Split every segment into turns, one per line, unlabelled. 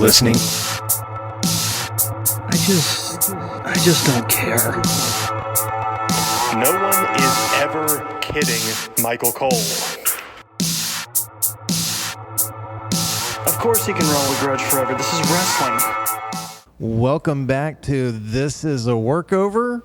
listening?
I just don't care.
No one is ever kidding Michael Cole.
Of course he can roll a grudge forever. This is wrestling.
Welcome back to This Is a Workover.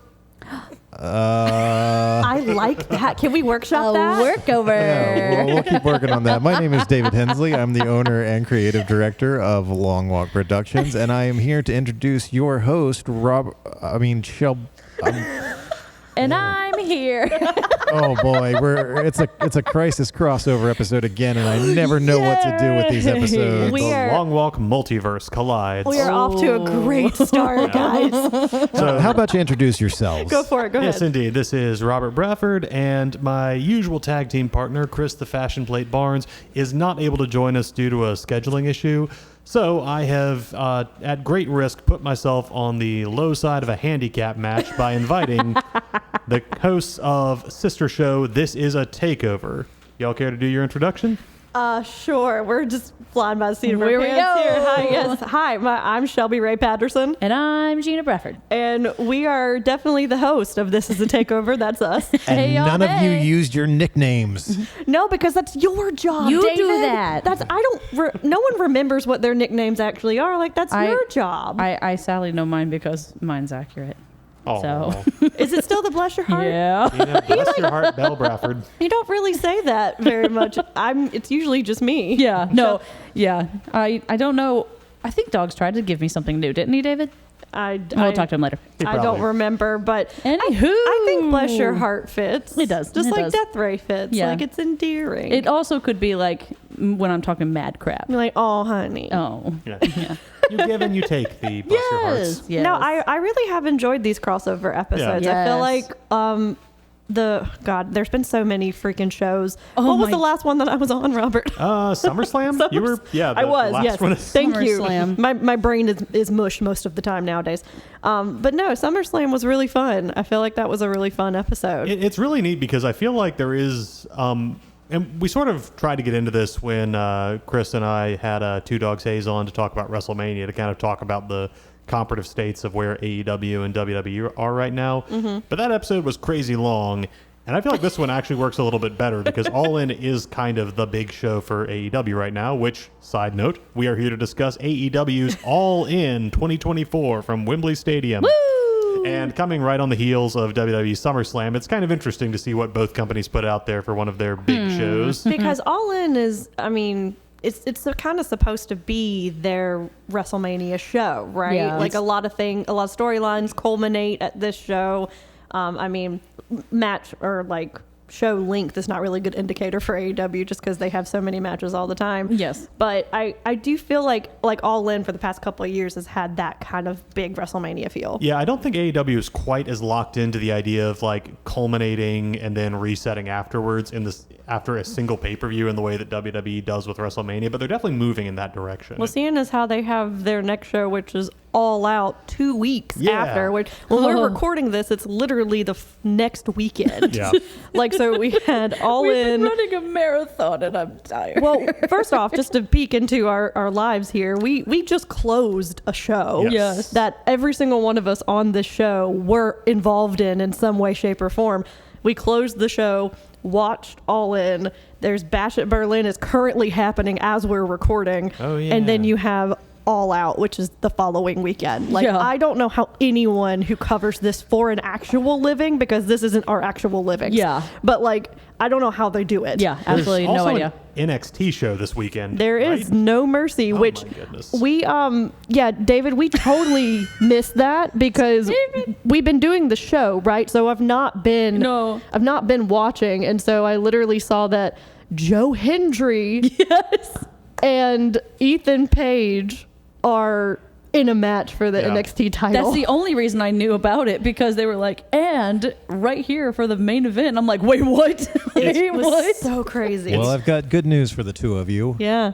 I like that. Can we workshop that?
Workover.
Yeah, we'll keep working on that. My name is David Hensley. I'm the owner and creative director of Long Walk Productions, and I am here to introduce your host, Shelby.
And I'm here.
Oh boy, it's a crisis crossover episode again, and I never know what to do with these episodes.
The Long Walk multiverse collides.
We are off to a great start, guys.
So how about you introduce yourselves?
Go for it. Go ahead.
Yes, indeed. This is Robert Brafford, and my usual tag team partner, Chris the Fashion Plate Barnes, is not able to join us due to a scheduling issue. So I have, at great risk, put myself on the low side of a handicap match by inviting the hosts of sister show This Is a Takeover. Y'all care to do your introduction?
Sure. We're just flying by the seat of our
Here we
pants
go.
here. Hi, yes. Hi, I'm Shelby Ray Patterson.
And I'm Gina Brafford.
And we are definitely the host of This Is a Takeover. That's us.
And
Hey, y'all,
none of you
hey.
used your nicknames.
No, because that's your job,
You
David.
do that.
No one remembers what their nicknames actually are. Like, that's your job.
I sadly know mine because mine's accurate.
Oh,
So.
Is it still the Bless Your Heart?
Yeah.
Bless your heart, Belle Brafford.
You don't really say that very much. It's usually just me.
Yeah. No. Yeah. I don't know. I think Dogs tried to give me something new, didn't he, David? We'll talk to him later.
He
I don't
probably-
remember, but
Anywho.
I think Bless Your Heart fits.
It does.
Just
It
like
does.
Death Ray fits.
Yeah.
Like, it's endearing.
It also could be like when I'm talking mad crap.
You're like, oh, honey.
Oh.
Yeah.
Yeah.
You give and you take the Bless Your Hearts.
Yes.
No, I really have enjoyed these crossover episodes.
Yeah.
I feel
Yes.
like there's been so many freaking shows.
Oh
What was
my-
the last one that I was on, Robert?
SummerSlam? You were, yeah.
I was,
last
yes.
one is-
Thank you.
SummerSlam.
My brain is mush most of the time nowadays. But no, SummerSlam was really fun. I feel like that was a really fun episode.
It's really neat because I feel like there is, and we sort of tried to get into this when Chris and I had Two Dogs Haze on to talk about WrestleMania, to kind of talk about the comparative states of where AEW and WWE are right now. Mm-hmm. But that episode was crazy long. And I feel like this one actually works a little bit better because All In is kind of the big show for AEW right now, which, side note, we are here to discuss AEW's All In 2024 from Wembley Stadium.
Woo!
And coming right on the heels of WWE SummerSlam, it's kind of interesting to see what both companies put out there for one of their big shows.
Because All In is, I mean, it's kind of supposed to be their WrestleMania show, right?
Yeah.
Like a lot of storylines culminate at this show. I mean, match or like show length is not really a good indicator for AEW just because they have so many matches all the time.
Yes.
But I do feel like All In for the past couple of years has had that kind of big WrestleMania feel.
Yeah, I don't think AEW is quite as locked into the idea of like culminating and then resetting afterwards after a single pay-per-view in the way that WWE does with WrestleMania, but they're definitely moving in that direction.
Well, seeing as how they have their next show, which is All Out 2 weeks
Yeah.
after, which when we're recording this, it's literally the next weekend.
Yeah.
Like, so we had All
We've
In.
been running a marathon and I'm tired.
Well, first off, just to peek into our lives here, we just closed a show
Yes.
that every single one of us on this show were involved in some way, shape, or form. We closed the show, watched All In. There's Bash at Berlin is currently happening as we're recording.
Oh, yeah.
And then you have All Out, which is the following weekend. Like,
Yeah.
I don't know how anyone who covers this for an actual living, because this isn't our actual living.
Yeah.
But like, I don't know how they do it.
Yeah,
There's
absolutely no
also
idea.
an NXT show this weekend.
There is
right?
No Mercy,
Oh
which
my goodness.
we David, we totally missed that because we've been doing the show, right? So I've not been watching, and so I literally saw that Joe Hendry and Ethan Page are in a match for the
Yeah.
NXT title.
That's the only reason I knew about it, because they were like, and right here for the main event. I'm like, wait, what? Wait,
It was
what?
so crazy.
Well, I've got good news for the two of you.
Yeah.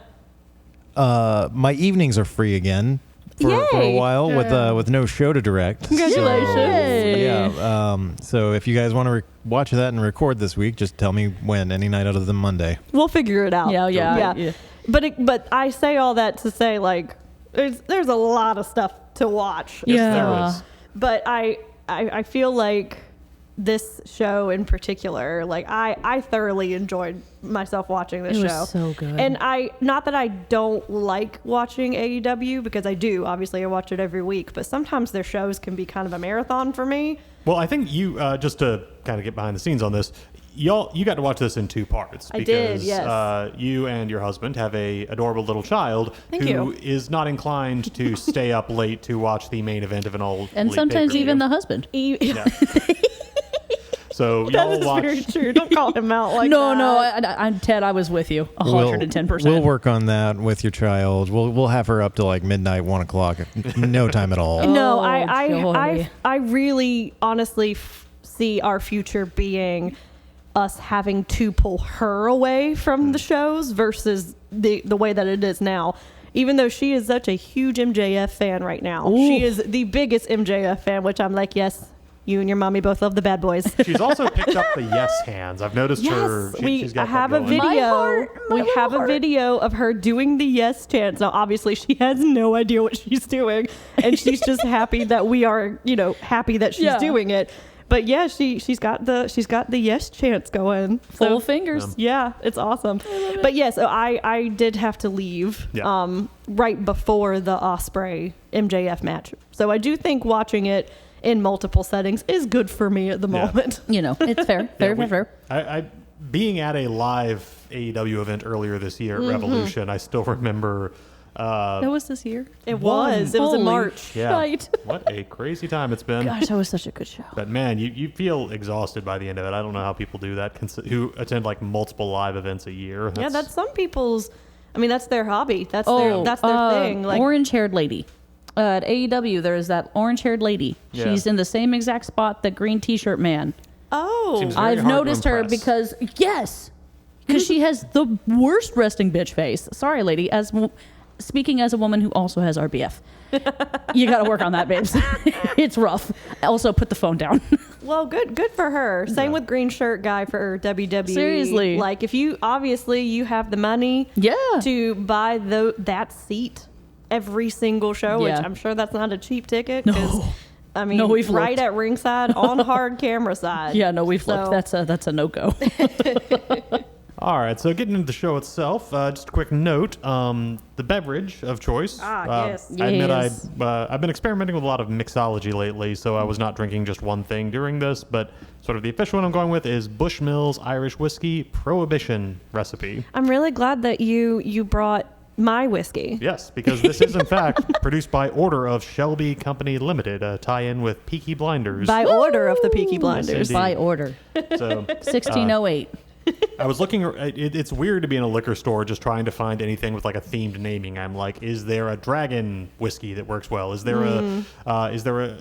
My evenings are free again for a
Yay.
while with no show to direct.
Congratulations.
So, yeah. So if you guys want to watch that and record this week, just tell me when. Any night other than Monday.
We'll figure it out.
Yeah.
But I say all that to say, like, there's a lot of stuff to watch.
Yes, there is.
But I feel like this show in particular, like I thoroughly enjoyed myself watching this show.
It was so good.
And not that I don't like watching AEW, because I do. Obviously, I watch it every week. But sometimes their shows can be kind of a marathon for me.
Well, I think you, just to kind of get behind the scenes on this, you got to watch this in 2 parts.
I
because,
did, yes.
You and your husband have a adorable little child who is not inclined to stay up late to watch the main event of an all
And
elite
sometimes
pay-per-view.
even the husband.
Yeah. So
That
y'all
is
watch.
very true. Don't call him out like
No,
that.
I'm Ted. I was with you 110%.
We'll work on that with your child. We'll have her up to like midnight, 1 o'clock. No time at all.
No,
Oh, joy.
I really honestly see our future being us having to pull her away from the shows versus the way that it is now. Even though she is such a huge MJF fan right now.
Ooh.
She is the biggest MJF fan, which I'm like, yes, you and your mommy both love the bad boys.
She's also picked up the yes hands. I've noticed her.
Yes,
She's got
I have
that
a
going.
video.
My
We have a
heart.
video of her doing the yes chants. Now, obviously, she has no idea what she's doing, and she's just happy that we are, happy that she's
Yeah.
doing it. But yeah, she's got the yes chants going.
Full fingers.
Yeah, it's awesome. But yeah, so I did have to leave right before the Osprey MJF match. So I do think watching it in multiple settings is good for me at the moment.
It's fair. Fair.
I being at a live AEW event earlier this year at Revolution, I still remember.
That was this year.
It was in
Holy
March.
Yeah.
Right.
What a crazy time it's been.
Gosh, that was such a good show.
But man, you feel exhausted by the end of it. I don't know how people do that who attend like multiple live events a year.
Yeah, that's some people's. I mean, that's their hobby. That's their thing. Like
orange-haired lady. At AEW, there's that orange-haired lady.
Yeah.
She's in the same exact spot that green T-shirt man.
Seems very
I've
hard to
noticed her
impress.
because she has the worst resting bitch face. Sorry, lady. Speaking as a woman who also has RBF, you got to work on that, babes. It's rough. Also, put the phone down.
Well, good for her. Same with green shirt guy for WWE.
Seriously.
Like if you have the money to buy that seat every single show,
Yeah.
which I'm sure that's not a cheap ticket.
No.
I mean,
No, we've
right
looked.
at ringside on hard camera side.
Yeah, no, we've
So-
looked. That's a no-go.
All right, so getting into the show itself, just a quick note: the beverage of choice.
Yes.
I admit
Yes.
I've been experimenting with a lot of mixology lately, so I was not drinking just one thing during this. But sort of the official one I'm going with is Bushmills Irish Whiskey Prohibition recipe.
I'm really glad that you brought my whiskey.
Yes, because this is in fact produced by order of Shelby Company Limited, a tie-in with Peaky Blinders.
By order of the Peaky Blinders.
indeed.
By order.
So
1608.
I was looking. It's weird to be in a liquor store just trying to find anything with like a themed naming. I'm like, is there a dragon whiskey that works well? Is there a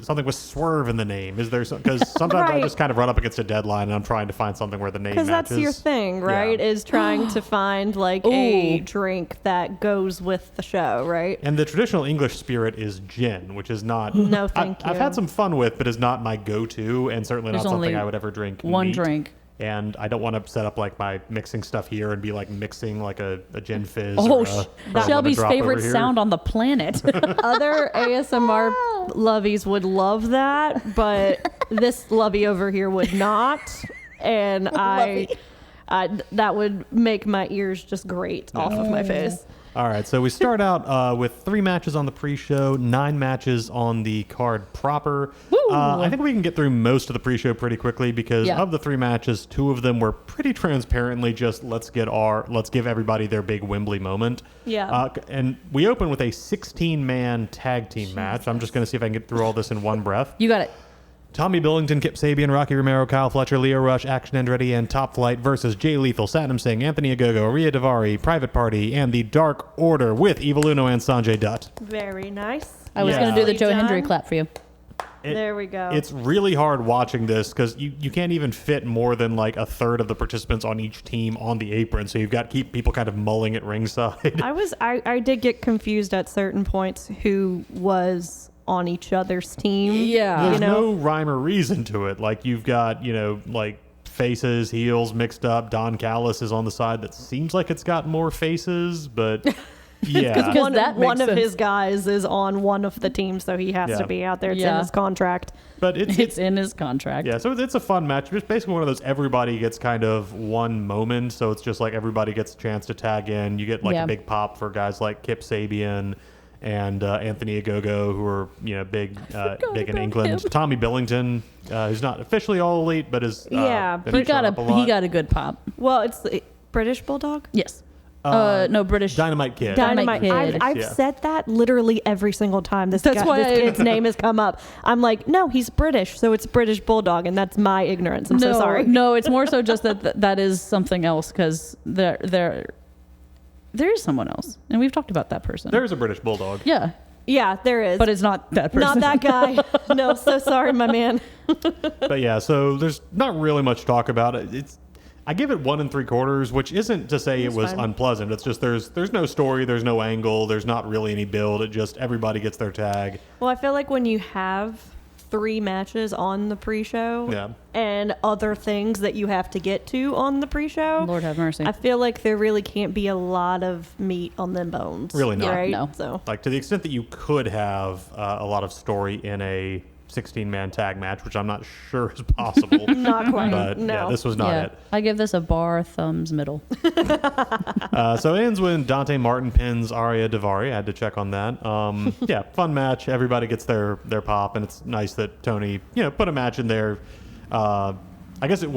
something with swerve in the name? Is there because sometimes I
Right.
just kind of run up against a deadline and I'm trying to find something where the name
Because
matches.
that's your thing, right?
Yeah.
Is trying to find like a drink that goes with the show, right?
And the traditional English spirit is gin, which is not.
No, thank
I've
you.
had some fun with, but is not my go-to, and certainly
There's
not something
only
I would ever drink.
one
neat.
drink.
And I don't want to set up like my mixing stuff here and be like mixing like a gin fizz.
Oh,
or a lemon
Shelby's
drop over
favorite
here.
sound on the planet.
Other ASMR lovies would love that, but this lovey over here would not. And I that would make my ears just grate off of my face.
All right, so we start out with 3 matches on the pre-show, 9 matches on the card proper. I think we can get through most of the pre-show pretty quickly because
Yeah.
of the 3 matches, 2 of them were pretty transparently just let's give everybody their big Wembley moment.
Yeah.
And we open with a 16-man tag team match. I'm just going to see if I can get through all this in one breath.
You got it.
Tommy Billington, Kip Sabian, Rocky Romero, Kyle Fletcher, Leo Rush, Action Andretti, and Top Flight versus Jay Lethal, Satnam Singh, Anthony Ogogo, Rhea Daivari, Private Party, and the Dark Order with Evil Uno and Sanjay Dutt.
Very nice.
I was
Yeah.
going to do the Joe
Done.
Hendry clap for you.
There we go.
It's really hard watching this because you can't even fit more than like a third of the participants on each team on the apron. So you've got to keep people kind of mulling at ringside.
I did get confused at certain points who was on each other's team.
Yeah.
There's
You know?
no rhyme or reason to it. Like you've got, like faces, heels mixed up. Don Callis is on the side that seems like it's got more faces, but Yeah.
Because one,
that makes
one of
sense.
his guys is on one of the teams, so he has
Yeah.
to be out there. It's in
Yeah.
his contract.
But
It's in his contract.
yeah, so it's a fun match. It's basically one of those everybody gets kind of one moment. So it's just like everybody gets a chance to tag in. You get like
Yeah.
a big pop for guys like Kip Sabian and Anthony Ogogo, who are big in
about
England.
him.
Tommy Billington, who's not officially all elite, but is
Yeah,
been
He got
showing up lot.
he got a good pop.
Well, it's the British Bulldog.
Yes. No, British.
Dynamite Kid.
Dynamite Kid.
I've
Yeah.
said that literally every single time this
That's why I-
kid's name has come up. I'm like, no, he's British, so it's British Bulldog, and that's my ignorance. I'm so sorry.
No, it's more so just that is something else because there is someone else, and we've talked about that person.
There's a British Bulldog.
Yeah,
Yeah, there is.
but it's not that person.
not that guy. No, so sorry, my man.
But yeah, so there's not really much to talk about. I give it 1 3/4, which isn't to say it was
fine.
unpleasant. It's just there's no story, there's no angle, there's not really any build. It just everybody gets their tag.
Well, I feel like when you have 3 matches on the pre-show
Yeah.
and other things that you have to get to on the pre-show,
Lord have mercy.
I feel like there really can't be a lot of meat on them bones.
Really not.
Right?
No.
So
Like to the extent that you could have a lot of story in a 16-man tag match, which I'm not sure is possible.
not quite.
But
no.
yeah, this was not
yeah,
it.
I give this a bar thumbs middle.
So it ends when Dante Martin pins Arya Daivari. I had to check on that. Yeah, fun match. Everybody gets their pop, and it's nice that Tony, put a match in there. I guess it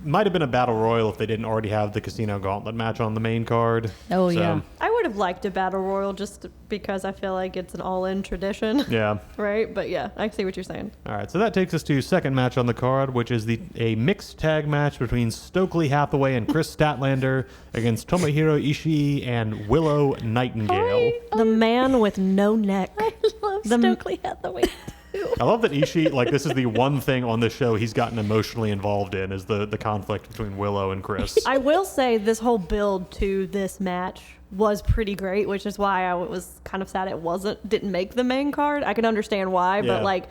might have been a battle royal if they didn't already have the Casino Gauntlet match on the main card.
Oh, yeah.
I would have liked a battle royal just because I feel like it's an all-in tradition.
Yeah.
Right? But yeah, I see what you're saying.
All right, so that takes us to second match on the card, which is a mixed tag match between Stokely Hathaway and Chris Statlander against Tomohiro Ishii and Willow Nightingale.
The man with no neck.
I love
The-
Stokely Hathaway.
I love that Ishii, like, this is the one thing on this show he's gotten emotionally involved in, is the conflict between Willow and Chris.
I will say this whole build to this match was pretty great, which is why I was kind of sad it didn't make the main card. I can understand why,
Yeah.
but like,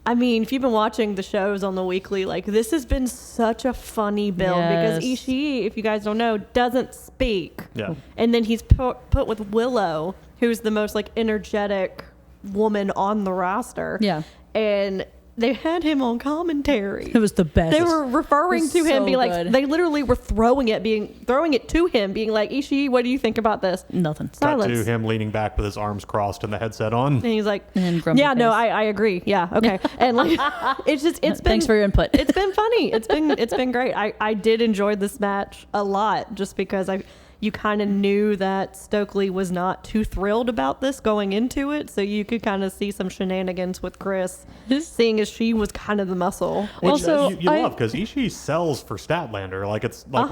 I mean, if you've been watching the shows on the weekly, like this has been such a funny build because
Yes.
Ishii, if you guys don't know, doesn't speak.
Yeah.
And then he's put with Willow, who's the most like energetic woman on the roster.
Yeah.
And they had him on commentary.
It was the best.
They were referring
It was
to him,
so
being like,
good.
they literally were throwing it to him, being like, Ishii, what do you think about this?
Nothing.
Cut
Silence.
to him leaning back with his arms crossed and the headset on.
And he's like,
And grumpy
yeah, no,
face.
I agree. Yeah, okay. And like, it's been,
Thanks for your input.
it's been funny. It's been great. I did enjoy this match a lot just because you kind of knew that Stokely was not too thrilled about this going into it. So you could kind of see some shenanigans with Chris, seeing as she was kind of the muscle.
Which
Also,
you
I-
love, because Ishii sells for Statlander. Like, it's like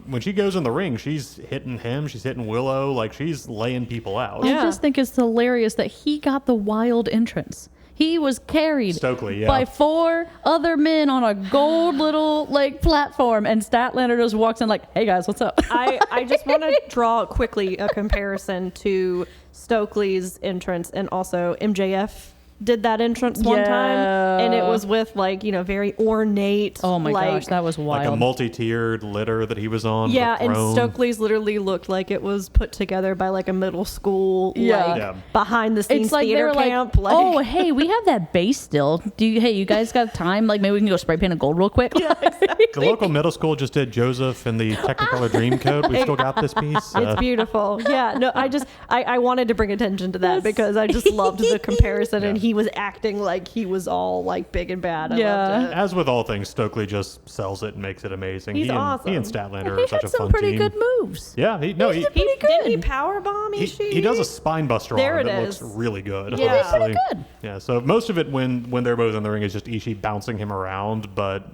when she goes in the ring, she's hitting him, she's hitting Willow, like she's laying people out.
Yeah.
I just think it's hilarious that he got the wild entrance. He was carried
Stokely, yeah.
by 4 other men on a gold little like platform, and Statlander just walks in like, "Hey guys, what's up?"
I just want to draw quickly a comparison to Stokely's entrance, and also MJF did that entrance one time, and it was with like very ornate.
Oh my
like,
gosh, that was
Like
wild.
a multi-tiered litter that he was on.
Yeah,
with a
and
throne.
Stokely's literally looked like it was put together by like a middle school,
Yeah.
like
Yeah.
behind the scenes
It's like they
theater
were like,
camp. Like,
"Oh, hey, we have that base still. Hey, you guys got time? Like, maybe we can go spray paint a gold real quick."
The local middle school just did Joseph and the Technicolor Dreamcoat. We still got this piece.
it's beautiful. Yeah, no, I wanted to bring attention to that because I just loved the comparison, and
Yeah.
he was acting like he was all like big and bad. I
Yeah.
loved it.
As with all things, Stokely just sells it and makes it amazing.
He's
he and
awesome.
Statlander
He
are such
had
a
some
fun
pretty
team.
good moves.
Yeah, he
Didn't he power bomb Ishii?
he does a spine buster
There
arm
it
that
is.
looks really good.
Yeah. It is
honestly.
pretty good.
Yeah, so most of it when they're both in the ring is just Ishii bouncing him around, but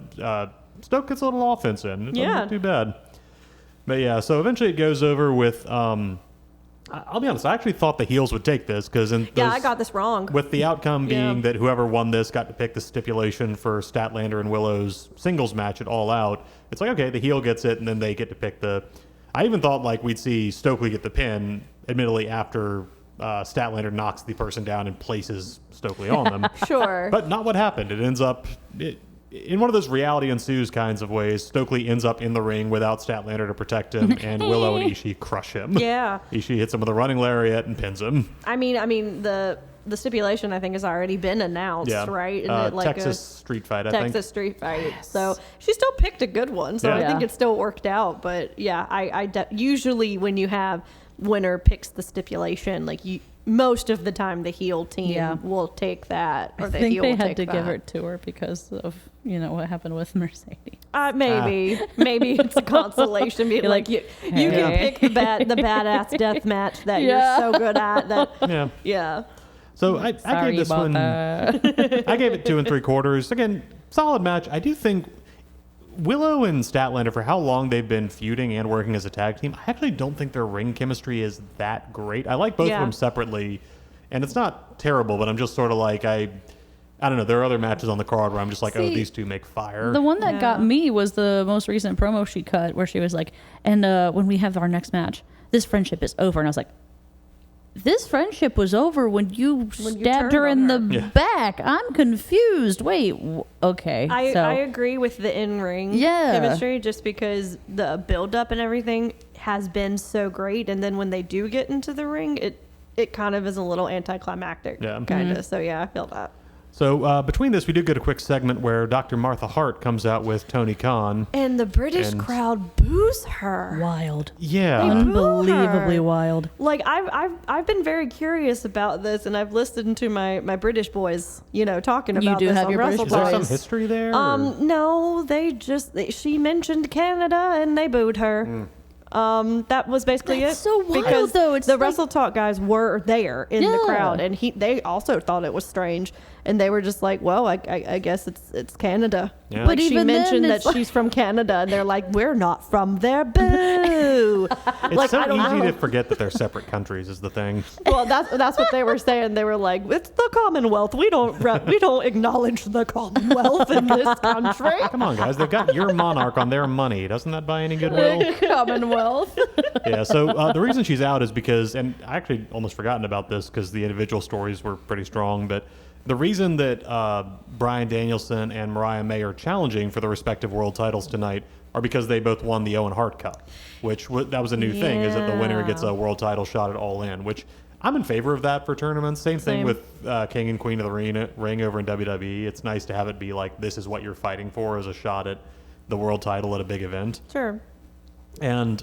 Stoke gets a little offense in. It doesn't
Yeah.
look too bad. But yeah, so eventually it goes over with. I'll be honest, I actually thought the heels would take this because
Yeah, I got this wrong.
with the outcome being
Yeah.
that whoever won this got to pick the stipulation for Statlander and Willow's singles match at All Out. It's like, okay, the heel gets it, and then they get to pick the. I even thought like we'd see Stokely get the pin, admittedly after Statlander knocks the person down and places Stokely on them.
Sure.
But not what happened. It ends up in one of those reality ensues kinds of ways, Stokely ends up in the ring without Statlander to protect him, and Willow and Ishii crush him.
Yeah.
Ishii hits him with a running lariat and pins him.
I mean, the stipulation I think has already been announced, right? And
Texas street fight, I think.
Texas street fight. Yes. So she still picked a good one. So I think it still worked out. But yeah, usually when you have winner picks the stipulation, like most of the time the heel team will take that. Or
I think they had to give it to her because of what happened with Mercedes.
Maybe it's a consolation. Being like you can pick the badass death match that you're so good at. That
So I gave this one. I gave it 2 3/4. Again, solid match. I do think Willow and Statlander, for how long they've been feuding and working as a tag team, I actually don't think their ring chemistry is that great. I like both of them separately, and it's not terrible. But I'm just sort of like I don't know. There are other matches on the card where I'm just like, these two make fire.
The one that got me was the most recent promo she cut, where she was like, "And when we have our next match, this friendship is over." And I was like, this friendship was over when you stabbed her in the back. I'm confused. Wait, okay.
I agree with the in-ring chemistry, just because the build-up and everything has been so great, and then when they do get into the ring, it kind of is a little anticlimactic, kind of. So yeah, I feel that.
So between this, we do get a quick segment where Dr. Martha Hart comes out with Tony Khan.
And the British crowd boos her.
Wild.
Yeah.
Unbelievably wild.
Like, I've been very curious about this, and I've listened to my British boys, talking about this on Wrestle
Is there some history there?
No, she mentioned Canada, and they booed her. That was basically
That's
it.
so wild,
because
though. It's
the Wrestle Talk guys were there in the crowd, and they also thought it was strange, and they were just like, "Well, I guess it's Canada."
Yeah.
But
But
she
even
mentioned
then,
that
it's
she's from Canada, and they're like, "We're not from there, boo."
It's so easy to forget that they're separate countries is the thing.
Well, that's what they were saying. They were like, "It's the Commonwealth. We don't acknowledge the Commonwealth in this country."
Come on, guys. They've got your monarch on their money. Doesn't that buy any goodwill?
Commonwealth.
Yeah, so the reason she's out is because, and I actually almost forgotten about this because the individual stories were pretty strong, but the reason that Bryan Danielson and Mariah May are challenging for the respective world titles tonight are because they both won the Owen Hart Cup, which that was a new thing, is that the winner gets a world title shot at All In, which I'm in favor of that for tournaments. Same thing with King and Queen of the Ring over in WWE. It's nice to have it be like, this is what you're fighting for, as a shot at the world title at a big event.
Sure.
And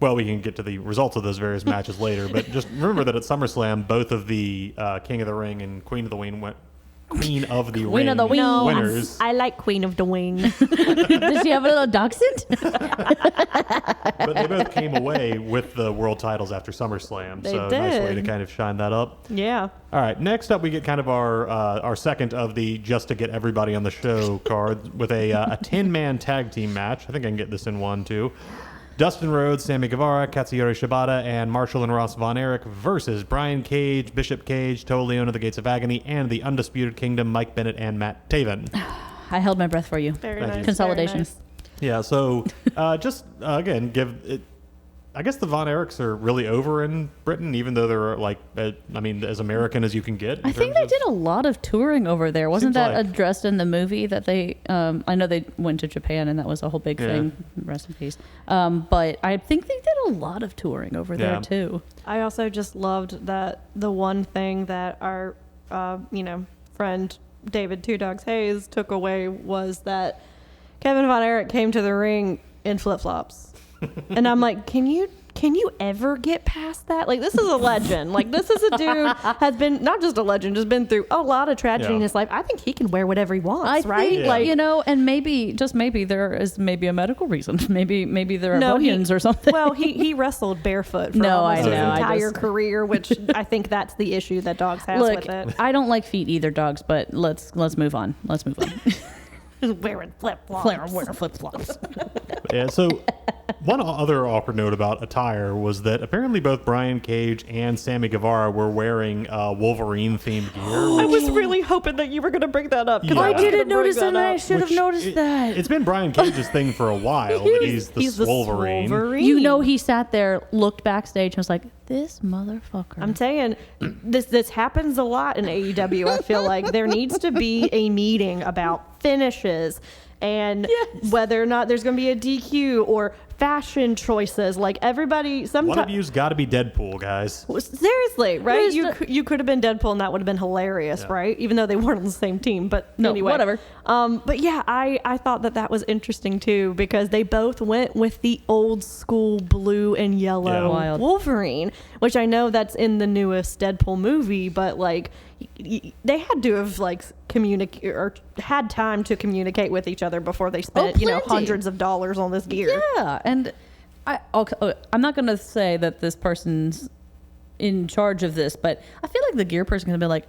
well, we can get to the results of those various matches later, but just remember that at SummerSlam, both of the King of the Ring and Queen of the Ring winners.
I like Queen of the Wing.
Does she have a little dachshund?
But they both came away with the world titles after SummerSlam,
They
so nice way to
did.
kind of shine that up.
Yeah.
All right, next up we get kind of our second of the just to get everybody on the show card with a 10-man tag team match. I think I can get this in one, too. Dustin Rhodes, Sammy Guevara, Katsuyori Shibata, and Marshall and Ross Von Erich versus Brian Cage, Bishop Cage, Toa Leon of the Gates of Agony, and the Undisputed Kingdom, Mike Bennett and Matt Taven.
I held my breath for you.
Very
Thank
nice.
you.
Consolidation.
Very nice.
Yeah, so just, again, give it... I guess the Von Erichs are really over in Britain, even though they're like, as American as you can get.
I think they did a lot of touring over there. Wasn't
Seems
that
like.
addressed in the movie that they, I know they went to Japan and that was a whole big thing. Rest in peace. But I think they did a lot of touring over there too.
I also just loved that the one thing that our, friend David Two Dogs Hayes took away was that Kevin Von Erich came to the ring in flip-flops. And I'm like, can you ever get past that? Like, this is a legend. Like, this is a dude has been not just a legend, has been through a lot of tragedy in his life. I think he can wear whatever he wants, right?
think,
Like,
and maybe there is a medical reason. Maybe there are bunions or something.
Well, he wrestled barefoot for almost his entire career, which I think that's the issue that Dogs has with it.
I don't like feet either, Dogs, but let's move on. Let's move on.
Wearing flip-flops.
Wearing flip-flops.
Yeah, so One other awkward note about attire was that apparently both Brian Cage and Sammy Guevara were wearing Wolverine-themed gear.
I was really hoping that you were going to bring that up. 'Cause
Yeah.
I
I
was gonna
didn't
bring
notice
that
it, and I
up.
should have noticed that.
It's been Brian Cage's thing for a while that he's the Wolverine.
You know, he sat there, looked backstage, and was like, "This motherfucker."
I'm saying this happens a lot in AEW. I feel like there needs to be a meeting about finishes and whether or not there's going to be a DQ or fashion choices. Like everybody,
One
sometimes
of you's got to be Deadpool, guys.
seriously, right?
Who's
You could have been Deadpool and that would have been hilarious,
Yeah.
right? Even though they weren't on the same team, but
No,
anyway,
whatever.
But yeah, I thought that was interesting too because they both went with the old school blue and yellow
Yeah.
Wild.
Wolverine, which I know that's in the newest Deadpool movie, but like they had to have like communicate or had time to communicate with each other before they spent
plenty.
hundreds of dollars on this gear.
Yeah, and I'm not going to say that this person's in charge of this, but I feel like the gear person's going to be like,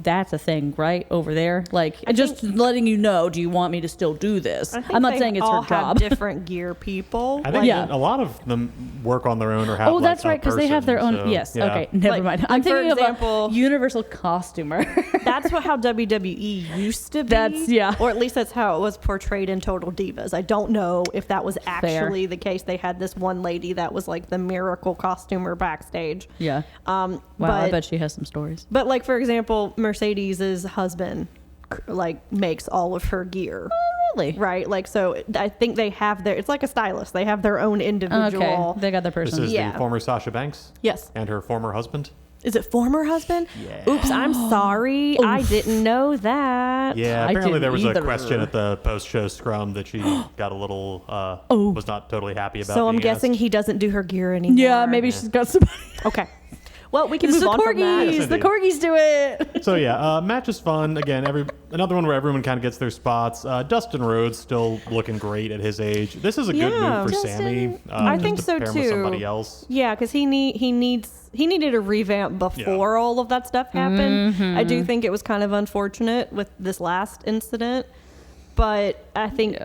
that's a thing right over there. Like, just letting you know, do you want me to still do this?
I think
I'm not
they
saying it's
all
her job.
have different gear people.
I think
Yeah.
a lot of them work on their own or have.
Oh, that's
like,
right, because they have their own.
so,
Yes.
yeah.
Okay. Never
Like-
mind.
like,
I'm
for
thinking
example-
of a universal costumer.
That's how WWE used to be.
Yeah.
Or at least that's how it was portrayed in Total Divas. I don't know if that was actually the case. They had this one lady that was like the miracle costumer backstage.
Yeah.
Wow,
Wow. I bet she has some stories.
But like for example, Mercedes's husband like makes all of her gear.
Really?
Right? Like so I think they have it's like a stylist. They have their own individual.
Okay. They got their
This
person.
is
Yeah.
the former Sasha Banks
Yes.
and her former husband.
Is it former husband?
Yeah.
Oops, I'm sorry. I didn't know that.
Yeah,
I
apparently
didn't
there was
either.
a question at the post-show scrum that she got a little was not totally happy about.
So I'm
being
guessing
asked.
he doesn't do her gear anymore.
Yeah. Maybe she's got somebody.
Okay. Well, we can
It's
move
the
on from that.
corgis.
Yes,
The
indeed.
corgis do it.
So yeah, match is fun. Again, another one where everyone kind of gets their spots. Dustin Rhodes still looking great at his age. This is a good
Yeah.
move for
Justin-
Sammy.
I
just
think
to
so
pair him with
too.
somebody else.
Yeah, because he needed a revamp before all of that stuff happened. I do think it was kind of unfortunate with this last incident, but I think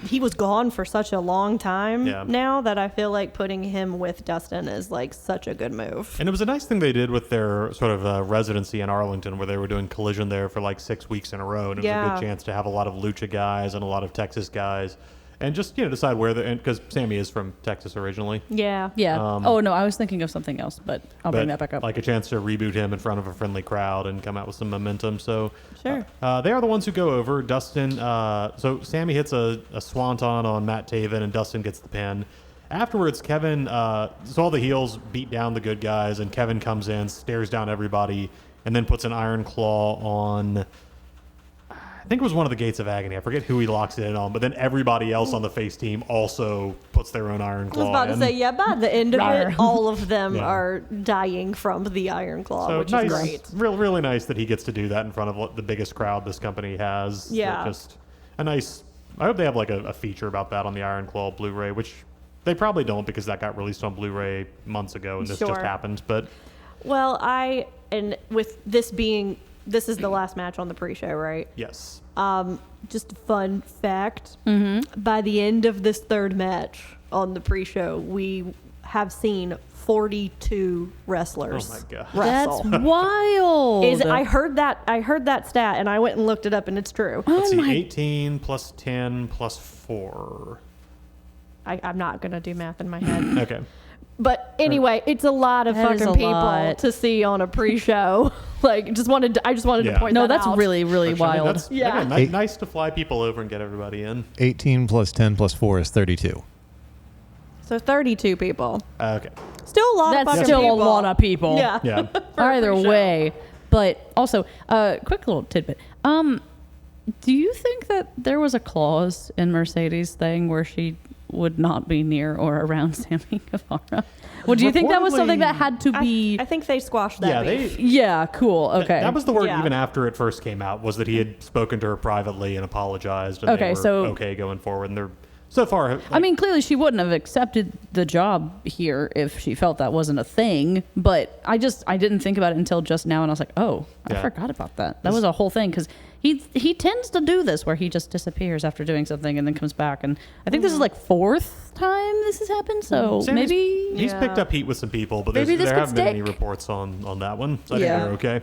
he was gone for such a long time now that I feel like putting him with Dustin is like such a good move.
And it was a nice thing they did with their sort of residency in Arlington, where they were doing Collision there for like 6 weeks in a row, and it was a good chance to have a lot of Lucha guys and a lot of Texas guys, and just decide where they're. Because Sammy is from Texas originally.
Yeah.
Yeah. Oh no, I was thinking of something else, but I'll bring that back up.
Like a chance to reboot him in front of a friendly crowd and come out with some momentum. So
Sure.
they are the ones who go over. Dustin. So Sammy hits a swanton on Matt Taven, and Dustin gets the pin. Afterwards, Kevin. So all the heels beat down the good guys, and Kevin comes in, stares down everybody, and then puts an iron claw on. I think it was one of the Gates of Agony. I forget who he locks it in on, but then everybody else on the face team also puts their own iron
I
claw
was about to
in.
say, yeah, by the end of
Rawr.
it, all of them
Yeah.
are dying from the Iron Claw,
So
which
nice,
is great.
really nice that he gets to do that in front of the biggest crowd this company has.
Yeah.
Just a nice. I hope they have like a feature about that on the Iron Claw Blu-ray, which they probably don't because that got released on Blu-ray months ago and this just
Sure.
happened. But
Well, and with this being, this is the last match on the pre-show, right?
yes,
Just a fun fact. By the end of this third match on the pre-show, we have seen 42 wrestlers
Oh my God.
wrestle.
That's wild.
I heard that stat and I went and looked it up and it's true.
let's see, 18 plus 10 plus 4.
I'm not gonna do math in my head.
Okay.
But anyway, it's a lot of
That is
fucking
a
people
lot.
to see on a pre-show. I just wanted to
Yeah.
point
no,
that
that's
out.
really, really
Which, I mean,
wild.
that's,
Yeah.
again,
Eight-
nice to fly people over and get everybody in.
18 plus 10 plus 4 is 32.
So 32 people.
Okay.
Still a lot of
That's
fucking
still
people.
a lot of people.
Yeah.
Yeah.
Either
pre-show.
way. But also, quick little tidbit. Do you think that there was a clause in Mercedes' thing where she would not be near or around Sammy Guevara? Well, do you think that was something that had to be?
I think they squashed that
Yeah,
beef.
Yeah, cool. Okay.
That was the word
Yeah.
even after it first came out, was that he had spoken to her privately and apologized, and
Okay,
they were
so-
okay going forward. And they're so far. Like,
I mean, clearly she wouldn't have accepted the job here if she felt that wasn't a thing. But I didn't think about it until just now, and I was like, oh, I
Yeah.
forgot about that. That was a whole thing because He tends to do this where he just disappears after doing something and then comes back. And I think this is like 4th time this has happened. So maybe
he's picked up heat with some people, but there haven't been any reports on that one. So I think they're okay.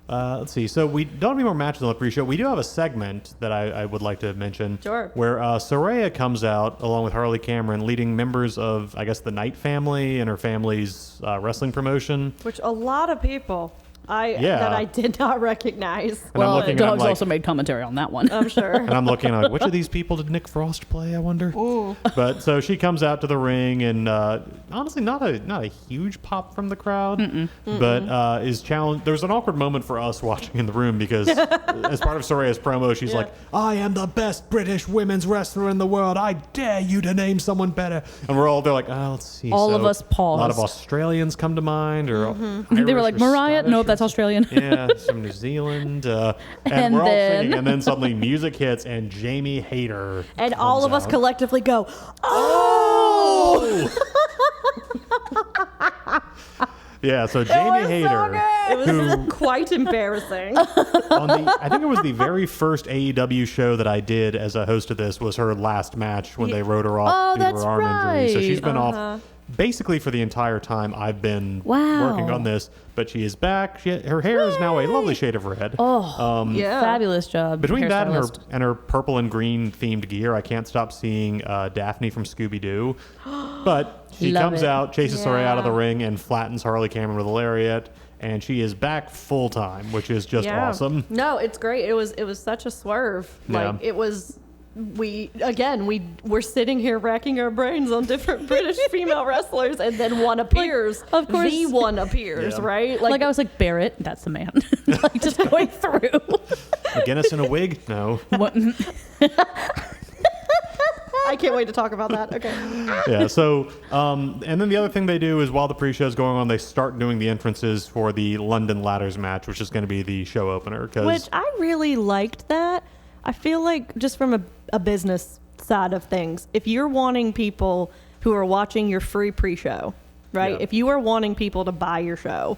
Let's see. So we don't have any more matches on the pre-show. We do have a segment that I would like to mention.
Sure.
Where Saraya comes out along with Harley Cameron, leading members of, I guess, the Knight family and her family's wrestling promotion.
Which a lot of people that I did not recognize.
And
well, Dogs also made commentary on that one.
I'm sure.
And I'm looking like, which of these people did Nick Frost play, I wonder?
Ooh.
But so she comes out to the ring and honestly not a huge pop from the crowd, but is challenged. There's an awkward moment for us watching in the room because as part of Soraya's promo, she's like, I am the best British women's wrestler in the world. I dare you to name someone better. And they're like, let's see.
All of us paused.
A lot of Australians come to mind, or
they were like, Mariah?
Scottish,
Nope, that's Australian.
yeah, some New Zealand. And we're all singing, and then suddenly music hits, and Jamie Hayter
and all of us
out.
collectively go, oh!
Yeah, so Jamie Hayter,
It was quite embarrassing.
I think it was the very first AEW show that I did as a host of this, was her last match when they wrote her off due to her arm injury. So she's been off basically for the entire time I've been working on this, but she is back. Her hair is now a lovely shade of red.
Fabulous job.
Between that and her purple and green themed gear, I can't stop seeing Daphne from Scooby-Doo. But she comes out, chases Saraya out of the ring, and flattens Harley Cameron with a lariat. And she is back full time, which is just awesome.
No, it's great. It was such a swerve. Like it was. We're sitting here racking our brains on different British female wrestlers, and then one appears.
Of course,
the one appears, right?
Like I was like, Barrett, that's the man. Like just going through.
McGinnis in a wig? No.
What?
I can't wait to talk about that. Okay.
Yeah. So, and then the other thing they do is while the pre-show is going on, they start doing the entrances for the London Ladders match, which is going to be the show opener.
Which I really liked that. I feel like just from a business side of things, if you're wanting people who are watching your free pre-show, right? If you are wanting people to buy your show,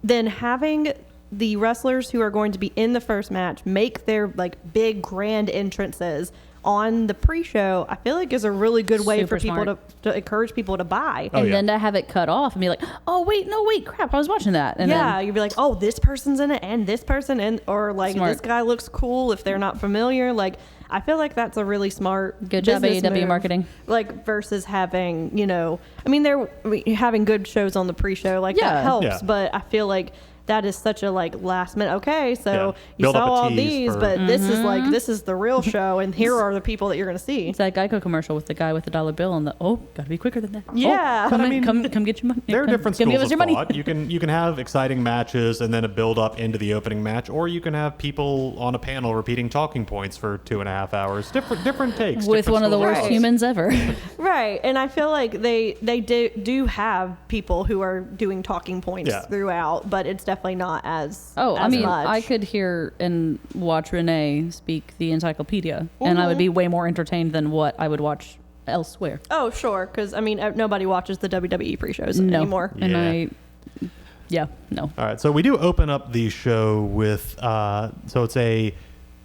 then having the wrestlers who are going to be in the first match make their like big grand entrances on the pre-show, I feel like is a really good way for people to encourage people to buy.
And then to have it cut off and be like, oh, wait, crap, I was watching that. And then
you'd be like, oh, this person's in it and this person, and or like this guy looks cool if they're not familiar. Like, I feel like that's a really smart
good job, AEW marketing.
Like, versus having, they're having good shows on the pre-show, like that helps, but I feel like that is such a like last minute. Okay, so you saw all these, but this is the real show, and here are the people that you're going to see.
It's that Geico commercial with the guy with the $1 bill and gotta be quicker than that.
Yeah,
come get your money.
There are different schools
give us your
of
money.
thought. You can have exciting matches and then a build up into the opening match, or you can have people on a panel repeating talking points for 2.5 hours. Different takes
with one of the worst humans ever.
Right, and I feel like they do have people who are doing talking points throughout, but it's definitely not as much.
I could hear and watch Renee speak the encyclopedia, and I would be way more entertained than what I would watch elsewhere.
Oh, sure, because nobody watches the WWE pre-shows anymore.
And no.
All right, so we do open up the show with so it's a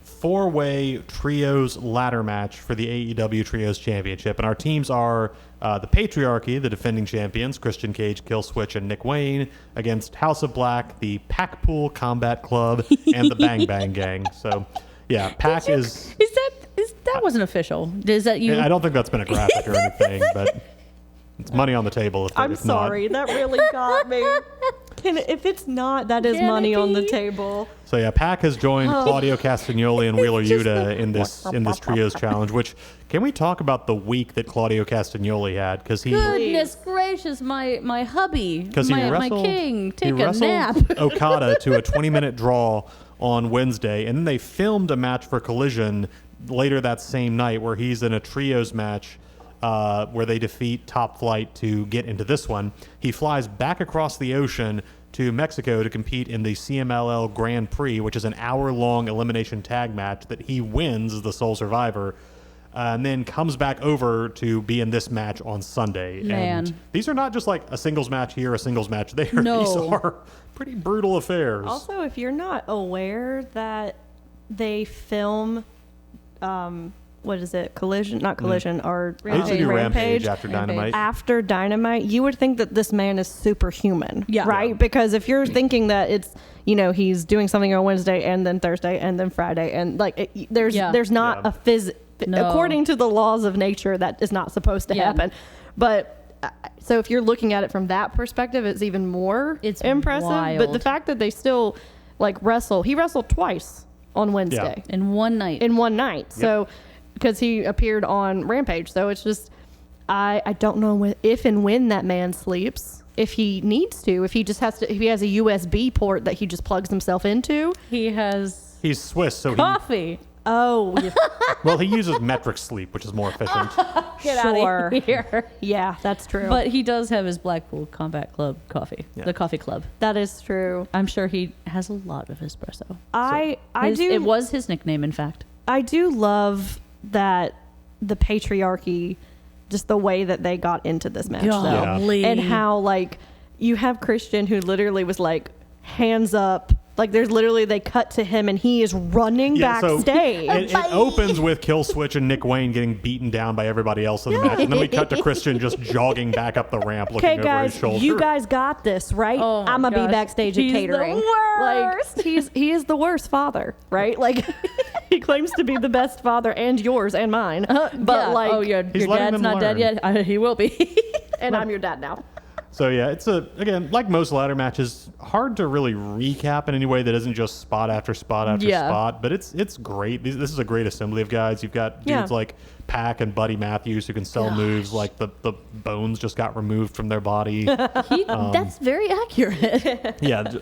4-way trios ladder match for the AEW Trios Championship, and our teams are the Patriarchy, the defending champions, Christian Cage, Killswitch, and Nick Wayne, against House of Black, the Packpool Combat Club, and the Bang Bang Gang. So, yeah, Pack is
that wasn't official. Is that you?
I don't think that's been a graphic or anything, but it's money on the table.
I'm sorry, that really got me. If it's not, that is money on the table.
So yeah, Pac has joined Claudio Castagnoli and Wheeler Yuta in this trios challenge. Which, can we talk about the week that Claudio Castagnoli had? Because
goodness gracious, my hubby, my king, take
a
nap.
Okada to a 20-minute draw on Wednesday, and then they filmed a match for Collision later that same night where he's in a trios match. Where they defeat Top Flight to get into this one. He flies back across the ocean to Mexico to compete in the CMLL Grand Prix, which is an hour-long elimination tag match that he wins as the sole survivor, and then comes back over to be in this match on Sunday.
Man.
And these are not just like a singles match here, a singles match there.
No.
These are pretty brutal affairs.
Also, if you're not aware that they film, what is it? Collision? Not Collision, or
They usually do Rampage after Dynamite.
After Dynamite, you would think that this man is superhuman,
Yeah.
right?
Yeah.
Because if you're thinking that it's, he's doing something on Wednesday and then Thursday and then Friday, and there's not
Yeah.
No.
according to the laws of nature, that is not supposed to happen. But so if you're looking at it from that perspective, it's even more impressive. But the
wild.
fact that they still wrestle, he wrestled twice on Wednesday
In one night.
in one night. So because he appeared on Rampage. So it's just, I don't know if and when that man sleeps, if he needs to, if he just has to, if he has a USB port that he just plugs himself into.
He's Swiss, so
Coffee.
Oh,
he uses metric sleep, which is more efficient.
Get
Sure.
out of here.
yeah, that's true.
But he does have his Blackpool Combat Club coffee.
Yeah.
The coffee club.
that is true.
I'm sure he has a lot of espresso.
It
was his nickname, in fact.
I do love that the patriarchy, just the way that they got into this match,
Golly.
and how you have Christian who literally was hands up. They cut to him and he is running backstage.
It opens with Kill Switch and Nick Wayne getting beaten down by everybody else in the match, and then we cut to Christian just jogging back up the ramp, looking
Okay,
over his
guys,
shoulder.
you guys got this, right?
Oh my
I'm gonna be
gosh.
backstage at
He's the
catering.
worst.
He is the worst father, right? He claims to be the best father, and yours and mine. But
your
He's letting
dad's
them
not dead
learn.
yet. He will be.
and I'm your dad now.
So yeah, it's again, like most ladder matches, hard to really recap in any way that isn't just spot after spot after spot. But it's great. This is a great assembly of guys. You've got dudes like Pac and Buddy Matthews who can sell moves like the bones just got removed from their body.
That's very accurate.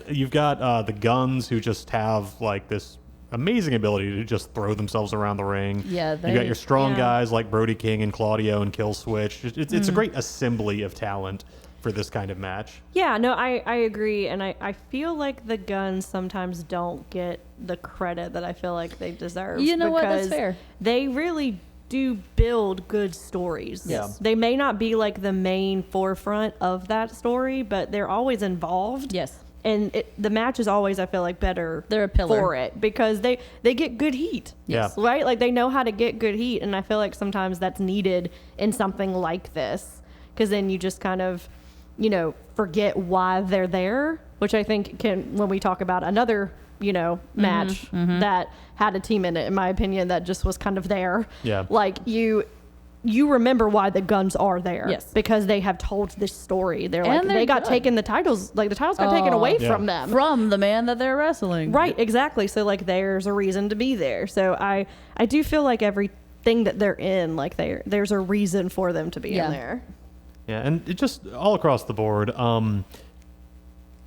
You've got the Guns who just have this amazing ability to just throw themselves around the ring.
Yeah,
you got your strong
yeah.
guys like Brody King and Claudio and Kill Switch. It's a great assembly of talent for this kind of match.
Yeah, no, I agree. And I feel like the Guns sometimes don't get the credit that I feel like they deserve.
You know what? That's
because
fair.
They really do build good stories.
Yes.
They may not be the main forefront of that story, but they're always involved.
Yes.
And the match is always, I feel better
They're a pillar.
for it because they get good heat.
Yes.
Right? They know how to get good heat. And I feel like sometimes that's needed in something like this because then you just kind of, forget why they're there, which I think when we talk about another, match that had a team in it, in my opinion, that just was kind of there.
Yeah.
You remember why the Guns are there.
Yes.
Because they have told this story. They're
And they're
they got
good.
taken the titles, the titles got taken away
Yeah.
from them.
From the man that they're wrestling.
Right, exactly. So there's a reason to be there. So I do feel like everything that they're in, there's a reason for them to be in there.
Yeah, and it just all across the board.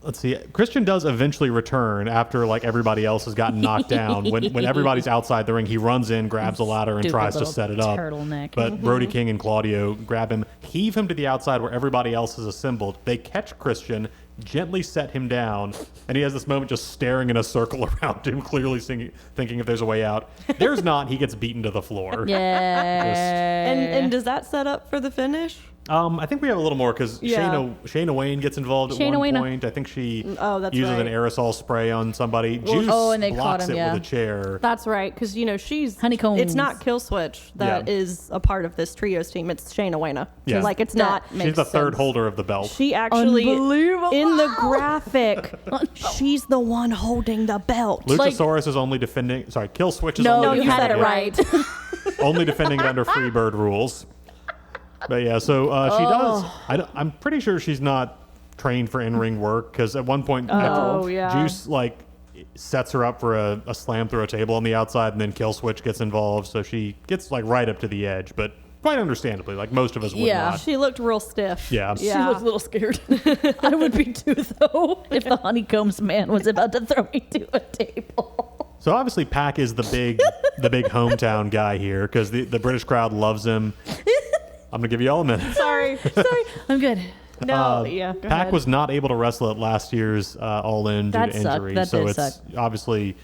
Let's see. Christian does eventually return after everybody else has gotten knocked down. When everybody's outside the ring, he runs in, grabs a ladder, and
Stupid
tries to
little
set it up.
turtleneck.
But Brody King and Claudio grab him, heave him to the outside where everybody else is assembled. They catch Christian, gently set him down, and he has this moment just staring in a circle around him, clearly thinking if there's a way out. There's not. He gets beaten to the floor.
Yeah.
And does that set up for the finish?
I think we have a little more because
Yeah.
Shayna Wayne gets involved at
Shayna
one
Wayne.
point. I think she
that's
uses an
right.
aerosol spray on somebody. Juice
and they caught
blocks
him,
it with a chair.
That's right, because she's
Honeycombs.
It's not Kill Switch that is a part of this trios team. It's Shayna Wayna.
Yeah.
It's not.
She's the third holder of the belt.
She actually
Unbelievable.
in the graphic, she's the one holding the belt.
Luchasaurus is only defending. Sorry, Kill Switch is
No,
only
you had
defending
it right.
only defending it under Freebird rules. But yeah, so she does. I'm pretty sure she's not trained for in-ring work because at one point, Juice sets her up for a slam through a table on the outside, and then Kill Switch gets involved, so she gets right up to the edge, but quite understandably, most of us would not.
She looked real stiff.
Yeah.
She was a little scared. I would be too, though, if the Honeycombs man was about to throw me to a table.
So obviously, Pac is the big hometown guy here because the British crowd loves him. I'm gonna give you all a minute.
Sorry.
I'm good.
No, go
Pac
ahead.
was not able to wrestle at last year's All In due
That
to
sucked.
injury,
That
so
did
it's
suck.
obviously,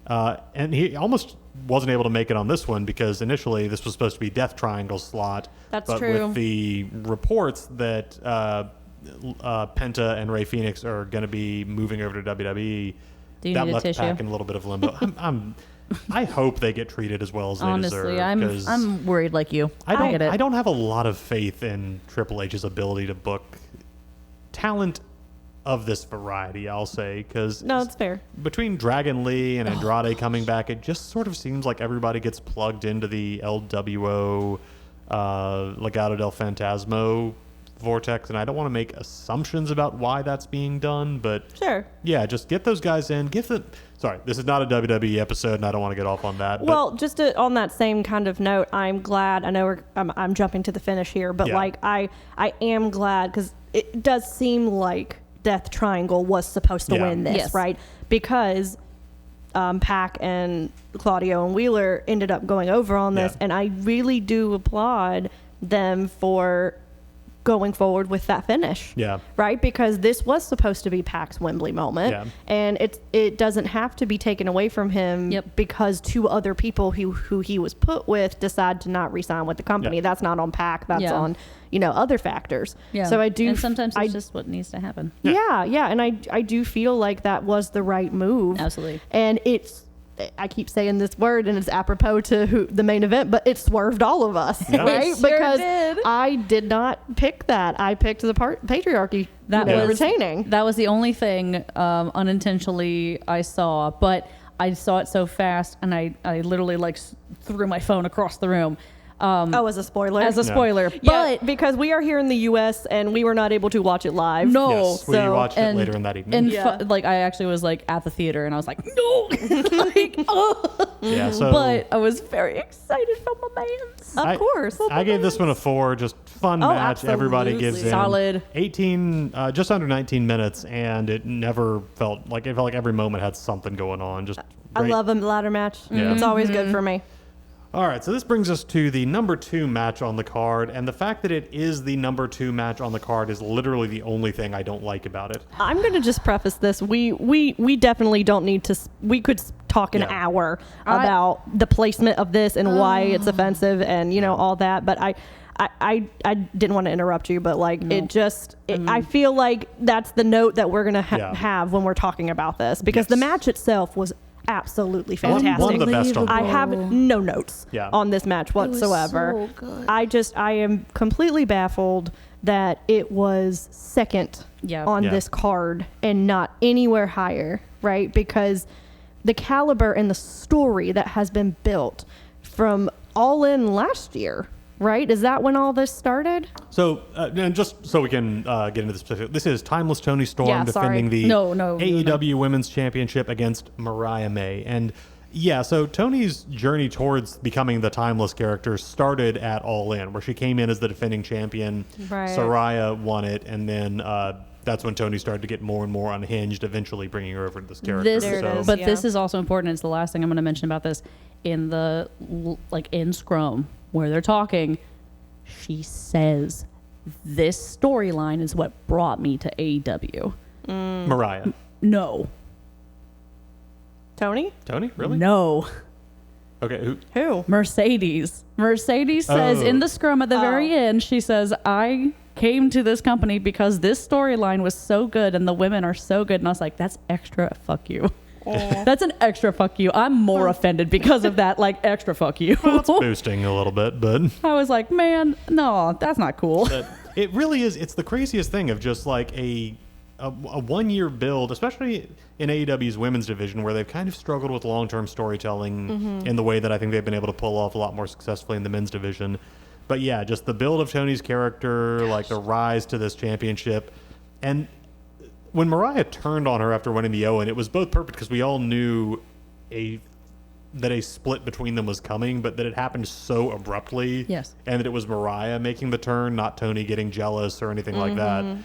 and he almost wasn't able to make it on this one because initially this was supposed to be Death Triangle slot.
That's
but
true.
with the reports that Penta and Rey Fenix are going to be moving over to WWE,
Do you
that
need a
left
tissue?
Pac in a little bit of limbo. I hope they get treated as well as they deserve.
Honestly, I'm worried like you.
I
get it.
don't have a lot of faith in Triple H's ability to book talent of this variety, I'll say, because
No, it's fair.
between Dragon Lee and Andrade coming back, it just sort of seems like everybody gets plugged into the LWO Legado del Fantasma vortex, and I don't want to make assumptions about why that's being done, but
Sure.
yeah, just get those guys in. Sorry, this is not a WWE episode, and I don't want to get off on that.
Well, on that same kind of note, I'm glad. I know I'm jumping to the finish here, but
Yeah.
like I am glad because it does seem like Death Triangle was supposed to
Yeah.
win this,
Yes.
right? Because Pac and Claudio and Wheeler ended up going over on this,
Yeah.
and I really do applaud them for going forward with that finish.
Yeah.
Right? Because this was supposed to be Pac's Wembley moment.
Yeah.
And it doesn't have to be taken away from him
Yep.
because two other people who he was put with decide to not re-sign with the company.
Yeah.
That's not on Pac. That's
Yeah.
on, other factors.
Yeah.
So I do.
And sometimes
I,
it's just what needs to happen.
yeah. And I do feel like that was the right move.
Absolutely.
And I keep saying this word, and it's apropos to the main event, but it swerved all of us,
Yeah.
right?
It sure
Because
did.
I did not pick that. I picked the patriarchy
That
was-
retaining.
That was the only thing unintentionally I saw, but I saw it so fast, and I literally threw my phone across the room.
As a spoiler.
As a spoiler,
Yeah,
but
because we are here in the U.S. and we were not able to watch it live.
no.
Yes, we
so-
watched it
and-
later in that evening.
And
Yeah.
I actually was at the theater, and I was like, no,
Yeah, so
but I was very excited for my man's.
Of course.
I gave this one a 4. Just fun
Oh,
match. Everybody
absolutely.
gives in.
Solid.
18, just under 19 minutes, and it never felt like every moment had something going on. Just
I
great.
love a ladder match.
Yeah.
It's always good for me.
All right, so this brings us to the number 2 match on the card, and the fact that it is the number 2 match on the card is literally the only thing I don't like about it.
I'm going to just preface this. We definitely don't need to. We could talk an
Yeah.
hour about the placement of this and why it's offensive and all that. But I didn't want to interrupt you, but I feel like that's the note that we're gonna
Yeah.
have when we're talking about this because the
Yes.
match itself was absolutely
One
fantastic.
of the best on the
I
card.
have no notes
Yeah.
on this match whatsoever. I am completely baffled that it was second on
Yeah.
this card and not anywhere higher, right? Because the caliber and the story that has been built from All In last year, right? Is that when all this started?
So, and just so we can get into the specific, this is Timeless Tony Storm
Yeah,
defending
sorry.
the
No,
AEW Women's Championship against Mariah May. And yeah, so Tony's journey towards becoming the Timeless character started at All In, where she came in as the defending champion.
Right.
Soraya won it, and then that's when Tony started to get more and more unhinged, eventually bringing her over to this character.
This,
There it is,
but
yeah.
this is also important. It's the last thing I'm going to mention about this. In the in Scrum where they're talking, she says, "This storyline is what brought me to AEW."
Mariah.
No,
Tony?
Tony? Really?
no.
Okay, who?
Who?
Mercedes says
Oh.
in the Scrum at the very end, she says, "I came to this company because this storyline was so good and the women are so good." And I was like, that's extra fuck you. That's an extra fuck you. I'm more offended because of that, extra fuck you.
Well, it's boosting a little bit, but
I was like, man, no, that's not cool.
but it really is. It's the craziest thing of just like a 1 year build, especially in AEW's women's division, where they've kind of struggled with long-term storytelling in the way that I think they've been able to pull off a lot more successfully in the men's division. But yeah, just the build of Tony's character, the rise to this championship. And when Mariah turned on her after winning the Owen, it was both perfect because we all knew that a split between them was coming, but that it happened so abruptly.
Yes.
And that it was Mariah making the turn, not Tony getting jealous or anything like that.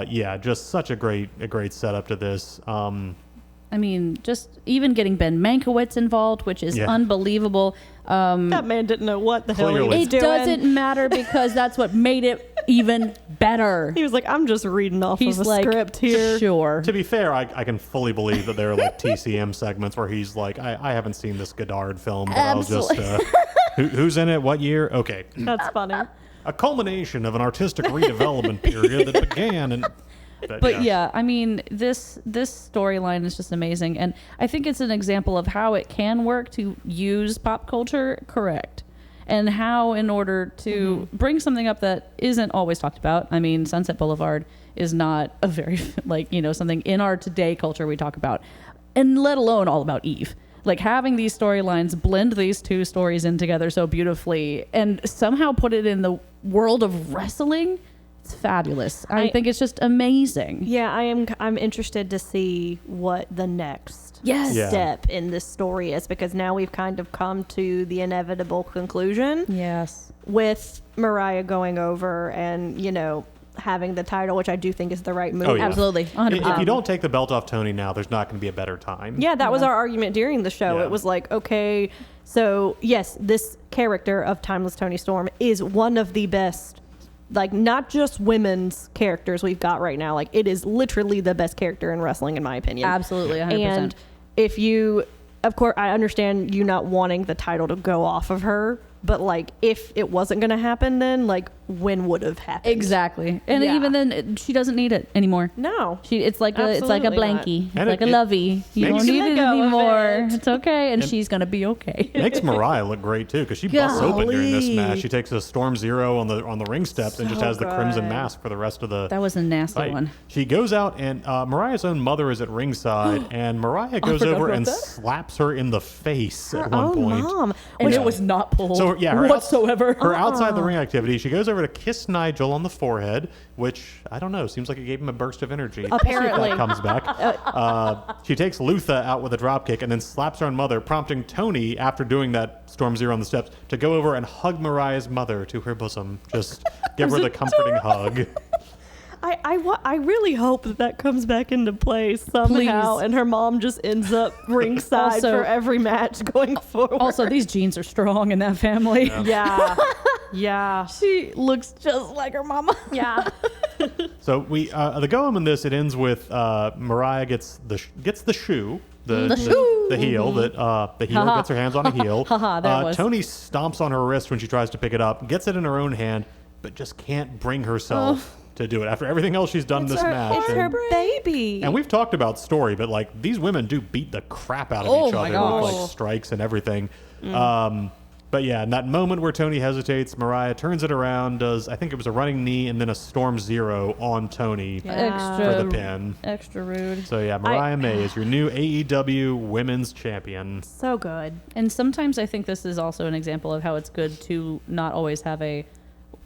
Yeah, just such a great setup to this.
I mean, just even getting Ben Mankiewicz involved, which is
Yeah.
unbelievable.
That man didn't know what the hell he
Clearly.
was
It
doing.
doesn't matter because that's what made it even better.
He was like, I'm just reading off
He's
of a
like,
script here.
sure.
To be fair, I can fully believe that there are TCM segments where he's like, I haven't seen this Godard film, but
Absolutely.
I'll just who's in it, what year? Okay.
That's funny.
A culmination of an artistic redevelopment period that began in
But yeah, I mean, this storyline is just amazing, and I think it's an example of how it can work to use pop culture correct, and how in order to bring something up that isn't always talked about. I mean, Sunset Boulevard is not a very something in our today culture we talk about, and let alone all about Eve. Like having these storylines blend these two stories in together so beautifully and somehow put it in the world of wrestling. It's fabulous. I think it's just amazing.
Yeah, I'm interested to see what the next step in this story is, because now we've kind of come to the inevitable conclusion.
Yes.
With Mariah going over and, having the title, which I do think is the right move.
Oh, yeah.
Absolutely. 100%.
If you don't take the belt off Tony now, there's not going to be a better time.
Yeah, that was our argument during the show.
Yeah.
It was like, okay, so yes, this character of Timeless Tony Storm is one of the best, like, not just women's characters we've got right now. Like, it is literally the best character in wrestling, in my opinion.
Absolutely, 100%.
And if you, of course, I understand you not wanting the title to go off of her, but like, if it wasn't going to happen, then like, when would have happened?
Exactly. And even then, she doesn't need it anymore.
No.
It's like a blankie. It's
And
like a lovey. You don't need it anymore. It's okay. And she's going to be okay.
It makes Mariah look great too, because she busts open during this
Golly.
match. She takes a Storm Zero on the ring steps and just has the crimson
good.
mask for the rest of the
That was a nasty
fight.
one.
She goes out and Mariah's own mother is at ringside, and Mariah goes
forgot
over
about
and
that.
slaps her in the face
Her
at one
own
point.
mom.
And
Yeah.
it was not pulled
So yeah, her
whatsoever.
Her outside the ring activity, she goes over to kiss Nigel on the forehead, which I don't know, seems like it gave him a burst of energy.
Apparently.
That comes back. She takes Luther out with a drop kick and then slaps her own mother, prompting Tony, after doing that Storm Zero on the steps, to go over and hug Mariah's mother to her bosom. Just give her the comforting hug.
I really hope that comes back into play somehow,
Please.
and her mom just ends up ringside
Also-
for every match going forward.
Also, these genes are strong in that family.
yeah, yeah,
She looks just like her mama.
yeah.
So we the go-home in this, it ends with Mariah gets the shoe. The
shoe.
The heel that the heel
Haha.
gets her hands on a heel.
Haha, there it was.
Tony stomps on her wrist when she tries to pick it up, gets it in her own hand, but just can't bring herself to do it after everything else she's done in this match.
It's
And-
her baby.
And we've talked about story, but like these women do beat the crap out of
Oh
each
my
other with
gosh.
like strikes and everything. But yeah, in that moment where Tony hesitates, Mariah turns it around, does I think it was a running knee and then a Storm Zero on Tony
Extra
for the pin.
Extra rude.
So yeah, Mariah May is your new AEW Women's Champion.
So good.
And sometimes I think this is also an example of how it's good to not always have a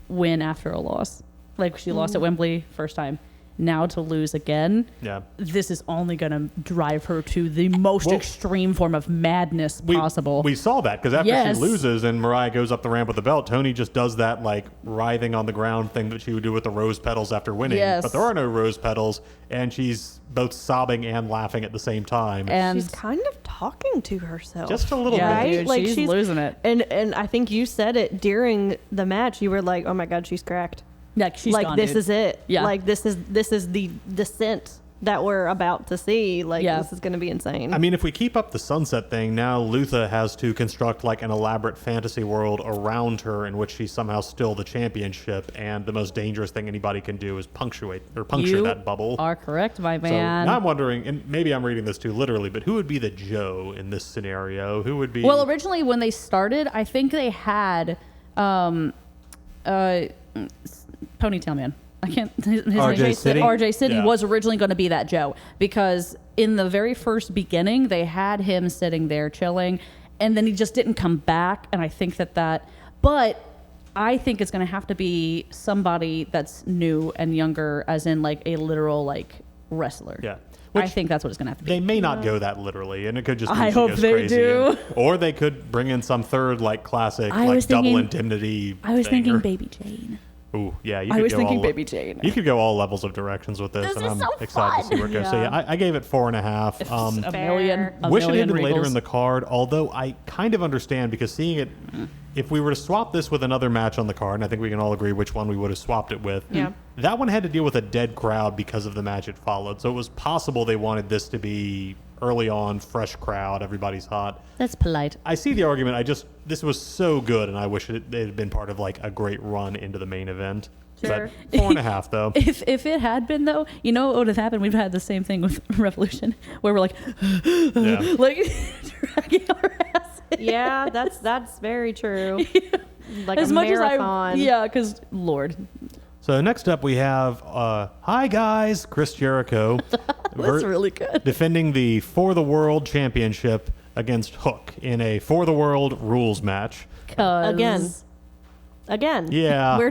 win after a loss. Like she lost at Wembley first time. Now to lose again,
Yeah.
this is only going to drive her to the most extreme form of madness possible.
We saw that because after
Yes.
she loses and Mariah goes up the ramp with the belt, Tony just does that like writhing on the ground thing that she would do with the rose petals after winning.
Yes.
But there are no rose petals, and she's both sobbing and laughing at the same time.
and
She's kind of talking to herself.
Just a little
yeah,
bit.
dude,
Like,
she's
she's-
losing it.
And I think you said it during the match. You were like, "Oh my God, she's cracked."
Like she's
like
gone,
this
dude.
is it.
Yeah.
Like this is the descent that we're about to see. Like this is going to be insane.
I mean, if we keep up the sunset thing, now Luther has to construct like an elaborate fantasy world around her in which she's somehow still the championship, and the most dangerous thing anybody can do is puncture
You
that bubble.
are correct, my
So
man.
now I'm wondering, and maybe I'm reading this too literally, but who would be the Joe in this scenario? Who would be?
Well, originally when they started, I think they had Ponytail Man. I can't. His
RJ
name-
City?
RJ City
Yeah.
was originally going to be that Joe, because in the very first beginning they had him sitting there chilling, and then he just didn't come back. And I think that. But I think it's going to have to be somebody that's new and younger, as in like a literal like wrestler.
Yeah.
I
Which-
think that's what it's going to have to be.
They may not go that literally, and it could just be
I
she
hope
goes
they
crazy
do.
or they could bring in some third like classic
I
like
was
double
thinking-
indemnity.
I was thinking
thinger.
Baby Jane.
Ooh, yeah. You
I
could
was
go
thinking
all,
Baby Jane.
You could go all levels of directions with this,
This
and
is
I'm
so
excited to see where it goes. So yeah, I gave it 4.5.
A
Fair.
million. A
Wish it
million
had been later
Regals.
in the card, although I kind of understand because seeing it, if we were to swap this with another match on the card, and I think we can all agree which one we would have swapped it with,
Yeah.
that one had to deal with a dead crowd because of the match it followed. So it was possible they wanted this to be early on, fresh crowd, everybody's hot.
That's polite.
I see the argument. This was so good, and I wish it had been part of like a great run into the main event.
Sure.
But 4.5 though.
If it had been though, you know what would have happened? We've had the same thing with Revolution, where we're like,
Yeah.
like dragging our asses.
Yeah, that's very true. Like
As
a
much
marathon.
as yeah, because Lord,
So next up we have hi guys, Chris Jericho.
that's really good.
Defending the For the World Championship against Hook in a For the World rules match.
Again.
Yeah.
We're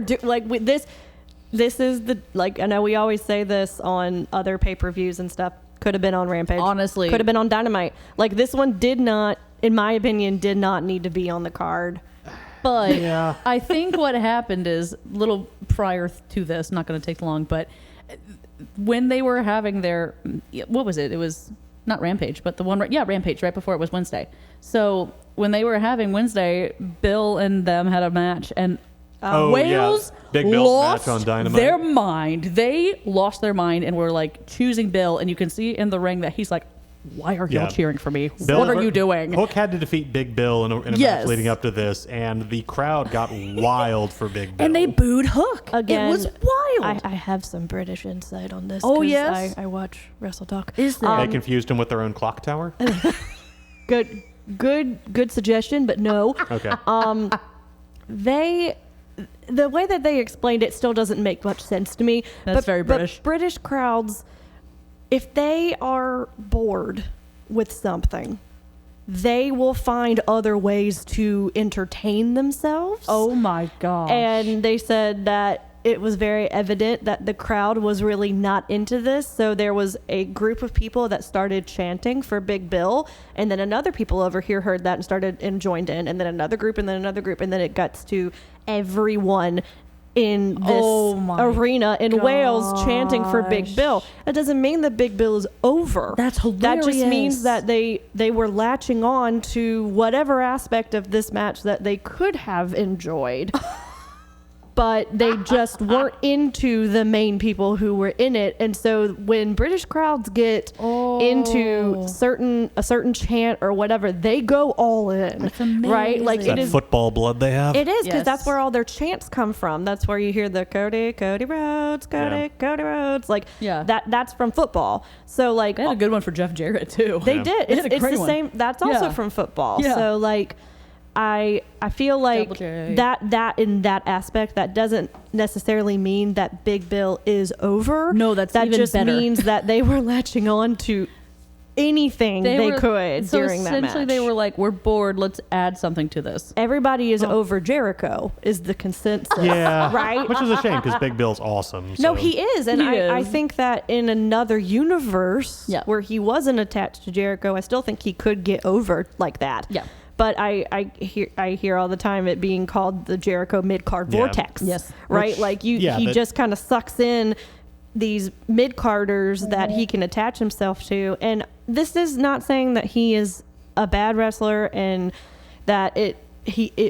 this is the, like, I know we always say this on other pay-per-views and stuff. Could have been on Rampage.
Honestly.
Could have been on Dynamite. Like, this one did not, in my opinion, did not need to be on the card.
But
Yeah.
I think what happened is little prior to this, not going to take long, but when they were having their, what was it? It was not Rampage, but the one, Rampage, right before it was Wednesday. So when they were having Wednesday, Bill and them had a match, and Wales
Big Bill's
lost
match on Dynamite.
their mind. They lost their mind and were like choosing Bill, and you can see in the ring that he's like, why are y'all cheering for me? What are you doing?
Hook had to defeat Big Bill in a match leading up to this, and the crowd got wild for Big Bill.
And they booed Hook.
Again,
it was wild.
I have some British insight on this.
Oh,
'cause
yes?
I watch Wrestle Talk.
Is there?
They confused him with their own clock tower.
Good suggestion, but no.
Okay.
The way that they explained it still doesn't make much sense to me.
That's very British.
But British crowds, if they are bored with something, they will find other ways to entertain themselves.
Oh my gosh.
And they said that it was very evident that the crowd was really not into this. So there was a group of people that started chanting for Big Bill. And then another people over here heard that and started and joined in. And then another group and then another group. And then it gets to everyone in this arena in Wales chanting for Big Bill. That doesn't mean that Big Bill is over.
That's hilarious.
That just means that they were latching on to whatever aspect of this match that they could have enjoyed. But they just weren't into the main people who were in it. And so when British crowds get into a certain chant or whatever, they go all in.
That's amazing.
Right? Like
That football blood they have.
it is, because
Yes.
that's where all their chants come from. That's where you hear the Cody Rhodes, Cody Rhodes. Like that's from football. So like
they had a good one for Jeff Jarrett too.
they did.
They had a
It's
great
the
one.
same. That's also
Yeah.
from football.
Yeah.
So like I feel like
Double J.
that in that aspect, that doesn't necessarily mean that Big Bill is over.
No, that
even just
better.
means that they were latching on to anything they
were-
could
so
during that match.
essentially they were like, we're bored, let's add something to this.
Everybody is over Jericho is the consensus.
Yeah.
Right?
Which is a shame because Big Bill's awesome.
No,
so.
he is. And
He
I
is.
think that in another universe where he wasn't attached to Jericho, I still think he could get over like that.
Yeah.
But I hear all the time it being called the Jericho mid-card vortex.
Yes.
Right?
Which-
like he
that-
just kind of sucks in these mid-carders that he can attach himself to. And this is not saying that he is a bad wrestler and that it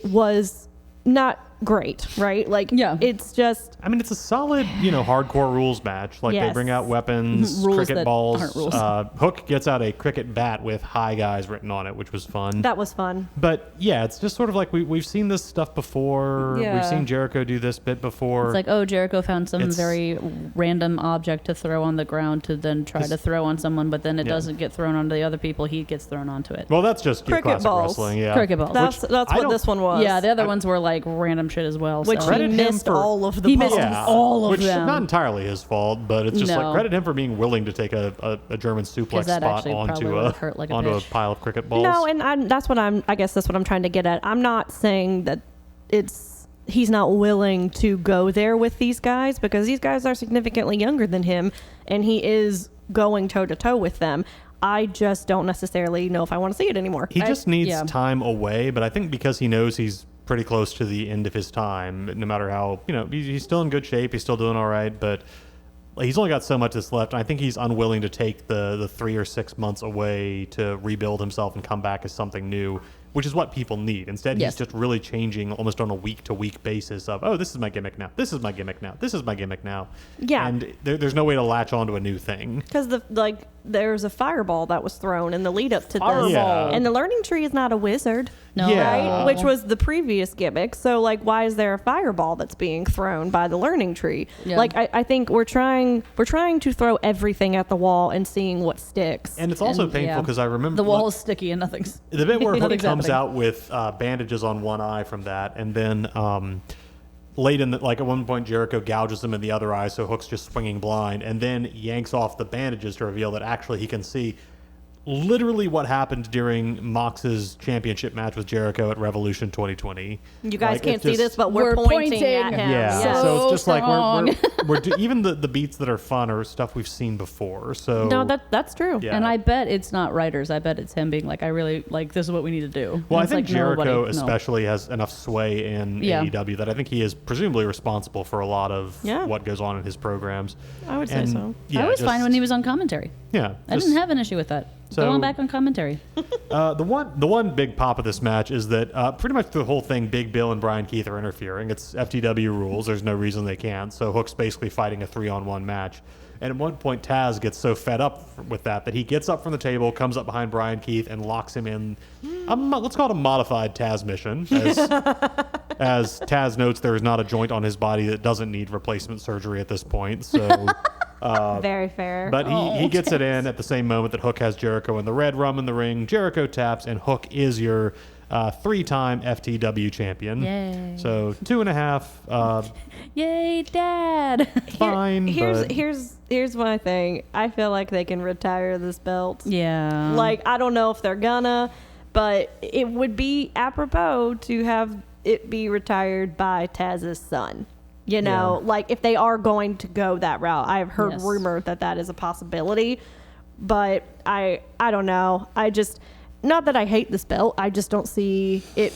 was not great, right? Like it's just
I mean, it's a solid, hardcore rules match. Like they
Yes.
bring out weapons,
Rules
cricket
that
balls.
aren't rules.
Hook gets out a cricket bat with "Hi Guys" written on it, which was fun.
that was fun.
But yeah, it's just sort of like we've seen this stuff before.
Yeah.
We've seen Jericho do this bit before.
It's like, Jericho found some very random object to throw on the ground to then try to throw on someone, but then it doesn't get thrown onto the other people. He gets thrown onto it.
Well, that's just
Cricket
classic
balls.
wrestling. Yeah,
Cricket balls.
That's
I
what
don't-
this one was.
Yeah, the other ones were like random shit as well.
Which
so.
he
Credit him
missed
for-
all of the
He
balls.
missed
Yeah,
all of
which
them.
not entirely his fault, but it's just
No.
like credit him for being willing to take a German suplex
that
spot
actually probably
onto
would've hurt like a
onto a
bitch.
pile of cricket balls.
No, and I guess that's what I'm trying to get at. I'm not saying that he's not willing to go there with these guys, because these guys are significantly younger than him and he is going toe to toe with them. I just don't necessarily know if I want to see it anymore.
He just needs
yeah.
time away, but I think because he knows he's pretty close to the end of his time, no matter how, he's still in good shape, he's still doing all right, but he's only got so much that's left. And I think he's unwilling to take the 3 or 6 months away to rebuild himself and come back as something new, which is what people need. Instead,
Yes.
he's just really changing almost on a week-to-week basis of, this is my gimmick now, this is my gimmick now, this is my gimmick now.
Yeah.
And there's no way to latch onto a new thing.
Because there's a fireball that was thrown in the lead up to
Fireball.
this.
Yeah.
And the learning tree is not a wizard.
No.
Yeah.
Right? Which was the previous gimmick. So, like, why is there a fireball that's being thrown by the learning tree?
Yeah.
Like, I think we're trying to throw everything at the wall and seeing what sticks.
And it's also
And,
painful
yeah.
because I remember
The wall is sticky and nothing's.
the bit where Hook
nothing's
comes
happening.
out with bandages on one eye from that, and then late in the, like at one point Jericho gouges him in the other eye, so Hook's just swinging blind, and then yanks off the bandages to reveal that actually he can see. Literally what happened during Mox's championship match with Jericho at Revolution 2020.
You guys
Like,
can't
it's
see
just-
this, but we're pointing at him.
Yeah,
So
so it's just
strong.
like we're even the beats that are fun are stuff we've seen before. So
No, that's true.
Yeah.
And I bet it's not writers. I bet it's him being like, I really like this is what we need to do.
Well,
And
I think
it's like,
Jericho
nobody- no.
especially has enough sway in
Yeah.
AEW that I think he is presumably responsible for a lot of
Yeah.
what goes on in his programs.
I would say
And,
so.
Yeah,
I was fine
just-
when he was on commentary.
Yeah,
I
just-
didn't have an issue with that.
So-
Go on back on commentary.
the one big pop of this match is that pretty much the whole thing, Big Bill and Brian Keith are interfering. It's FTW rules. There's no reason they can't. So Hook's basically fighting a 3-on-1 match. And at one point, Taz gets so fed up with that he gets up from the table, comes up behind Brian Keith, and locks him in. Let's call it a modified Taz mission. As Taz notes, there is not a joint on his body that doesn't need replacement surgery at this point. So.
Very fair.
But he gets it in at the same moment that Hook has Jericho in the red rum in the ring. Jericho taps, and Hook is your 3-time FTW champion.
Yay.
So 2.5.
Yay, Dad!
Fine. but
Here's my thing. I feel like they can retire this belt.
yeah.
Like, I don't know if they're gonna, but it would be apropos to have it be retired by Taz's son. You know,
Yeah.
like if they are going to go that route. I've heard
Yes.
rumor that is a possibility, but I don't know. I just, not that I hate this belt, I just don't see it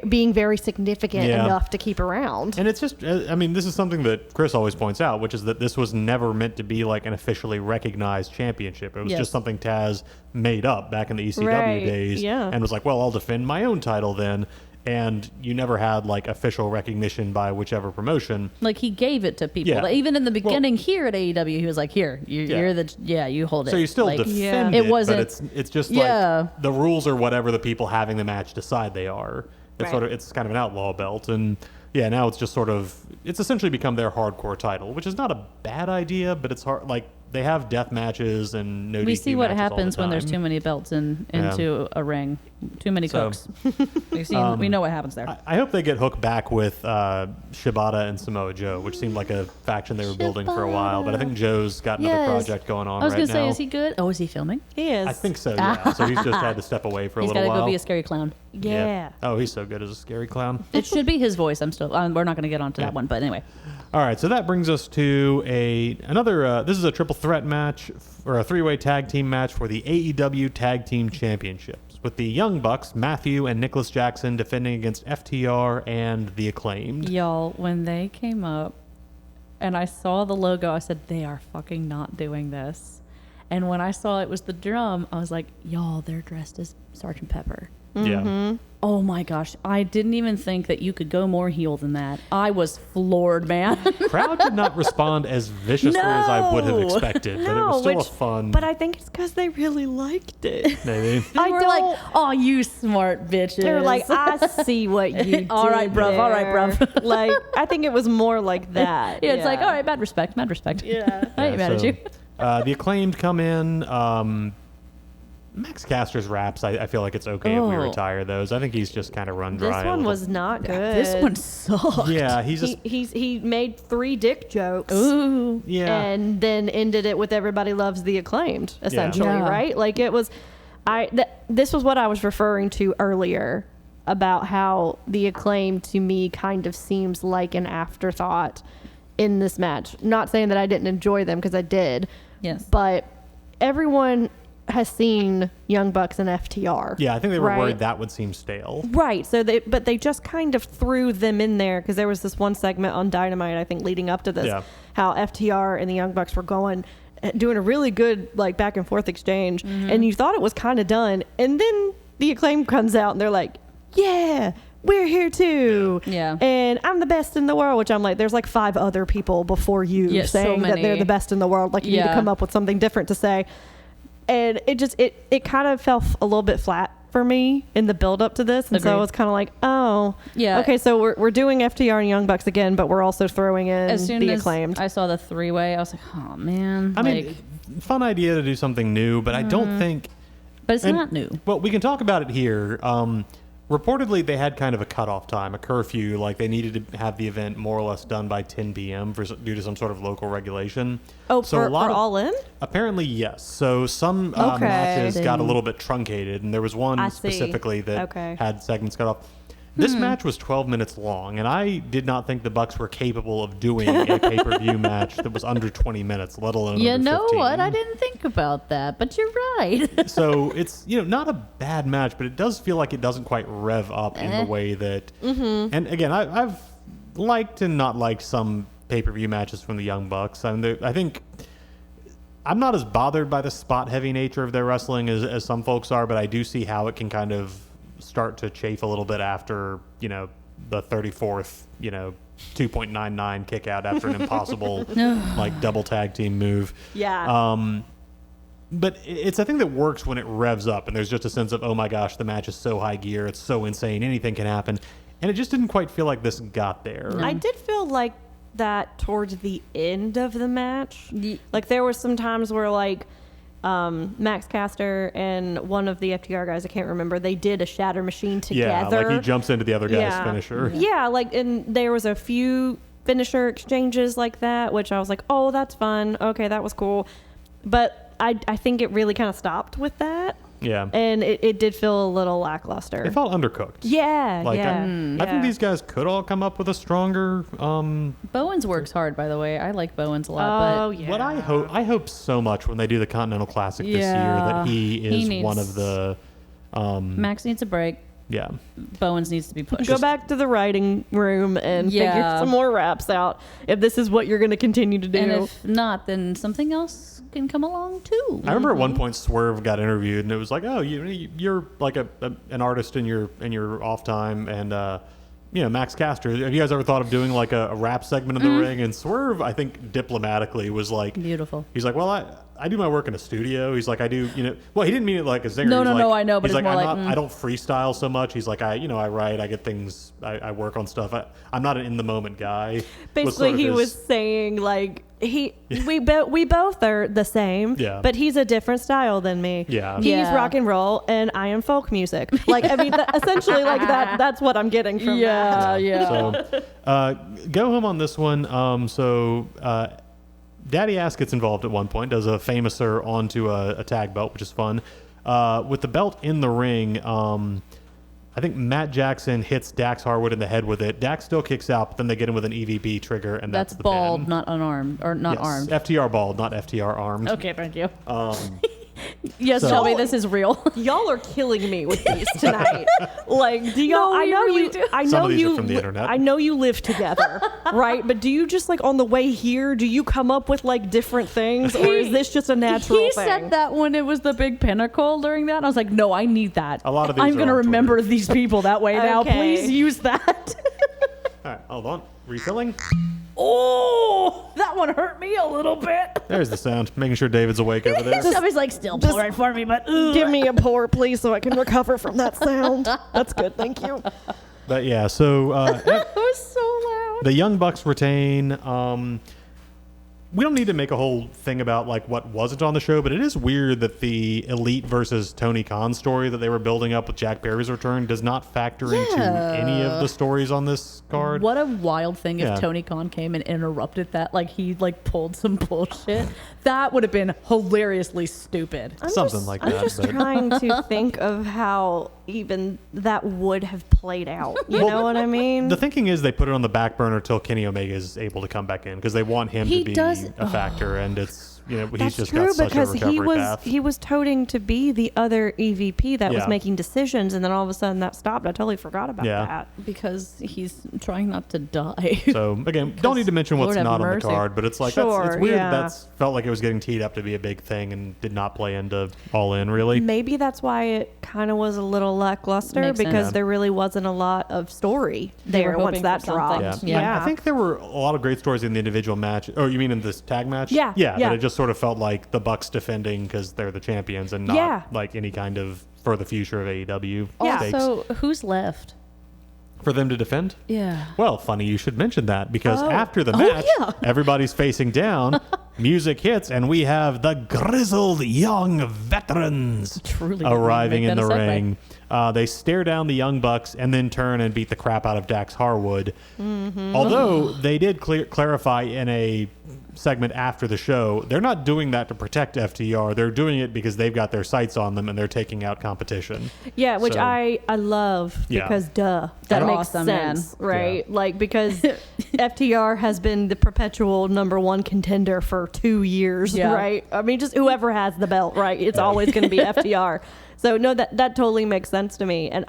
being very significant
Yeah.
enough to keep around.
and it's just, I mean, this is something that Chris always points out, which is that this was never meant to be like an officially recognized championship. It was
Yes.
just something Taz made up back in the ECW
Right,
days
yeah.
and was like, well, I'll defend my own title then. And you never had like official recognition by whichever promotion.
Like he gave it to people.
Yeah.
Like, even in the beginning here at AEW, he was like, "Here, you're the you hold it."
So you still
like,
defend
It
it,
wasn't-
but it's just
Yeah.
like the rules are whatever the people having the match decide they are. It's
Right.
sort of it's kind of an outlaw belt, and yeah, now it's just sort of it's essentially become their hardcore title, which is not a bad idea, but it's hard. Like they have death matches and no.
we
DQ
see what
matches all the
happens when there's
time.
too many belts into a ring, too many
So,
cooks. We know what happens there.
I hope they get Hook back with Shibata and Samoa Joe, which seemed like a faction they were building for a while. But I think Joe's got another
Yes.
project going on
I was
right
gonna say,
now.
is he good? Oh, is he filming?
He is.
I think so. Yeah. So he's just had to step away for a
He's
little
got to
while.
go be a scary clown.
Yeah.
Oh, he's so good as a scary clown.
It should be his voice. We're not going to get onto
Yeah.
that one, but anyway.
All right, so that brings us to another. This is a triple threat match or a 3-way tag team match for the AEW Tag Team Championships, with the Young Bucks, Matthew and Nicholas Jackson, defending against FTR and the Acclaimed.
Y'all, when they came up and I saw the logo, I said, they are fucking not doing this. And when I saw it was the drum, I was like, y'all, they're dressed as Sgt. Pepper.
Yeah.
Oh my gosh. I didn't even think that you could go more heel than that. I was floored, man.
Crowd did not respond as viciously as I would have
No.
expected, but it was still a fun.
But I think it's because they really liked it.
maybe.
I were like,
don't-
oh, you smart bitches.
They're like, I see what you did.
All right, bruv, all right,
there."
bruv.
Like, I think it was more like that.
yeah, it's like, all right, mad respect.
Yeah.
I ain't mad at
so,
you.
The Acclaimed come in. Max Caster's raps, I feel like it's okay if we
Oh.
retire those. I think he's just kind of run dry.
This
a
one
little.
was not good.
This one sucked.
Yeah, he's just.
He made 3 dick jokes.
Ooh.
Yeah.
And then ended it with everybody loves the Acclaimed, essentially,
Yeah.
right? Like it was, this was what I was referring to earlier about how the Acclaimed to me kind of seems like an afterthought in this match. Not saying that I didn't enjoy them, because I did.
Yes.
But everyone has seen Young Bucks and FTR.
Yeah, I think they were
right?
worried that would seem stale.
Right. So they just kind of threw them in there, because there was this one segment on Dynamite, I think, leading up to this,
Yeah.
how FTR and the Young Bucks were doing a really good like back and forth exchange, and you thought it was kind of done, and then the Acclaim comes out and they're like, yeah, we're here too.
Yeah.
And I'm the best in the world, which I'm like, there's like 5 other people before you
Yeah, so
saying that they're
many.
the best in the world. Like, you need to
Yeah.
come up with something different to say. And it kind of fell a little bit flat for me in the build up to this. And so I was kind of like, oh,
yeah.
Okay, so we're doing FTR and Young Bucks again, but we're also throwing in
as soon
the
as
Acclaimed.
I saw the 3-way, I was like, oh man.
I mean, fun idea to do something new, but I don't think.
But it's not new.
Well, we can talk about it here. Reportedly, they had kind of a cutoff time, a curfew. Like they needed to have the event more or less done by 10 p.m. Due to some sort of local regulation.
Oh,
so
for
a lot of,
All In?
Apparently, yes. So some matches got a little bit truncated, and there was one specifically that had segments cut off. This match was 12 minutes long, and I did not think the Bucks were capable of doing a pay-per-view match that was under 20 minutes, let alone
You
under 15.
know what? I didn't think about that, but you're right.
So it's not a bad match, but it does feel like it doesn't quite rev up in the way that. And again, I've liked and not liked some pay-per-view matches from the Young Bucks. I mean, I think I'm not as bothered by the spot-heavy nature of their wrestling as some folks are, but I do see how it can kind of start to chafe a little bit after the 34th 2.99 kick out after an impossible like double tag team move. But it's a thing that works when it revs up and there's just a sense of, oh my gosh, the match is so high gear, it's so insane, anything can happen, and it just didn't quite feel like this got there.
I did feel like that towards the end of the match. Like there were some times where like Max Caster and one of the FTR guys, I can't remember, they did a shatter machine together.
Yeah, like he jumps into the other guy's finisher.
Yeah, like, and there was a few finisher exchanges like that, which I was like, oh, that's fun. Okay, that was cool. But I think it really kind of stopped with that.
Yeah.
And it did feel a little lackluster.
It felt undercooked.
Yeah,
like,
yeah.
I think these guys could all come up with a stronger...
Bowens works hard, by the way. I like Bowens a lot.
Oh,
but
yeah.
What I hope so much when they do the Continental Classic this year that he is one of the...
Max needs a break.
Yeah.
Bowens needs to be pushed.
Go back to the writing room and figure some more raps out if this is what you're going to continue to do.
And if not, then something else can come along too.
I remember at one point Swerve got interviewed and it was like, oh, you're like an artist in your off time, and Max Caster, have you guys ever thought of doing like a rap segment in the ring? And Swerve, I think diplomatically was like,
beautiful.
He's like, well, I do my work in a studio. He's like, I do, well, he didn't mean it like a singer.
No, I know, but
he's
it's
like,
more
I don't freestyle so much. He's like, I write, I get things, I work on stuff. I'm not an in the moment guy.
Basically, he was saying like, we both are the same, but he's a different style than me.
Yeah.
He's rock and roll and I am folk music. Like, I mean, essentially like that's what I'm getting from that.
So, go home on this one. Daddy Ass gets involved at one point, does a famouser onto a tag belt, which is fun. With the belt in the ring, I think Matt Jackson hits Dax Harwood in the head with it. Dax still kicks out, but then they get him with an EVP trigger, and that's the
bald,
pin.
not unarmed, or not armed.
FTR bald, not FTR armed.
Okay, thank you.
Yes,
so, Shelby, this is real.
Y'all are killing me with these tonight. Like, do y'all?
No,
I know
really
you.
do.
I know
Some of these
you.
are from the internet.
I know you live together, right? But do you just like on the way here? Do you come up with like different things, or is this just a natural
He
thing?
said that when it was the big pinnacle during that. I was like, no, I need that.
A lot of these
I'm
are
going to
on
remember
Twitter.
these people that way now.
Okay.
Please use that.
All right, hold on. Refilling.
Oh, that one hurt me a little bit.
There's the sound. Making sure David's awake over there.
Shelby's like, still pour it for me, but
Give me a pour, please, so I can recover from that sound. That's good, thank you.
But yeah, so
That was so loud.
the Young Bucks retain. We don't need to make a whole thing about like what wasn't on the show, but it is weird that the Elite versus Tony Khan story that they were building up with Jack Perry's return does not factor into any of the stories on this card.
What a wild thing
Yeah.
if Tony Khan came and interrupted that. Like, he like pulled some bullshit. That would have been hilariously stupid.
Something like that.
I'm just
but-
trying to think of how even that would have played out. You know what I mean?
The thinking is they put it on the back burner till Kenny Omega is able to come back in because they want him
He
to be
does-
a factor, and it's he's
That's
just
true
got such a
because
recovery path.
he was toting to be the other EVP that was
Yeah.
making decisions, and then all of a sudden that stopped. I totally forgot about
Yeah.
that.
Because he's trying not to die.
So again, don't need to mention what's
Lord have
not on the
mercy.
card, but it's like
Sure,
it's weird.
yeah.
That's felt like it was getting teed up to be a big thing and did not play into All In really.
Maybe that's why it kind of was a little lackluster
Makes sense.
because
Yeah.
there really wasn't a lot of story
They were
there once
hoping
that
for something.
dropped.
Yeah. I think there were a lot of great stories in the individual match. Oh, you mean in this tag match?
Yeah,
Yeah.
yeah.
But it just just sort of felt like the Bucks defending because they're the champions and not like any kind of for the future of AEW stakes.
So who's left?
For them to defend?
Yeah.
Well, funny you should mention that because after the match, everybody's facing down, music hits, and we have the grizzled young veterans arriving in the ring. They stare down the Young Bucks and then turn and beat the crap out of Dax Harwood. Although they did clarify in a segment after the show, they're not doing that to protect FTR. They're doing it because they've got their sights on them and they're taking out competition.
Yeah, which I love because that makes
awesome,
sense,
man.
right? Like because FTR has been the perpetual #1 contender for 2 years, right? I mean, just whoever has the belt, right? It's always going to be FTR. So no, that totally makes sense to me, and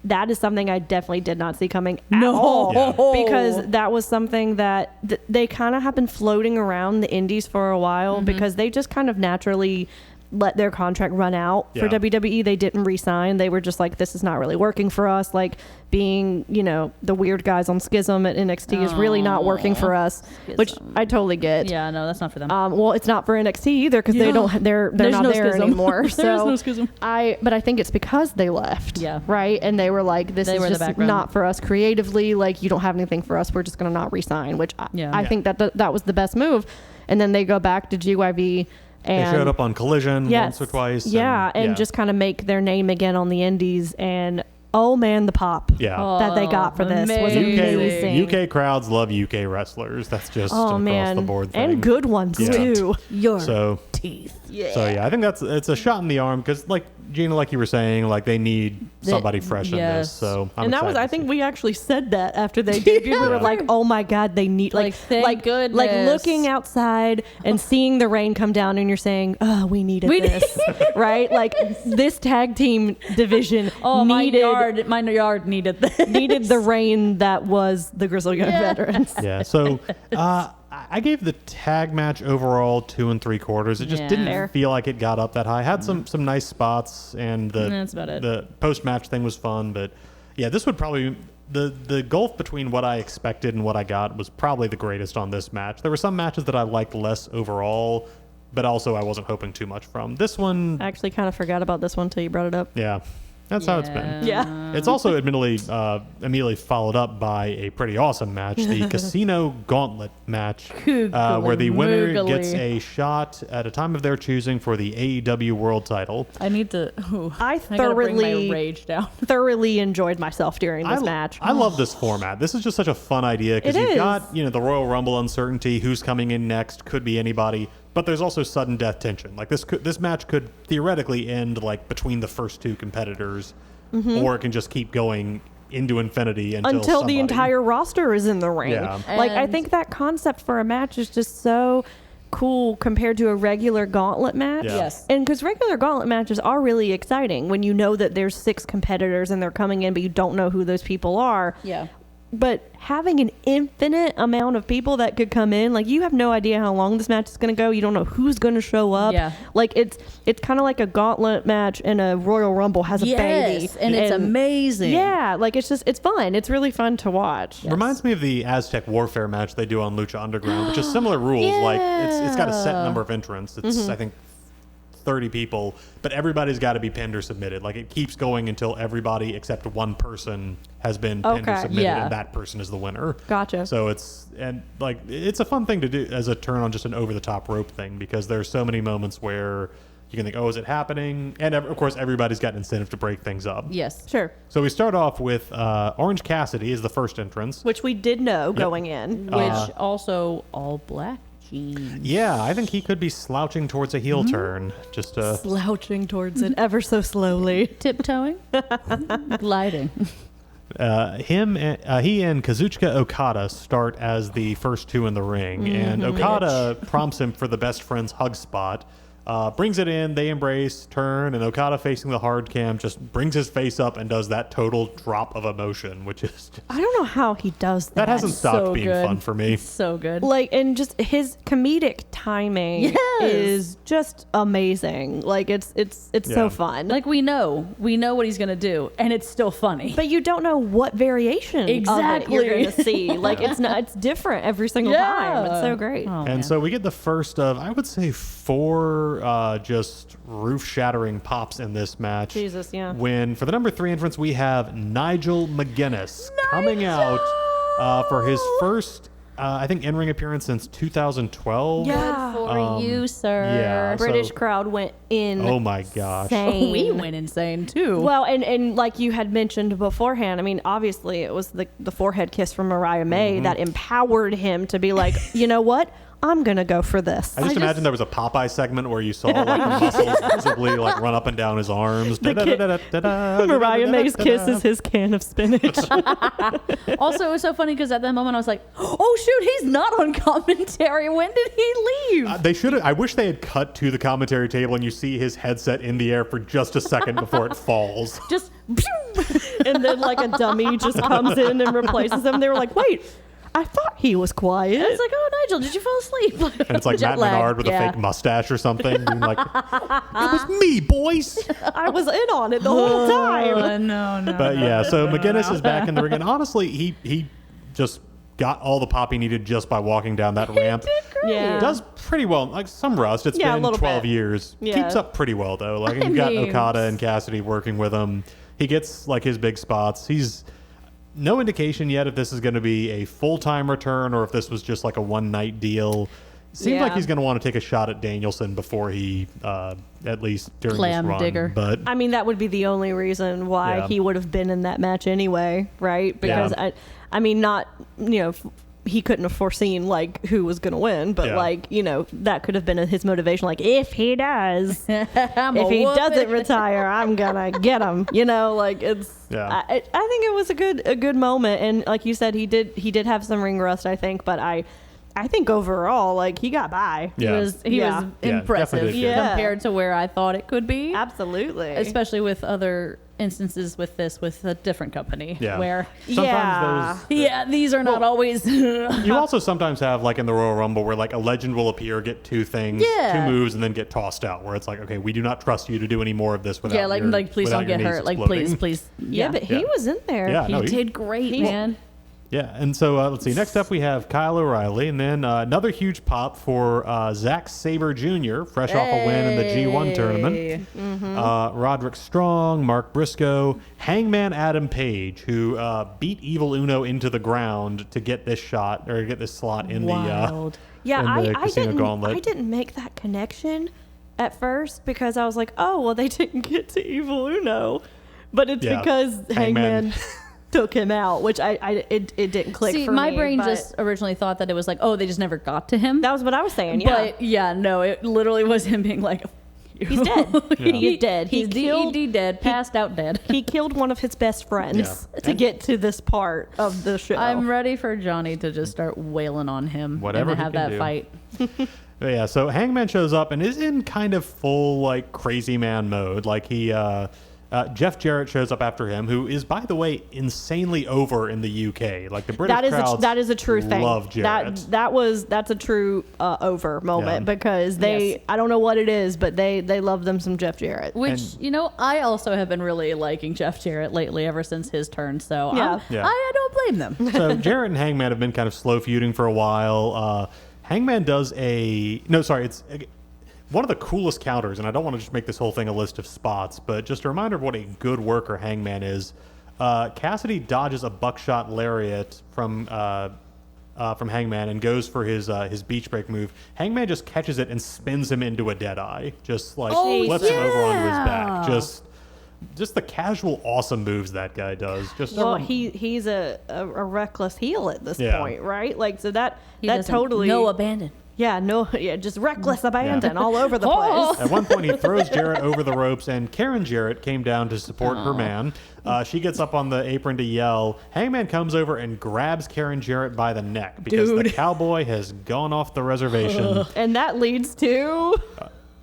that is something I definitely did not see coming at all because that was something that they kind of have been floating around the indies for a while because they just kind of naturally let their contract run out for WWE. They didn't re-sign. They were just like, this is not really working for us. Like being, the weird guys on Schism at NXT is really not working for us, which I totally get.
Yeah, no, that's not for them.
Well, it's not for NXT either because they're not there anymore.
There's no Schism.
But I think it's because they left. Yeah. Right. And they were like, this is just not for us creatively. Like you don't have anything for us. We're just going to not re-sign, which I think that was the best move. And then they go back to GYV. And
they showed up on Collision once or twice.
And just kind of make their name again on the indies. And oh man, the pop that they got for this was amazing.
UK crowds love UK wrestlers. That's just across the board thing.
And good ones too.
Your teeth.
So I think it's a shot in the arm because like Gina, like you were saying, like they need somebody fresh in this. So
I think we actually said that after they debuted. We were like, oh my god, they need
thank goodness.
Like looking outside and seeing the rain come down, and you're saying, oh, we needed this, right? Like this tag team division
my yard needed this.
Needed the rain that was the Grizzled Young Veterans.
Yeah. So I gave the tag match overall 2 3/4. It just didn't feel like it got up that high. Had some nice spots, and
that's about it.
The post match thing was fun, but this would probably the gulf between what I expected and what I got was probably the greatest on this match. There were some matches that I liked less overall, but also I wasn't hoping too much from. This one,
I actually kind of forgot about this one until you brought it up.
Yeah. That's how it's been.
Yeah.
It's also admittedly immediately followed up by a pretty awesome match, the Casino Gauntlet match, where the winner gets a shot at a time of their choosing for the AEW World Title.
I
thoroughly
bring my rage down.
Thoroughly enjoyed myself during this match.
I love this format. This is just such a fun idea because you've got the Royal Rumble uncertainty, who's coming in next, could be anybody. But there's also sudden death tension. Like this match could theoretically end like between the first two competitors, or it can just keep going into infinity until
the entire roster is in the ring.
Yeah.
Like I think that concept for a match is just so cool compared to a regular gauntlet match.
Yeah.
Yes.
And because regular gauntlet matches are really exciting when you know that there's 6 competitors and they're coming in, but you don't know who those people are.
Yeah.
But having an infinite amount of people that could come in, like you have no idea how long this match is going to go. You don't know who's going to show up.
Yeah.
Like it's kind of like a gauntlet match and a Royal Rumble has a baby.
And it's amazing.
Yeah. Like it's fun. It's really fun to watch.
Yes. Reminds me of the Aztec Warfare match they do on Lucha Underground, which is similar rules. Like it's got a set number of entrants. It's I think 30 people, but everybody's got to be pinned or submitted. Like it keeps going until everybody except one person has been pinned or submitted, and that person is the winner.
Gotcha.
So it's a fun thing to do as a turn on just an over the top rope thing because there's so many moments where you can think, oh, is it happening? And of course, everybody's got an incentive to break things up.
Yes.
Sure.
So we start off with Orange Cassidy is the first entrance,
which we did know going in.
Which also all black.
Yeah, I think he could be slouching towards a heel turn. Just
slouching towards it ever so slowly.
Tiptoeing. Gliding.
He and Kazuchika Okada start as the first two in the ring, and Okada prompts him for the best friends hug spot. Brings it in, they embrace, turn, and Okada facing the hard cam just brings his face up and does that total drop of emotion, which is just,
I don't know how he does that.
That hasn't stopped being fun for me.
So good.
Like, and just his comedic timing
Yes.
is just amazing. Like it's so fun.
Like we know what he's gonna do, and it's still funny.
But you don't know what variation
Exactly.
of it you're going to see. Like it's different every single time. It's so great.
Oh,
And
man.
so we get the first of, I would say, 4 just roof-shattering pops in this match.
Jesus, yeah.
When, for the number 3 entrance, we have Nigel McGuinness coming out for his first, I think, in-ring appearance since 2012.
Yeah.
Good for you, sir.
yeah.
British
So-
crowd went in.
Oh my gosh.
insane.
We went insane too.
Well, and like you had mentioned beforehand, I mean, obviously it was the forehead kiss from Mariah May that empowered him to be like, you know what? I'm going to go for this.
I just imagine there was a Popeye segment where you saw like the muscles visibly like run up and down his arms.
Mariah May's kiss is his can of spinach.
Also, it was so funny because at that moment I was like, "Oh shoot, he's not on commentary. When did he leave?"
They should have. I wish they had cut to the commentary table and you see his headset in the air for just a second before it falls.
Just
And then like a dummy just comes in and replaces him. They were like, wait, I thought he was quiet.
it's like, "Oh, Nigel, did you fall asleep?"
And it's like
Jet
Matt
lag.
Menard with
Yeah.
a fake mustache or something, being like, "It was me, boys."
I was in on it the whole time.
No.
But yeah, so McGuinness is back in the ring, and honestly, he just got all the pop he needed just by walking down that ramp.
Yeah.
Does pretty well, like some rust. It's
Yeah, a
been
little
12
bit.
years.
Yeah.
Keeps up pretty well though. Like
I
you've got
mean-
Okada and Cassidy working with him. He gets like his big spots. He's no indication yet if this is going to be a full-time return or if this was just like a one-night deal. Seems like
Yeah.
he's going to want to take a shot at Danielson before he, at least during
Clam
this run.
digger.
But
I mean, that would be the only reason why
Yeah.
he would have been in that match anyway, right? Because
Yeah.
I mean, not he couldn't have foreseen like who was going to win, but
Yeah.
like that could have been his motivation. Like if he does, if he doesn't retire, I'm gonna get him. Like it's.
Yeah.
I think it was a good moment, and like you said, he did have some ring rust, I think, but I think overall, like he got by.
Yeah.
He was
Yeah,
impressive
definitely did good.
Yeah.
compared to where I thought it could be.
Absolutely.
Especially with other instances with a different company
yeah.
where
Sometimes those
these are not always
you also sometimes have like in the Royal Rumble where like a legend will appear, get 2 things,
Yeah.
2 moves, and then get tossed out. Where it's like, okay, we do not trust you to do any more of this without
yeah, like
your,
please
without
don't
your
get
knees
hurt. Like
exploding.
please.
yeah, but he
Yeah.
was in there.
Yeah,
He
no,
did great,
he-
man.
Yeah, and so let's see. Next up, we have Kyle O'Reilly, and then another huge pop for Zack Sabre Jr., fresh off a win in the G1 tournament. Roderick Strong, Mark Briscoe, Hangman Adam Page, who beat Evil Uno into the ground to get this shot or get this slot in
Wild.
Yeah,
in the
I
Casino
didn't.
Gauntlet.
I didn't make that connection at first because I was like, oh, well, they didn't get to Evil Uno, but it's
Yeah.
because
Hangman.
Hangman took him out, which it didn't click.
See,
for
my
me,
brain
but
just originally thought that it was like, oh, they just never got to him.
that was what I was saying. Yeah,
But yeah, no, it literally was him being like,
he's dead. He is dead.
He's DED dead, passed out dead.
He killed one of his best friends
Yeah.
to get to this part of the show.
I'm ready for Johnny to just start wailing on him
Whatever
and
he
to have
can
that
do.
fight.
But yeah, so Hangman shows up and is in kind of full like crazy man mode. Like he, Jeff Jarrett shows up after him, who is, by the way, insanely over in the UK. Like the British crowds
that is a true thing.
love Jarrett.
That's a true over moment
Yeah.
because they
Yes.
I don't know what it is, but they love them some Jeff Jarrett.
Which,
And-
I also have been really liking Jeff Jarrett lately ever since his turn. So
Yeah.
Yeah.
I don't blame them.
So Jarrett and Hangman have been kind of slow feuding for a while. Hangman does it's one of the coolest counters, and I don't want to just make this whole thing a list of spots, but just a reminder of what a good worker Hangman is. Cassidy dodges a buckshot lariat from Hangman and goes for his beach break move. Hangman just catches it and spins him into a dead eye, just like flips him over onto his back. Just the casual awesome moves that guy does. Just
Well, he's a reckless heel at this
Yeah.
point, right? Like so that
He
that
doesn't
totally
no abandon.
just reckless abandon all over the place.
At one point, he throws Jarrett over the ropes, and Karen Jarrett came down to support her man. She gets up on the apron to yell. Hangman comes over and grabs Karen Jarrett by the neck because the cowboy has gone off the reservation.
And that leads to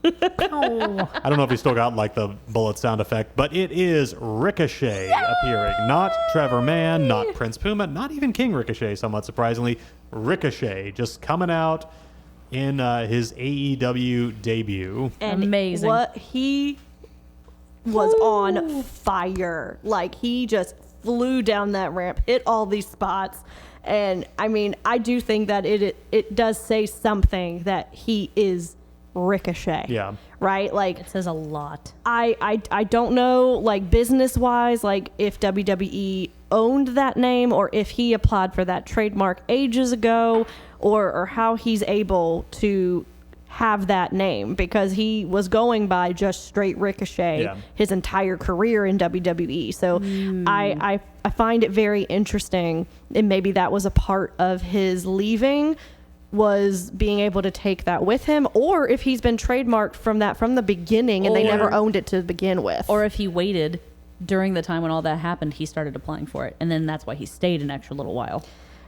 I don't know if he still got like the bullet sound effect, but it is Ricochet appearing. Not Trevor Mann, not Prince Puma, not even King Ricochet, somewhat surprisingly. Ricochet just coming out. in his AEW debut.
And
amazing.
What he was on fire. Like, he just flew down that ramp, hit all these spots. And I mean, I do think that it does say something that he is Ricochet.
Yeah.
Right? Like,
It says a lot.
I don't know, like, business wise, like, if WWE owned that name or if he applied for that trademark ages ago, or how he's able to have that name, because he was going by just straight Ricochet his entire career in WWE. So I find it very interesting, and maybe that was a part of his leaving, was being able to take that with him, or if he's been trademarked from the beginning and they never owned it to begin with.
Or if he waited during the time when all that happened, he started applying for it, and then that's why he stayed an extra little while.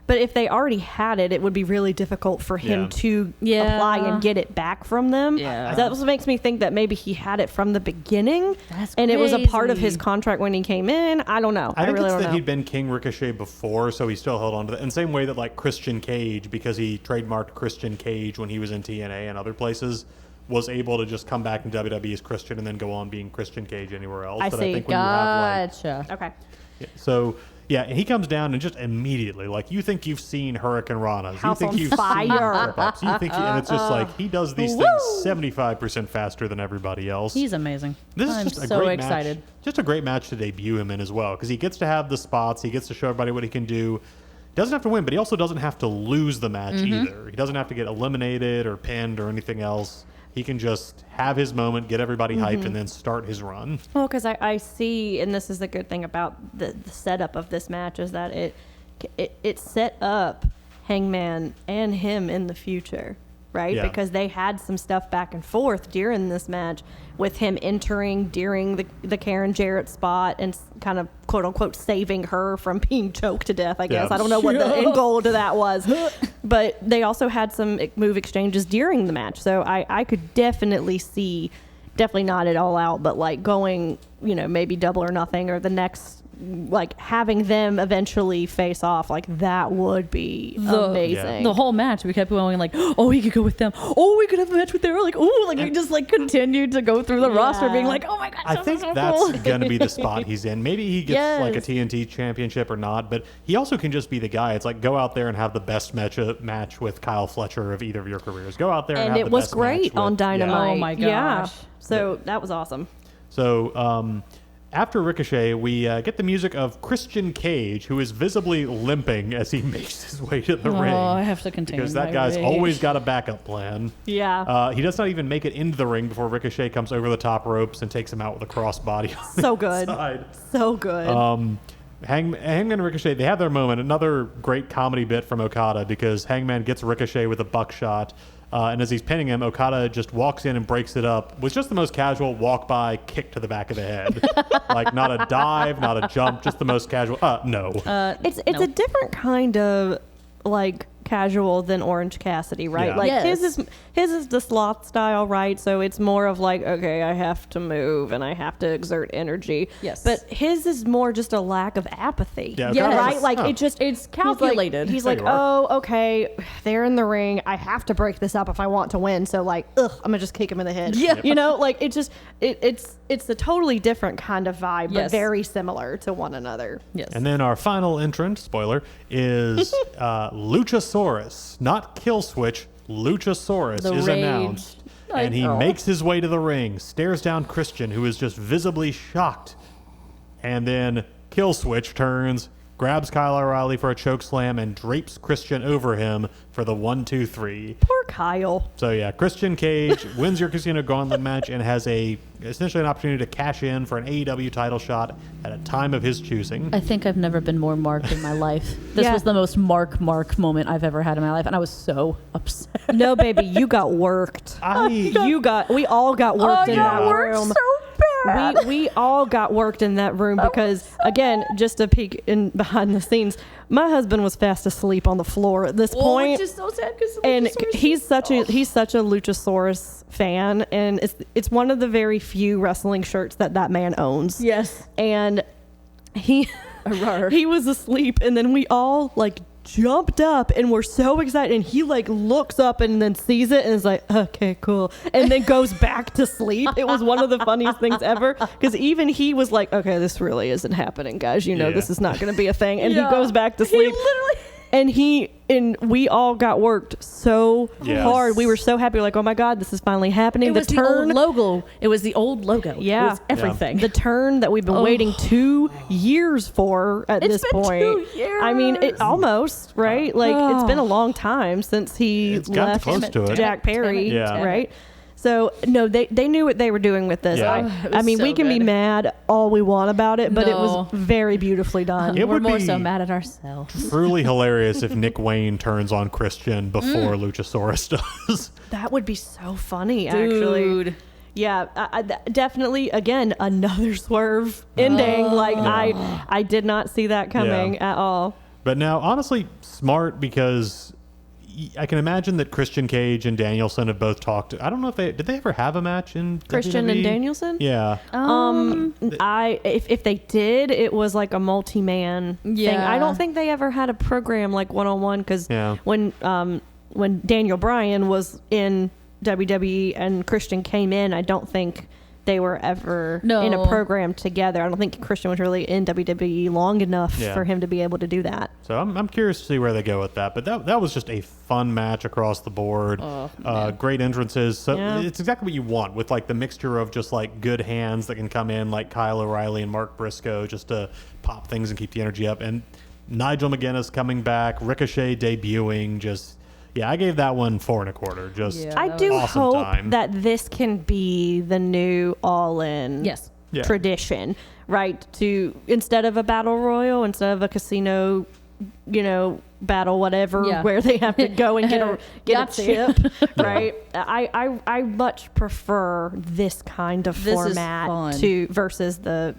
But if they already had it, it would be really difficult for him to apply and get it back from them.
Yeah.
That also makes me think that maybe he had it from the beginning.
That's
and it was a part of
crazy.
his contract when he came in. I don't know.
I think
really
it's
don't
that
know.
he'd been King Ricochet before, so he still held on to that. In the same way that, like, Christian Cage, because he trademarked Christian Cage when he was in TNA and other places, was able to just come back in WWE as Christian and then go on being Christian Cage anywhere else.
I
But
see.
I think when you have, like,
Gotcha.
Okay.
so yeah, and he comes down and just immediately, like, you think you've seen Hurricane Ranas,
House
you think
on
you've
fire.
seen trip-ups, you think, and it's just like he does these things 75% faster than everybody else.
He's amazing.
This is
I'm
just a
so
great
excited.
match. Just a great match to debut him in as well, because he gets to have the spots, he gets to show everybody what he can do. Doesn't have to win, but he also doesn't have to lose the match either. He doesn't have to get eliminated or pinned or anything else. He can just have his moment, get everybody hyped, and then start his run.
Well, because I see, and this is the good thing about the setup of this match, is that it set up Hangman and him in the future, right?
Yeah.
Because they had some stuff back and forth during this match with him entering during the Karen Jarrett spot and kind of, quote unquote, saving her from being choked to death, I guess.
Yeah.
I don't know what the end goal to that was. But they also had some move exchanges during the match. So I could definitely see, definitely not at all out, but like going, maybe Double or Nothing or the next, like having them eventually face off, like that would be amazing.
The whole match, we kept going like, oh, he could go with them. Oh, we could have a match with them. Like, oh, like we just like continued to go through the roster, being like, oh my god,
I
this
think
is so
that's
cool.
going to be the spot he's in. Maybe he gets like a
Yes.
TNT championship or not, but he also can just be the guy. It's like, go out there and have the best match with Kyle Fletcher of either of your careers. Go out there and
And
have
it
the
was
best
great
match
on
with-
Dynamite.
Oh my
Yeah.
gosh.
So that was awesome.
So after Ricochet, we get the music of Christian Cage, who is visibly limping as he makes his way to the ring.
Oh, I have to contain
Because that
my
guy's
rage.
always got a backup plan.
Yeah.
He does not even make it into the ring before Ricochet comes over the top ropes and takes him out with a crossbody on
So
the
good.
side.
So good.
Hangman and Ricochet, they have their moment. Another great comedy bit from Okada, because Hangman gets Ricochet with a buckshot. And as he's pinning him, Okada just walks in and breaks it up with just the most casual walk-by kick to the back of the head. Like, not a dive, not a jump, just the most casual. No.
It's a different kind of like casual than Orange Cassidy, right?
Yeah.
Like
Yes.
his is the sloth style, right? So it's more of like, okay, I have to move and I have to exert energy.
Yes.
But his is more just a lack of apathy.
Yeah,
Yes.
Right? Like
Oh.
it just
It's calculated.
He's
There
like,
you are.
oh, okay, they're in the ring. I have to break this up if I want to win. So like, I'm gonna just kick him in the head.
Yeah.
Like it just it's a totally different kind of vibe, but
Yes.
very similar to one another.
Yes.
And then our final entrant, spoiler, is Luchasaurus. Not Kill Switch, Luchasaurus
The
is
rage.
announced.
I
And he
know.
makes his way to the ring, stares down Christian, who is just visibly shocked. And then Kill Switch turns, grabs Kyle O'Reilly for a choke slam, and drapes Christian over him for the 1-2-3.
Poor Kyle.
So yeah, Christian Cage wins your Casino Gauntlet match and has essentially an opportunity to cash in for an AEW title shot at a time of his choosing.
I think I've never been more marked in my life. This
Yeah.
was the most mark moment I've ever had in my life, and I was so upset.
No, baby, you got worked. We all got worked in that room.
bad.
We all got worked in that room because, again, just a peek in behind the scenes, my husband was fast asleep on the floor at this point.
Which is so sad because
And he's such a Luchasaurus fan, and it's one of the very few wrestling shirts that man owns.
yes.
And he
Rawr.
he was asleep, and then we all like jumped up and we're so excited, and he like looks up and then sees it and is like, okay, cool, and then goes back to sleep. It was one of the funniest things ever, because even he was like, okay, this really isn't happening, guys, this is not going to be a thing, and he goes back to sleep. And we all got worked so hard. We were so happy. Like, oh my God, this is finally happening.
It was the old logo. It was the old logo.
Yeah.
It was everything.
The turn that we've been waiting 2 years for at this point.
It's been 2 years.
I mean, it almost, right? It's been a long time since he left
close to it.
Jack Perry,
Yeah.
right? So, no, they knew what they were doing with this.
Yeah.
I mean, we can be mad all we want about it, but it was
No.
very beautifully done.
It
We're
would
more
be
so mad at ourselves.
truly hilarious if Nick Wayne turns on Christian before Luchasaurus does.
That would be so funny, actually.
Dude.
Yeah, definitely. Again, another swerve ending. I did not see that coming at all.
But now, honestly, smart, because I can imagine that Christian Cage and Danielson have both talked. I don't know if did they ever have a match in
Christian
WWE?
and Danielson?
Yeah.
If they did, it was like a multi-man thing.
Yeah.
I don't think they ever had a program like one-on-one, because
Yeah.
when Daniel Bryan was in WWE and Christian came in, I don't think they were ever in a program together. I don't think Christian was really in WWE long enough for him to be able to do that.
So I'm curious to see where they go with that. But that was just a fun match across the board. Great entrances. So it's exactly what you want, with like the mixture of just like good hands that can come in, like Kyle O'Reilly and Mark Briscoe, just to pop things and keep the energy up. And Nigel McGuinness coming back, Ricochet debuting, I gave that one 4 1/4.
I do
awesome
hope
time.
that this can be the new All In tradition, right? To, instead of a battle royal, instead of a casino, battle whatever, where they have to go and get a chip, right? I much prefer this kind of format versus the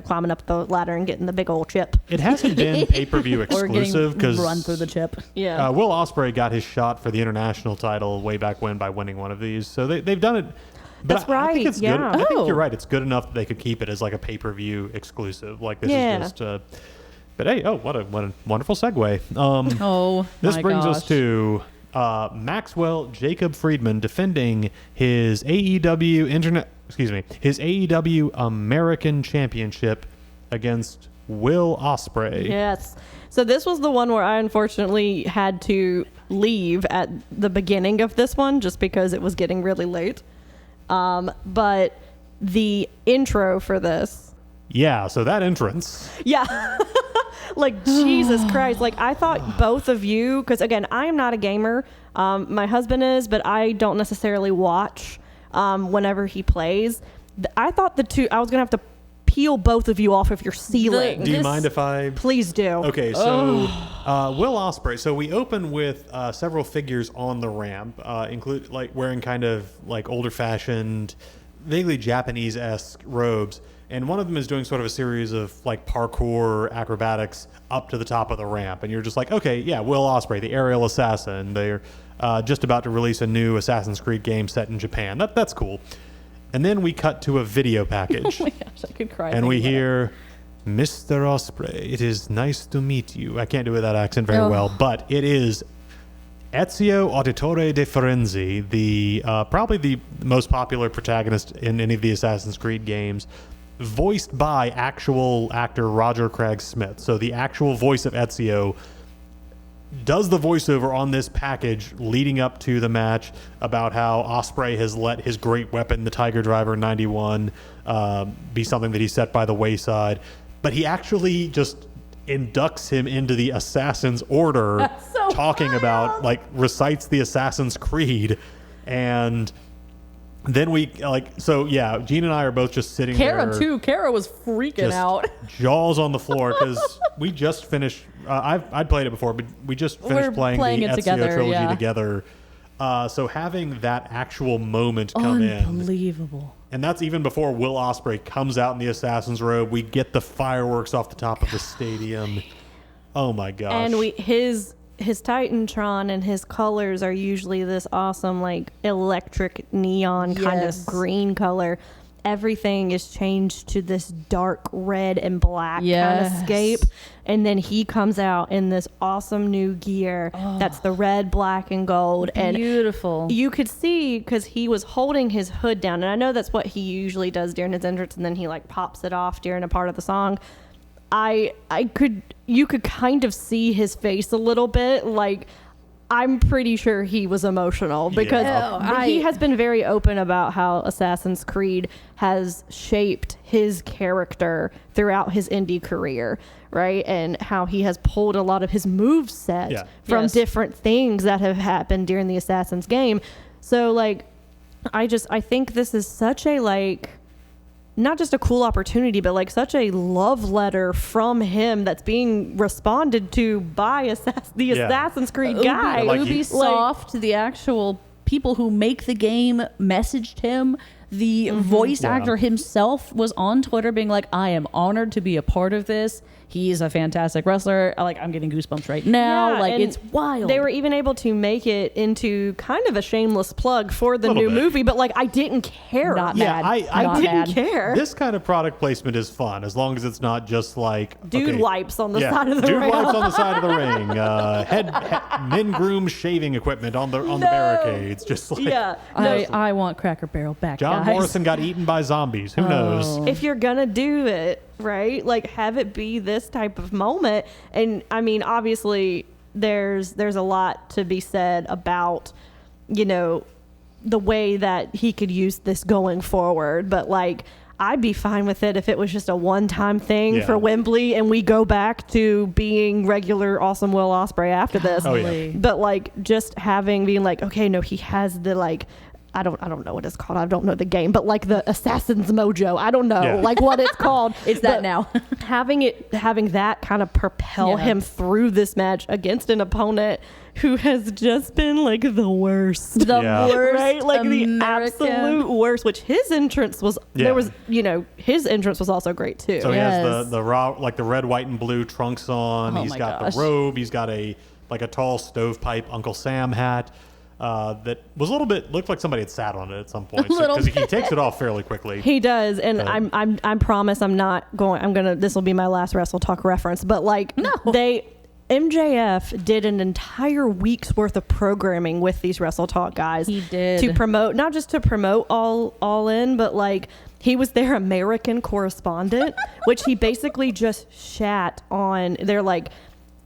climbing up the ladder and getting the big old chip.
It hasn't been pay-per-view exclusive because
run through the chip.
Yeah.
Will Ospreay got his shot for the international title way back when by winning one of these. So they've done it. But
That's
I think
right,
it's
yeah.
good. I think you're right. It's good enough that they could keep it as like a pay-per-view exclusive. Like this is just. But hey, what a wonderful segue. This brings us to Maxwell Jacob Friedman defending his his AEW American Championship against Will Ospreay.
Yes. So this was the one where I unfortunately had to leave at the beginning of this one just because it was getting really late. But the intro for this.
Yeah, so that entrance.
Yeah. Like, Jesus Christ. Like, I thought both of you, because again, I am not a gamer. My husband is, but I don't necessarily watch whenever he plays. I thought I was going to have to peel both of you off of your ceiling.
Do you mind if I...
Please do.
Okay, so Will Ospreay. So we open with several figures on the ramp, include like wearing kind of like older-fashioned, vaguely Japanese-esque robes. And one of them is doing sort of a series of like parkour acrobatics up to the top of the ramp. And you're just like, okay, yeah, Will Ospreay, the aerial assassin. They're just about to release a new Assassin's Creed game set in Japan. That's cool. And then we cut to a video package.
Oh my gosh, I could cry.
And we hear, Mr. Ospreay, it is nice to meet you. I can't do that accent very well, but it is Ezio Auditore de Firenze, the probably the most popular protagonist in any of the Assassin's Creed games, voiced by actual actor Roger Craig Smith. So the actual voice of Ezio does the voiceover on this package leading up to the match about how Ospreay has let his great weapon, the Tiger Driver 91, be something that he set by the wayside. But he actually just inducts him into the Assassin's Order,
so
talking about, like, recites the Assassin's Creed. And then we, Gina and I are both just sitting there.
Kara, too. Kara was freaking
Just
out.
jaws on the floor because we just finished. I'd played it before, but we just finished playing the
it
Ezio
together,
trilogy together. So having that actual moment come in,
Unbelievable.
and that's even before Will Ospreay comes out in the assassin's robe. We get the fireworks off the top of the stadium. Oh my gosh!
And his Titantron and his colors are usually this awesome, like, electric neon kind of green color. everything is changed to this dark red and black kind of scape. And then he comes out in this awesome new gear that's the red, black, and gold.
Beautiful.
And you could see, because he was holding his hood down, and I know that's what he usually does during his entrance, and then he like pops it off during a part of the song. You could kind of see his face a little bit, like, I'm pretty sure he was emotional because he has been very open about how Assassin's Creed has shaped his character throughout his indie career, right? And how he has pulled a lot of his move set from different things that have happened during the Assassin's game. So, like, I think this is such a, like, not just a cool opportunity, but like such a love letter from him that's being responded to by Assassin's Creed guy.
Ubisoft, the actual people who make the game, messaged him. The voice actor himself was on Twitter being like, I am honored to be a part of this. He's a fantastic wrestler. Like, I'm getting goosebumps right now.
Yeah,
like, it's wild.
They were even able to make it into kind of a shameless plug for the new movie, but like, I didn't care.
Not mad.
I didn't care.
This kind of product placement is fun as long as it's not just like
dude wipes on the side of the ring.
Dude wipes on the side of the ring. Men groom shaving equipment on the barricades. Just like
I want Cracker Barrel back.
John Morrison got eaten by zombies. Who knows?
If you're gonna do it, right? Like, have it be this type of moment. And I mean, obviously there's a lot to be said about, you know, the way that he could use this going forward. But like, I'd be fine with it if it was just a one-time thing for Wembley and we go back to being regular Awesome Will Ospreay after this. But like, just being like, okay, no, he has the, like, I don't know what it's called. I don't know the game, but like the Assassin's Mojo. I don't know like what it's called.
It's that now.
having that kind of propel him through this match against an opponent who has just been like the worst.
The worst.
Right? Like
American.
The absolute worst, which his entrance was, his entrance was also great too.
So he has the red, white, and blue trunks on. He's got the robe. He's got a tall stovepipe Uncle Sam hat. That was looked like somebody had sat on it at some point because he takes it off fairly quickly.
He does, and I promise this will be my last Wrestle Talk reference, but like MJF did an entire week's worth of programming with these Wrestle Talk guys.
He did
to promote, not just to promote All In, but like he was their American correspondent, which he basically just shat on. They're like,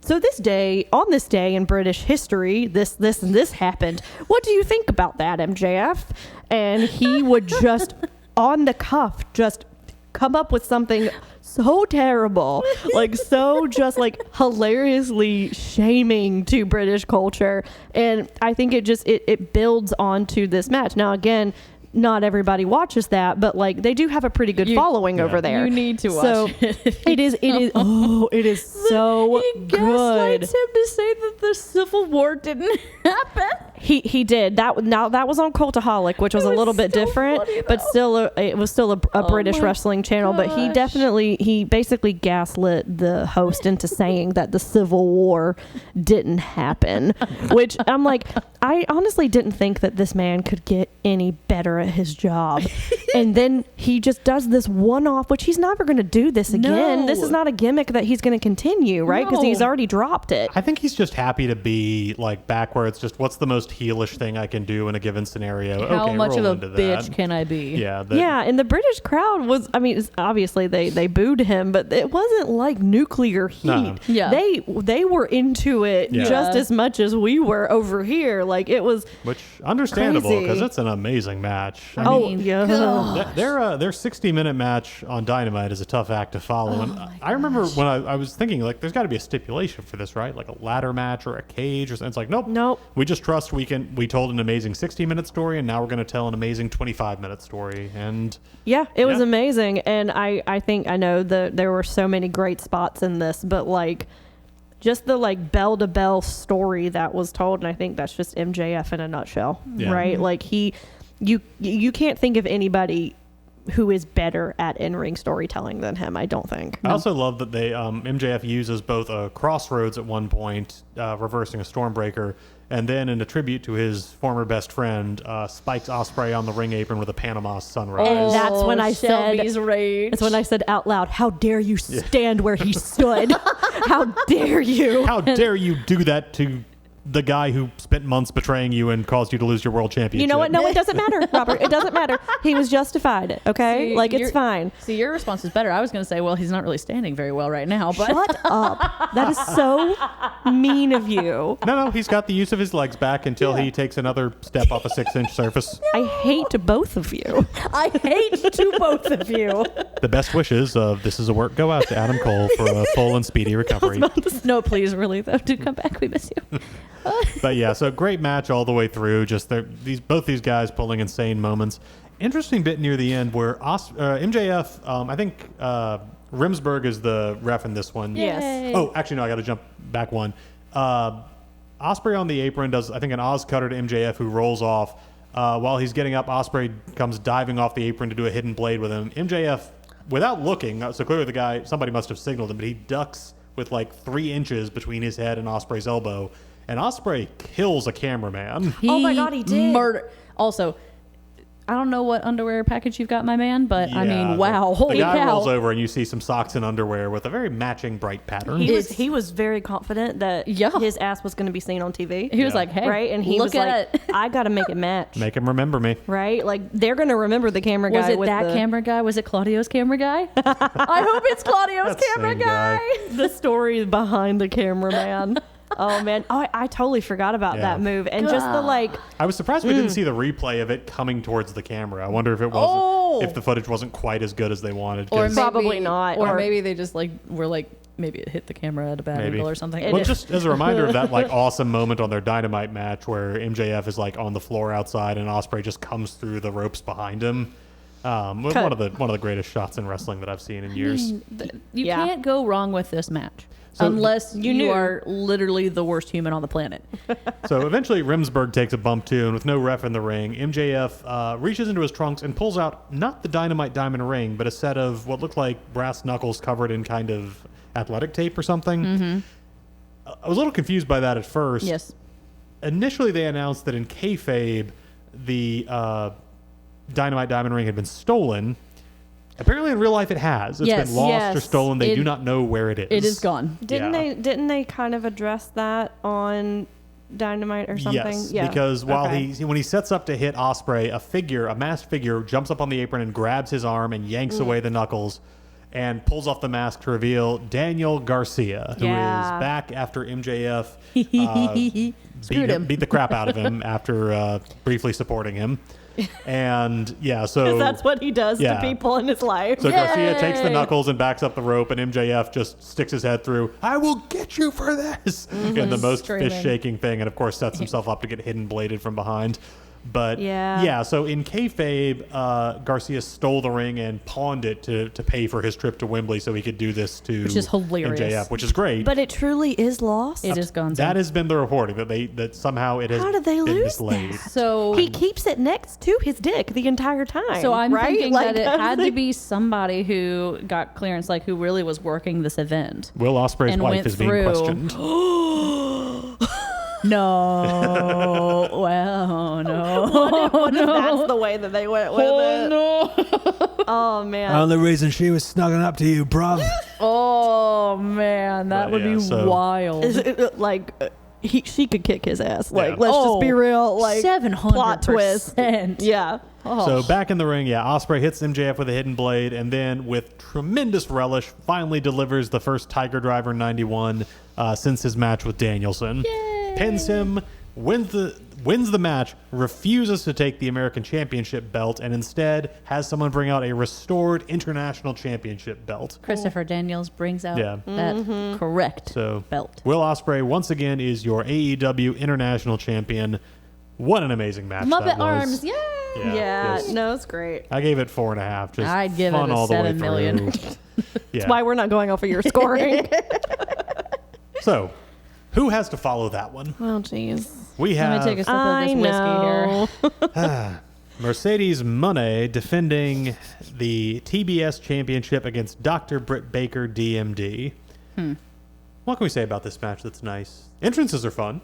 so on this day in British history, this and this happened. What do you think about that, MJF? And he would just, on the cuff, just come up with something so terrible, like so just like hilariously shaming to British culture. And I think it builds onto this match. Now, again, not everybody watches that, but like they do have a pretty good following over there.
You need to watch it.
It is so
he
good.
gaslights him to say that the Civil War didn't happen.
He did that. Now that was on Cultaholic, which was a little bit different, but still it was still a British wrestling channel. But he basically gaslit the host into saying that the Civil War didn't happen, which I'm like, I honestly didn't think that this man could get any better at his job. And then he just does this one-off, which he's never going to do this again.
No.
This is not a gimmick that he's going to continue, right? Because he's already dropped it.
I think he's just happy to be like back where it's just, what's the most heelish thing I can do in a given scenario?
How much of a bitch can I be?
Yeah.
And the British crowd was, I mean, obviously they booed him, but it wasn't like nuclear heat.
No.
Yeah.
They were into it just as much as we were over here. Like, it was,
which understandable because
crazy.
it's an amazing match. Their 60-minute match on Dynamite is a tough act to follow. And I remember when I was thinking, like, there's got to be a stipulation for this, right? Like a ladder match or a cage or something. It's like, nope. We just trust we told an amazing 60-minute story, and now we're going to tell an amazing 25-minute story. And
it was amazing. And I know there were so many great spots in this, but like just the like bell to bell story that was told, and I think that's just MJF in a nutshell, right? Like you can't think of anybody who is better at in-ring storytelling than him. I don't think.
I also love that they MJF uses both a crossroads at one point, reversing a Stormbreaker, and then in a tribute to his former best friend, spikes Ospreay on the ring apron with a Panama Sunrise.
And that's when I
Shelby's
said,
rage.
that's when I said out loud, how dare you stand where he stood? How dare you?
How dare you do that to the guy who spent months betraying you and caused you to lose your world championship?
You know what? No, it doesn't matter, Robert. It doesn't matter. He was justified, okay?
See,
like, it's fine.
See, your response is better. I was going to say, well, he's not really standing very well right now, but
Shut up. That is so mean of you.
No, he's got the use of his legs back until he takes another step off a 6-inch surface.
I hate both of you.
I hate to both of you.
The best wishes of This Is a Work go out to Adam Cole for a full and speedy recovery.
No, please, really, though. Do come back. We miss you.
But yeah, so great match all the way through. Just both these guys pulling insane moments. Interesting bit near the end where MJF, I think Rimsberg is the ref in this one.
Yes.
Oh, actually, no, I got to jump back one. Ospreay on the apron does, I think, an Oz cutter to MJF, who rolls off. While he's getting up, Ospreay comes diving off the apron to do a hidden blade with him. MJF, without looking, so clearly somebody must have signaled him, but he ducks with like 3 inches between his head and Ospreay's elbow. And Ospreay kills a cameraman.
Oh my God, he did.
Also, I don't know what underwear package you've got, my man, but I mean, wow,
The
holy
guy
cow.
rolls over and you see some socks and underwear with a very matching bright pattern.
He was very confident that his ass was going to be seen on TV.
He was like, hey,
right? And he
look
was
at
like,
it.
I got to make it match.
Make him remember me.
Right? Like, they're going to remember the camera guy.
Was it
with
that camera guy? Was it Claudio's camera guy? I hope it's Claudio's
That
camera
same
guy.
guy.
the story behind the cameraman. Oh, man. Oh, I totally forgot about
Yeah.
that move. And just the, like...
I was surprised we didn't see the replay of it coming towards the camera. I wonder if it wasn't, if the footage wasn't quite as good as they wanted. 'cause-
Probably not.
Or
Or-
maybe they just were like, maybe it hit the camera at a bad angle or something.
Well, just as a reminder of that like awesome moment on their Dynamite match where MJF is like on the floor outside and Ospreay just comes through the ropes behind him. One of the greatest shots in wrestling that I've seen in years.
You
Yeah.
can't go wrong with this match.
So
unless you
knew.
are literally the worst human on the planet.
So eventually Rimsberg takes a bump too, and with no ref in the ring, MJF reaches into his trunks and pulls out not the Dynamite Diamond ring, but a set of what looked like brass knuckles covered in kind of athletic tape or something. Mm-hmm. I was a little confused by that at first.
Yes.
Initially, they announced that in kayfabe, the Dynamite Diamond ring had been stolen. Apparently, in real life, it has. It's been lost or stolen. They do not know where it is.
It is gone.
Didn't they kind of address that on Dynamite or something?
Yes, because while when he sets up to hit Ospreay, a masked figure, jumps up on the apron and grabs his arm and yanks away the knuckles and pulls off the mask to reveal Daniel Garcia, who is back after MJF beat the crap out of him after briefly supporting him. And so
that's what he does to people in his life.
So Garcia takes the knuckles and backs up the rope, and MJF just sticks his head through. I will get you for this, in the most fish-shaking thing, and of course sets himself up to get hidden bladed from behind. But so in kayfabe, Garcia stole the ring and pawned it to pay for his trip to Wembley, so he could do this to
which is hilarious.
MJF, which is great.
But it truly is lost.
It is gone.
That has been the reporting that somehow it has
How did they
been
lose
mislaid.
that?
So
He keeps it next to his dick the entire time.
So I'm
right?
thinking
Like,
that it had to be somebody who got clearance, like who really was working this event.
Will Ospreay's
And
wife
went
is being
through.
questioned.
No. Well, no.
What if that's the way that they went with it?
No.
Oh man.
Only reason she was snuggling up to you, bruv.
Oh man, that would be wild.
She could kick his ass. Like, let's just be real. Like,
700%
plot twist. Yeah.
So back in the ring, Ospreay hits MJF with a hidden blade, and then with tremendous relish, finally delivers the first Tiger Driver 91 since his match with Danielson. Pins him, wins the match, refuses to take the American Championship belt, and instead has someone bring out a restored International Championship belt.
Christopher Daniels brings out that correct belt.
Will Ospreay once again is your AEW International Champion. What an amazing match that
Muppet
was.
arms, yay!
Yeah, no, it's great.
I gave it 4.5. Just
I'd give
fun
it a
all the
7
way
million.
through.
That's why we're not going off of your scoring.
So, who has to follow that one?
Oh, jeez.
We have.
Let me take a sip of this whiskey here.
Mercedes Moné defending the TBS championship against Dr. Britt Baker, DMD. What can we say about this match that's nice? Entrances are fun.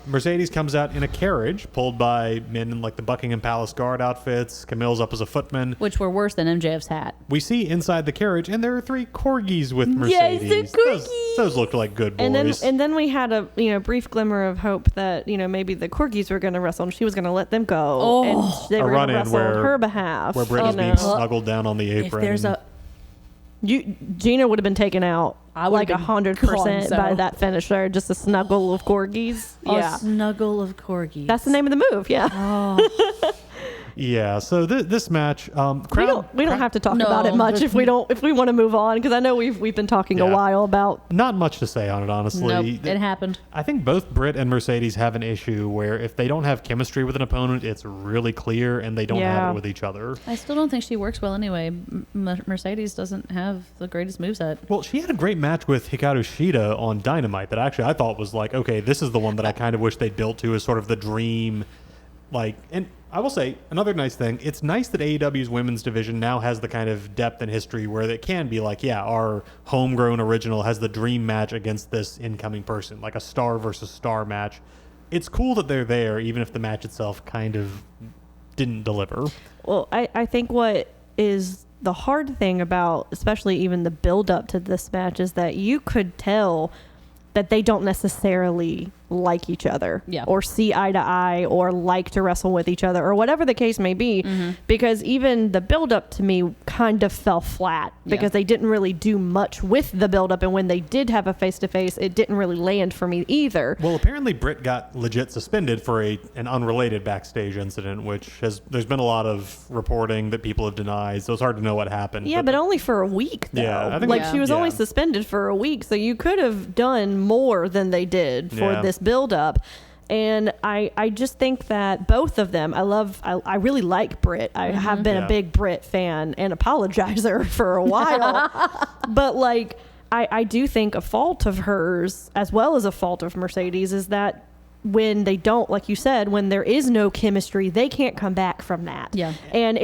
Mercedes comes out in a carriage pulled by men in like the Buckingham Palace Guard outfits. Camille's up as a footman.
Which were worse than MJF's hat.
We see inside the carriage, and there are 3 corgis with Mercedes.
Yes, the corgis!
Those looked like good boys.
And then we had a brief glimmer of hope that maybe the corgis were going to wrestle and she was going to let them go, and they
A
were going to
run-in
wrestle on
where-
her behalf.
where Britt is being snuggled down on the apron.
If there's a
Gina would have been taken out
I would
like
have been
100%
gone,
by
so.
that finisher. Just a snuggle of corgis.
a snuggle of corgis.
That's the name of the move. Yeah.
Yeah, so this match,
we don't have to talk
No,
about it much
there's-
if we want to move on, because I know we've been talking
Yeah.
a while about.
not much to say on it, honestly.
Nope, it happened.
I think both Britt and Mercedes have an issue where if they don't have chemistry with an opponent, it's really clear, and they don't have
Yeah.
it with each other.
I still don't think she works well anyway. Mercedes doesn't have the greatest moveset.
Well, she had a great match with Hikaru Shida on Dynamite that actually I thought was like, okay, this is the one that I kind of wish they'd built to as sort of the dream. And I will say another nice thing. It's nice that AEW's women's division now has the kind of depth and history where it can be like, yeah, our homegrown original has the dream match against this incoming person, like a star versus star match. It's cool that they're there, even if the match itself kind of didn't deliver.
Well, I think what is the hard thing about, especially even the build up to this match, is that you could tell that they don't necessarily like each other, or see eye to eye, or like to wrestle with each other, or whatever the case may be, because even the build up to me kind of fell flat because they didn't really do much with the build up, and when they did have a face to face, it didn't really land for me either.
Well, apparently Britt got legit suspended for an unrelated backstage incident, there's been a lot of reporting that people have denied, so it's hard to know what happened.
Yeah, but only for a week, though.
Yeah, I think
like she was
yeah.
only suspended for a week, so you could have done more than they did for
Yeah.
this build up. And I just think that both of them, I really like Britt. I have been
Yeah.
a big Britt fan and apologizer for a while. But like, I do think a fault of hers, as well as a fault of Mercedes, is that when they don't, like you said, when there is no chemistry, they can't come back from that.
Yeah.
And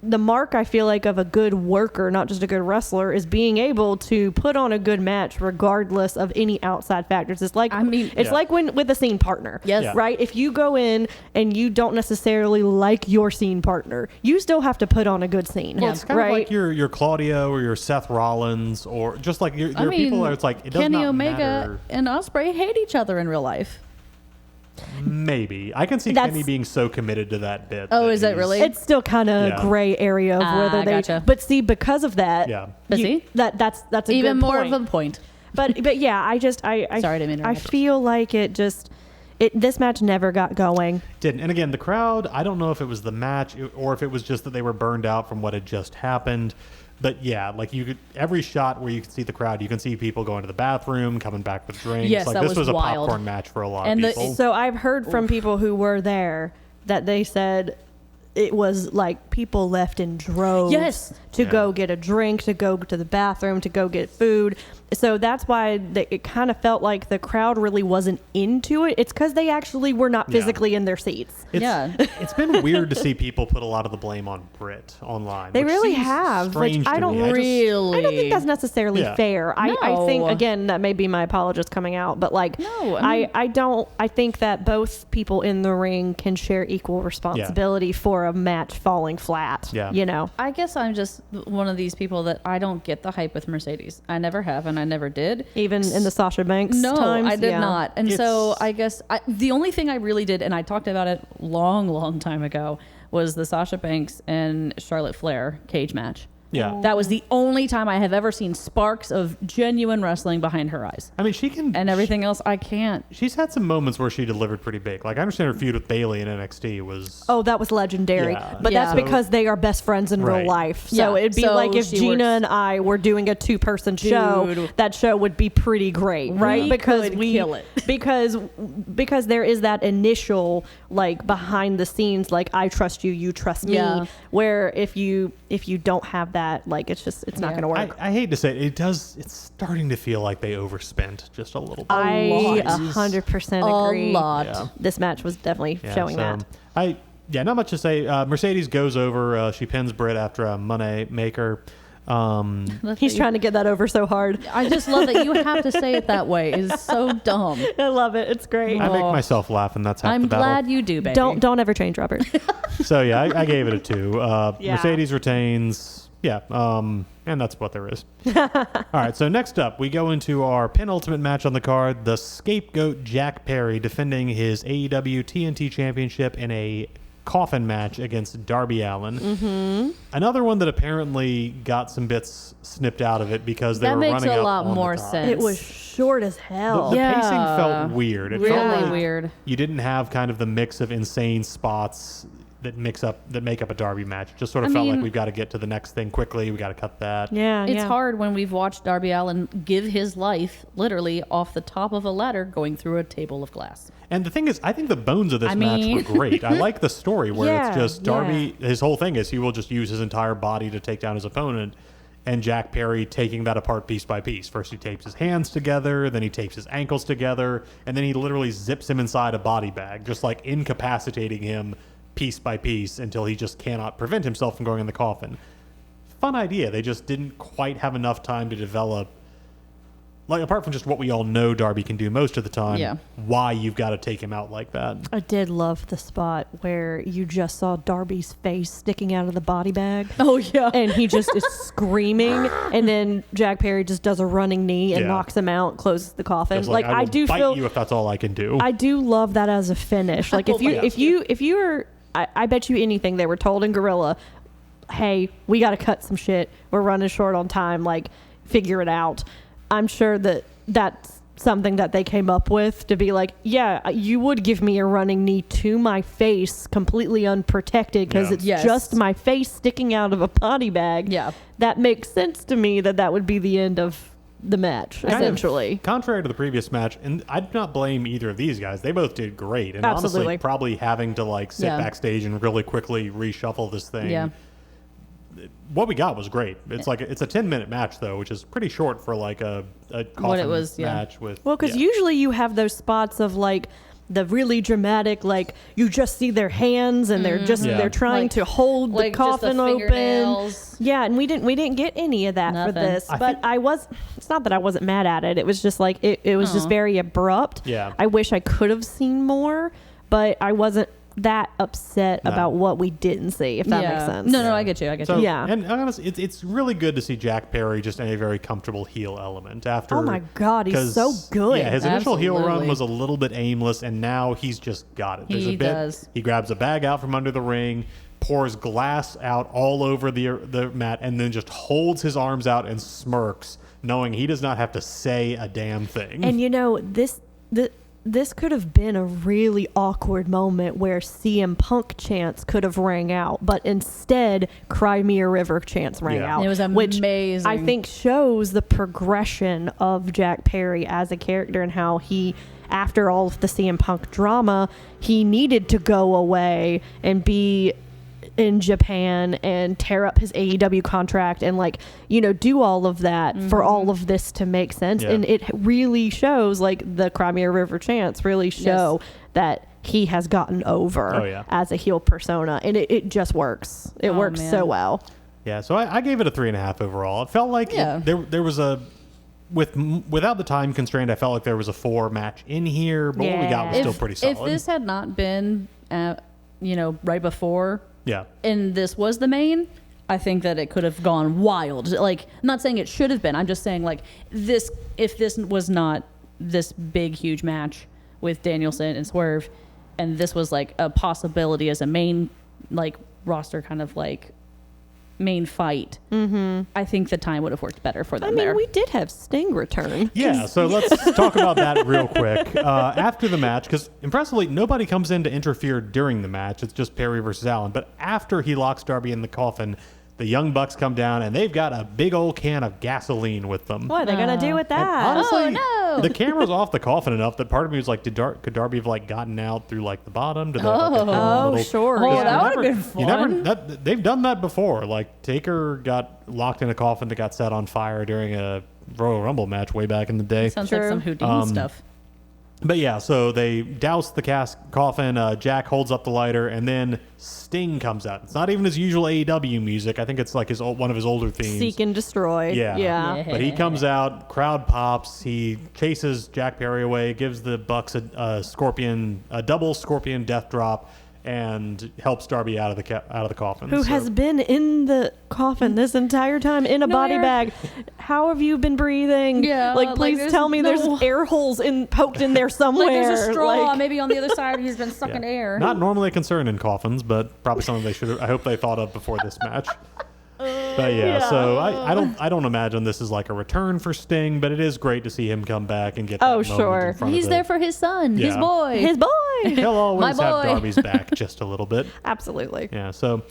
the mark, I feel like, of a good worker, not just a good wrestler, is being able to put on a good match regardless of any outside factors. It's like, like when with a scene partner.
Yes. Yeah.
Right? If you go in and you don't necessarily like your scene partner, you still have to put on a good scene.
Well, it's kind of like your Claudio or your Seth Rollins, or just like there are people where it's like, it does
Kenny
not
Omega
matter.
and Ospreay hate each other in real life.
Maybe. I can see Kenny being so committed to that bit.
Oh, is that really?
It's still kind of
Yeah.
gray area of whether they.
Gotcha.
But see, because of that,
Yeah.
But see?
that's a
Even
good
more
point.
of a point.
But yeah, I
Sorry, I didn't mean to
I
interrupt.
feel like this match never got going.
Didn't. And again, the crowd, I don't know if it was the match or if it was just that they were burned out from what had just happened. But yeah, like every shot where you can see the crowd, you can see people going to the bathroom, coming back with drinks.
Yes,
like
that
this was a
wild.
popcorn match for a lot
And
of people.
So I've heard from people who were there that they said it was like people left in droves to go get a drink, to go to the bathroom, to go get food. So that's why it kind of felt like the crowd really wasn't into it. It's because they actually were not physically in their seats.
It's been weird to see people put a lot of the blame on Britt online.
They
which
really
seems
have, which
strange
I
to
don't
me.
I don't think that's necessarily
Yeah.
fair. I think, again, that may be my apologist coming out, but like, I think that both people in the ring can share equal responsibility for a match falling flat.
Yeah.
You know?
I guess I'm just one of these people that I don't get the hype with Mercedes. I never have, and I never did.
Even in the Sasha Banks
No,
times?
I did
Yeah.
not. And so I guess the only thing I really did, and I talked about it long time ago, was the Sasha Banks and Charlotte Flair cage match.
Yeah.
That was the only time I have ever seen sparks of genuine wrestling behind her eyes.
I mean, she can.
And everything else, I can't.
She's had some moments where she delivered pretty big. Like, I understand her feud with Bayley in NXT was.
Oh, that was legendary.
Yeah.
But that's
So-
because they are best friends in real
Right.
life. So
Yeah.
it'd be
So
like if
she
Gina
works-
and I were doing a two-person show,
Dude.
that show would be pretty great, right?
We
Because
could kill it.
because there is that initial like behind the scenes, like I trust you, you trust me.
Yeah.
Where if you don't have that, like it's not going to work.
I hate to say it, it's starting to feel like they overspent just a little bit.
I
lot.
100% agree.
A lot.
Yeah.
This match was definitely
Yeah,
showing
so
that.
Yeah, not much to say. Mercedes goes over. She pins Britt after a money maker.
He's trying to get that over so hard.
I just love that you have to say it that way. It's so dumb.
I love it. It's great.
I make myself laugh, and that's half
I'm
the battle.
glad you do, baby.
Don't ever change, Robert.
So yeah, I gave it a 2.
Yeah.
Mercedes retains. Yeah, and that's what there is. All right, so next up, we go into our penultimate match on the card: the Scapegoat Jack Perry defending his AEW TNT Championship in a coffin match against Darby Allin. Mm-hmm. Another one that apparently got some bits snipped out of it because they
That
were
makes
running
a
up
lot
on
more
the card.
sense.
It was short as hell.
The
Yeah.
pacing felt weird. It felt
Really
like
weird.
You didn't have kind of the mix of insane spots that make up a Darby match. It just sort of felt like
mean-
we've got to get to the next thing quickly. We got to cut that.
Yeah,
It's hard when we've watched Darby Allin give his life literally off the top of a ladder going through a table of glass.
And the thing is, I think the bones of this
I
match
mean-
were great. I like the story where it's
Yeah,
just Darby, his whole thing is he will just use his entire body to take down his opponent, and Jack Perry taking that apart piece by piece. First he tapes his hands together, then he tapes his ankles together, and then he literally zips him inside a body bag, just like incapacitating him piece by piece until he just cannot prevent himself from going in the coffin. Fun idea. They just didn't quite have enough time to develop, like, apart from just what we all know Darby can do most of the time,
Yeah.
why you've got to take him out like that.
I did love the spot where you just saw Darby's face sticking out of the body bag.
Oh, yeah.
And he just is screaming, and then Jack Perry just does a running knee and
Yeah.
knocks him out, closes the coffin.
It's
Like
I
I
will
do
bite
feel,
you if that's all I can do.
I do love that as a finish. Like if
Oh my
if you were, I bet you anything they were told in Gorilla, hey, we got to cut some shit. We're running short on time. Like, figure it out. I'm sure that that's something that they came up with to be like, yeah, you would give me a running knee to my face completely unprotected because
Yeah.
it's
Yes.
just my face sticking out of a body bag.
Yeah.
That makes sense to me that would be the end of the match,
Kind of
essentially.
contrary to the previous match, and I do not blame either of these guys. They both did great. And
Absolutely.
honestly, probably having to like sit
Yeah.
backstage and really quickly reshuffle this thing.
Yeah.
What we got was great. It's like it's a 10-minute match though, which is pretty short for like a coffin
was, yeah.
match with.
Well, because
yeah.
usually you have those spots of like the really dramatic, like you just see their hands and they're just
Yeah.
they're trying
Like-
to hold
like
the
just the
coffin open.
fingernails.
Yeah, and we didn't get any of that for
Nothing.
this.
I
But
think-
it's not that I wasn't mad at it. It was just like it was just
Aw.
very abrupt.
Yeah.
I wish I could have seen more, but I wasn't that upset
No.
about what we didn't see. If that makes sense.
No, I get you. I get
So,
you.
Yeah.
and honestly, it's really good to see Jack Perry just in a very comfortable heel element after.
Oh my God, he's
'cause,
so good.
Yeah, his initial heel run
Absolutely.
was a little bit aimless, and now he's just got it. There's
He
a bit.
does.
He grabs a bag out from under the ring, pours glass out all over the mat, and then just holds his arms out and smirks, knowing he does not have to say a damn thing.
And you know, this could have been a really awkward moment where CM Punk chants could have rang out, but instead Cry Me a River chants rang
Yeah.
out.
It was
Which
amazing.
I think shows the progression of Jack Perry as a character and how he, after all of the CM Punk drama, he needed to go away and be in Japan and tear up his AEW contract and like, you know, do all of that for all of this to make sense.
Yeah.
And it really shows, like the Crimea River chants really show that he has gotten over
Oh, yeah.
as a heel persona, and it just works. It
Oh,
works
man.
so well.
Yeah, so I gave it a 3.5 overall. It felt like
Yeah.
there was a without the time constraint. I felt like there was a 4 match in here, but what we got was
Yeah.
still pretty solid.
If this had not been, right before,
yeah,
and this was the main, I think that it could have gone wild. Like, I'm not saying it should have been. I'm just saying, like, this, if this was not this big, huge match with Danielson and Swerve, and this was like a possibility as a main, like, roster kind of like main fight, I think the time would have worked better for them
I mean,
there.
we did have Sting return.
yeah. So let's talk about that real quick after the match, because impressively nobody comes in to interfere during the match. It's just Perry versus Allen. But after he locks Darby in the coffin, the Young Bucks come down and they've got a big old can of gasoline with them.
What are they gonna do with that?
Honestly,
Oh, no.
the camera's off the coffin enough that part of me was like, could Darby have like gotten out through like the bottom? Did they have, like, a
Oh,
little-
sure.
Oh,
yeah.
that would have
Never-
been fun.
You never, they've done that before. Like Taker got locked in a coffin that got set on fire during a Royal Rumble match way back in the day.
Sounds like
True.
some Houdini stuff.
But yeah, so they douse the coffin. Jack holds up the lighter, and then Sting comes out. It's not even his usual AEW music. I think it's like one of his older themes.
Seek and Destroy.
Yeah. But he comes out, crowd pops. He chases Jack Perry away, gives the Bucks a double scorpion death drop, and helps Darby out of the coffin.
Who has been in the coffin this entire time in a body bag? How have you been breathing?
Yeah,
like please tell me there's air holes poked in there somewhere.
Like there's a straw, maybe on the other side. He's been sucking air.
Not normally a concern in coffins, but probably something they should. I hope they thought of before this match. But so I don't imagine this is like a return for Sting, but it is great to see him come back and get that moment in front
He's
of
there for his son, his boy.
He'll always
My
have
boy.
Darby's back just a little bit.
Absolutely.
Yeah, so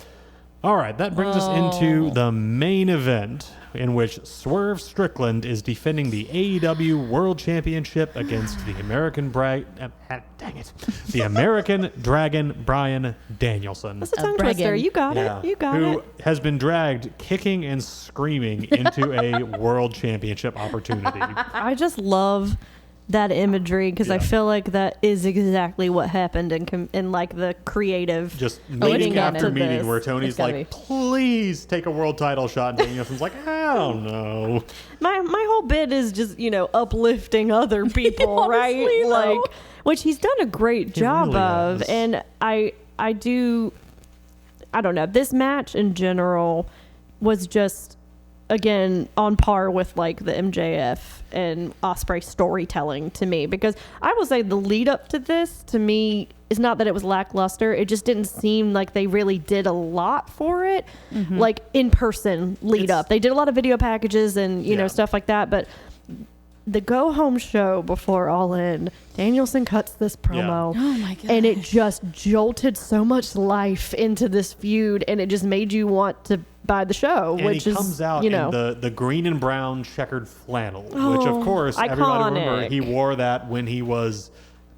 all right, that brings us into the main event, in which Swerve Strickland is defending the AEW World Championship against the American the American Dragon Bryan Danielson.
That's a tongue twister. You got
Yeah.
it. You got
Who
it.
has been dragged kicking and screaming into a world championship opportunity.
I just love that imagery because I feel like that is exactly what happened in like the creative.
Just
leading
meeting
up
after
to
meeting
this.
where Tony's
gotta
like,
be.
please take a world title shot. And Danielson's like, I don't know.
My whole bit is just uplifting other people,
Honestly,
right?
though.
Like, which he's done a great job
really
of,
has.
and I don't know. This match in general was just again on par with like the MJF and Ospreay storytelling to me, because I will say the lead up to this to me is not that it was lackluster. It just didn't seem like they really did a lot for it, like in person lead up. They did a lot of video packages and you know stuff like that, but the go home show before All In, Danielson cuts this promo.
Oh my god!
And it just jolted so much life into this feud, and it just made you want to buy the show.
And
which
he
is,
comes out
you know,
in the green and brown checkered flannel, which of course everybody remember
iconic.
he wore that when he was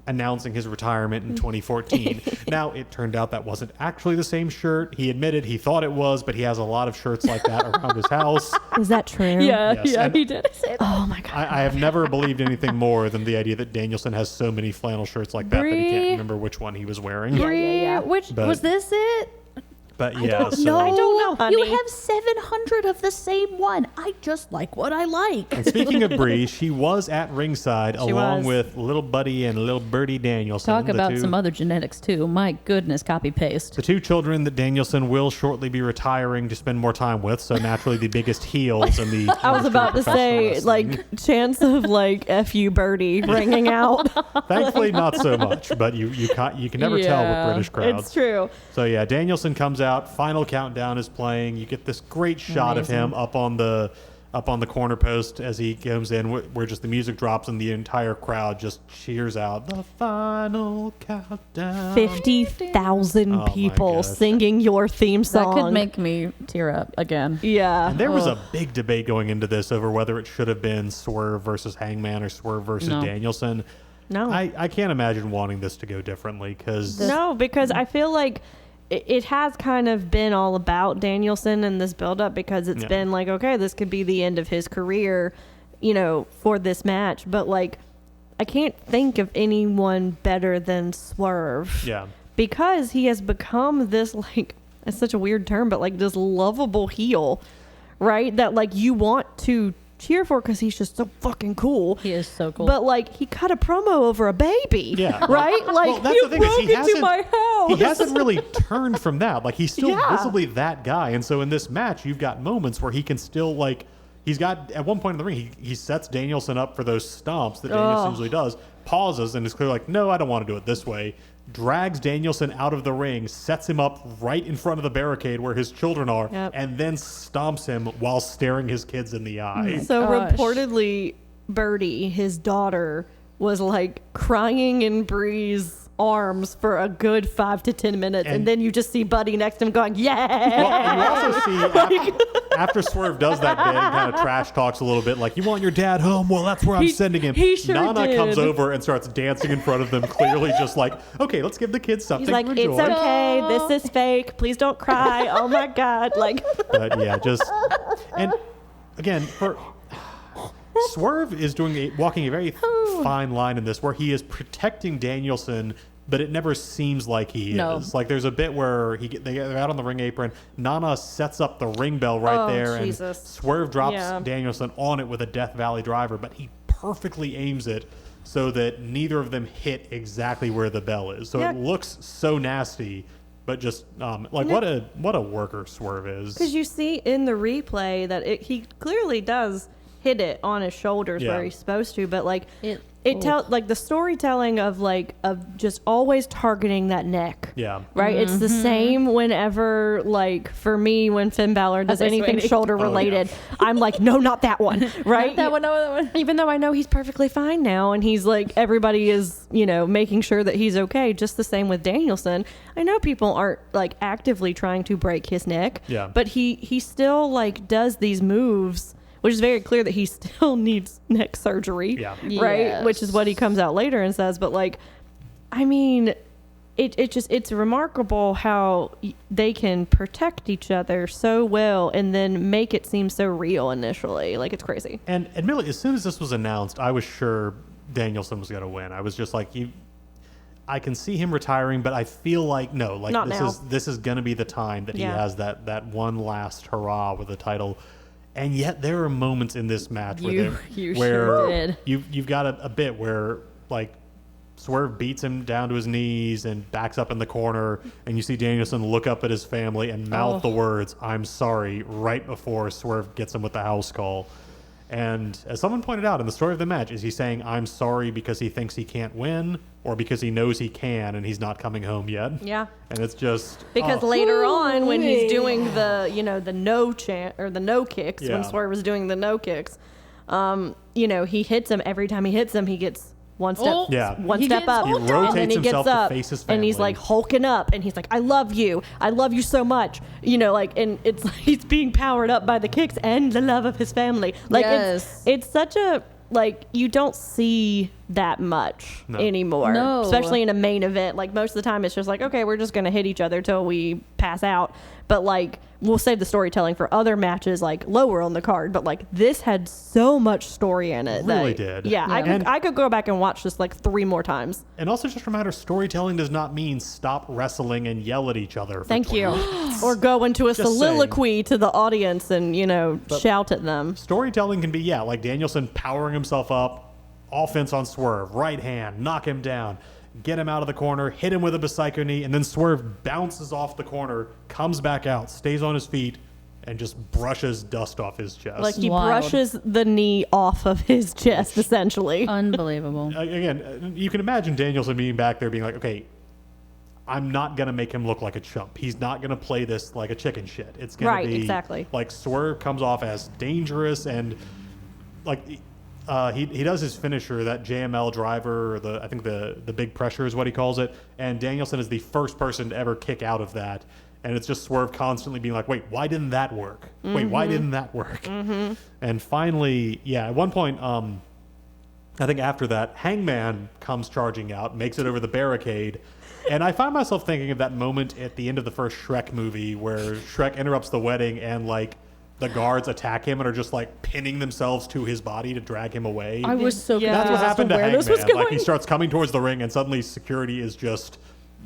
announcing his retirement in 2014. Now it turned out that wasn't actually the same shirt. He admitted he thought it was, but he has a lot of shirts like that around his house.
is that true?
yeah,
Yes, and
he did say that.
Oh my god.
I have never believed anything more than the idea that Danielson has so many flannel shirts like that that he can't
Brie.
remember which one he was wearing.
Which
But-
was this it?
But yeah, so
know. I don't know, honey.
You have 700 of the same one. I just like what I like.
And speaking of Bree, she was at ringside along
was.
with little buddy and little birdie Danielson.
Talk
the
about
two-
some other genetics too. My goodness, copy paste.
The two children that Danielson will shortly be retiring to spend more time with, so naturally the biggest heels in the
I was about to say,
professional
like,
wrestling.
chance of like "F you, Birdie" ringing out.
Thankfully, not so much, but you can never tell with British crowds.
It's true.
So yeah, Danielson comes out. Final Countdown is playing. You get this great shot of him up on the corner post as he comes in, where just the music drops and the entire crowd just cheers out the Final Countdown.
50,000
my
people
gosh.
singing your theme
That
song.
could make me tear up again.
yeah.
And there was a big debate going into this over whether it should have been Swerve versus Hangman or Swerve versus
No.
Danielson.
No.
I can't imagine wanting this to go differently because
No, because I feel like it has kind of been all about Danielson and this build-up, because it's been like, okay, this could be the end of his career, you know, for this match. But, like, I can't think of anyone better than Swerve.
yeah.
Because he has become this, like, it's such a weird term, but, like, this lovable heel, right? That, like, you want to cheer for because he's just so fucking cool.
He is so cool.
But like he cut a promo over a baby,
Yeah.
right? Like
Well, that's
you
the thing is
broke
he
into
hasn't-
my house.
He hasn't really turned from that. Like he's still
Yeah.
visibly that guy. And so in this match, you've got moments where he can still like he's got at one point in the ring he sets Danielson up for those stomps that Danielson usually does. Pauses and is clearly like, no, I don't want to do it this way. Drags Danielson out of the ring, sets him up right in front of the barricade where his children are,
Yep.
and then stomps him while staring his kids in the eye.
So
Gosh.
reportedly, Birdie, his daughter, was like crying in Bree's arms for a good 5 to 10 minutes, and
And-
then you just see Buddy next to him going, "Yeah."
Well, and you also see after Swerve does that bit, kind of trash talks a little bit, like, you want your dad home? Well, that's where I'm sending him.
he sure
Nana
did.
comes over and starts dancing in front of them, clearly just like, okay, let's give the kids something
He's like,
to
"It's
enjoy.
okay. This is fake. Please don't cry. Oh my God!" Like,
But yeah, just and again for Swerve is walking a very fine line in this, where he is protecting Danielson, but it never seems like he is. Like there's a bit where they're out on the ring apron. Nana sets up the ring bell right there,
Jesus.
and Swerve drops Danielson on it with a Death Valley driver, but he perfectly aims it so that neither of them hit exactly where the bell is. So it looks so nasty, but just what a worker Swerve is.
Because you see in the replay that he clearly does hit it on his shoulders where he's supposed to, but like it tells like the storytelling of just always targeting that neck.
Yeah.
Right. It's the same whenever, like, for me, when Finn Balor does anything shoulder related, I'm like, no, not that one. Right.
Not that one. No, that one.
Even though I know he's perfectly fine now, and he's like, everybody is, making sure that he's okay. Just the same with Danielson. I know people aren't like actively trying to break his neck.
Yeah.
But he still like does these moves, which is very clear that he still needs neck surgery.
Yeah.
Right.
Yes.
Which is what he comes out later and says. But like, I mean, it's remarkable how they can protect each other so well and then make it seem so real initially. Like, it's crazy.
And admittedly, as soon as this was announced, I was sure Danielson was going to win. I was just like, I can see him retiring, but I feel like
Not now.
this is going to be the time that he has that one last hurrah with the title. And yet there are moments in this match where
sure did.
You've got a bit where like Swerve beats him down to his knees and backs up in the corner, and you see Danielson look up at his family and mouth the words "I'm sorry" right before Swerve gets him with the house call. And as someone pointed out in the story of the match, is he saying "I'm sorry" because he thinks he can't win, or because he knows he can and he's not coming home yet?
Yeah.
And it's just
Because later on, when he's doing the no chant or the no kicks, when Swerve was doing the no kicks, he hits him. Every time he hits him, he gets one step, one step up,
He
and
rotates
then he
himself
gets
to
up,
face his
and he's
family.
like hulking up, and he's like, "I love you so much," and it's like he's being powered up by the kicks and the love of his family. Like it's such a you don't see that much anymore, especially in a main event. Like most of the time, it's just like, okay, we're just gonna hit each other till we pass out. But like, we'll save the storytelling for other matches like lower on the card. But like, this had so much story in it.
Really did.
Yeah, I could go back and watch this like 3 more times.
And also, just remember, storytelling does not mean stop wrestling and yell at each other.
Thank you. Or go into a soliloquy to the audience and shout at them.
Storytelling can be like Danielson powering himself up, offense on Swerve, right hand, knock him down, get him out of the corner, hit him with a Psycho knee, and then Swerve bounces off the corner, comes back out, stays on his feet, and just brushes dust off his chest.
Like he brushes the knee off of his chest, essentially.
Unbelievable.
Again, you can imagine Danielson being back there being like, okay, I'm not going to make him look like a chump. He's not going to play this like a chicken shit. It's going to be
exactly.
Like Swerve comes off as dangerous, and like he does his finisher, that JML driver, or I think the big pressure is what he calls it, and Danielson is the first person to ever kick out of that. And it's just Swerve constantly being like, wait, why didn't that work? Wait, why didn't that work? And finally, at one point, I think after that, Hangman comes charging out, makes it over the barricade. And I find myself thinking of that moment at the end of the first Shrek movie where Shrek interrupts the wedding and like the guards attack him and are just like pinning themselves to his body to drag him away.
I was so confused.
That's what happened to
where
Hangman.
this was going.
Like he starts coming towards the ring and suddenly security is just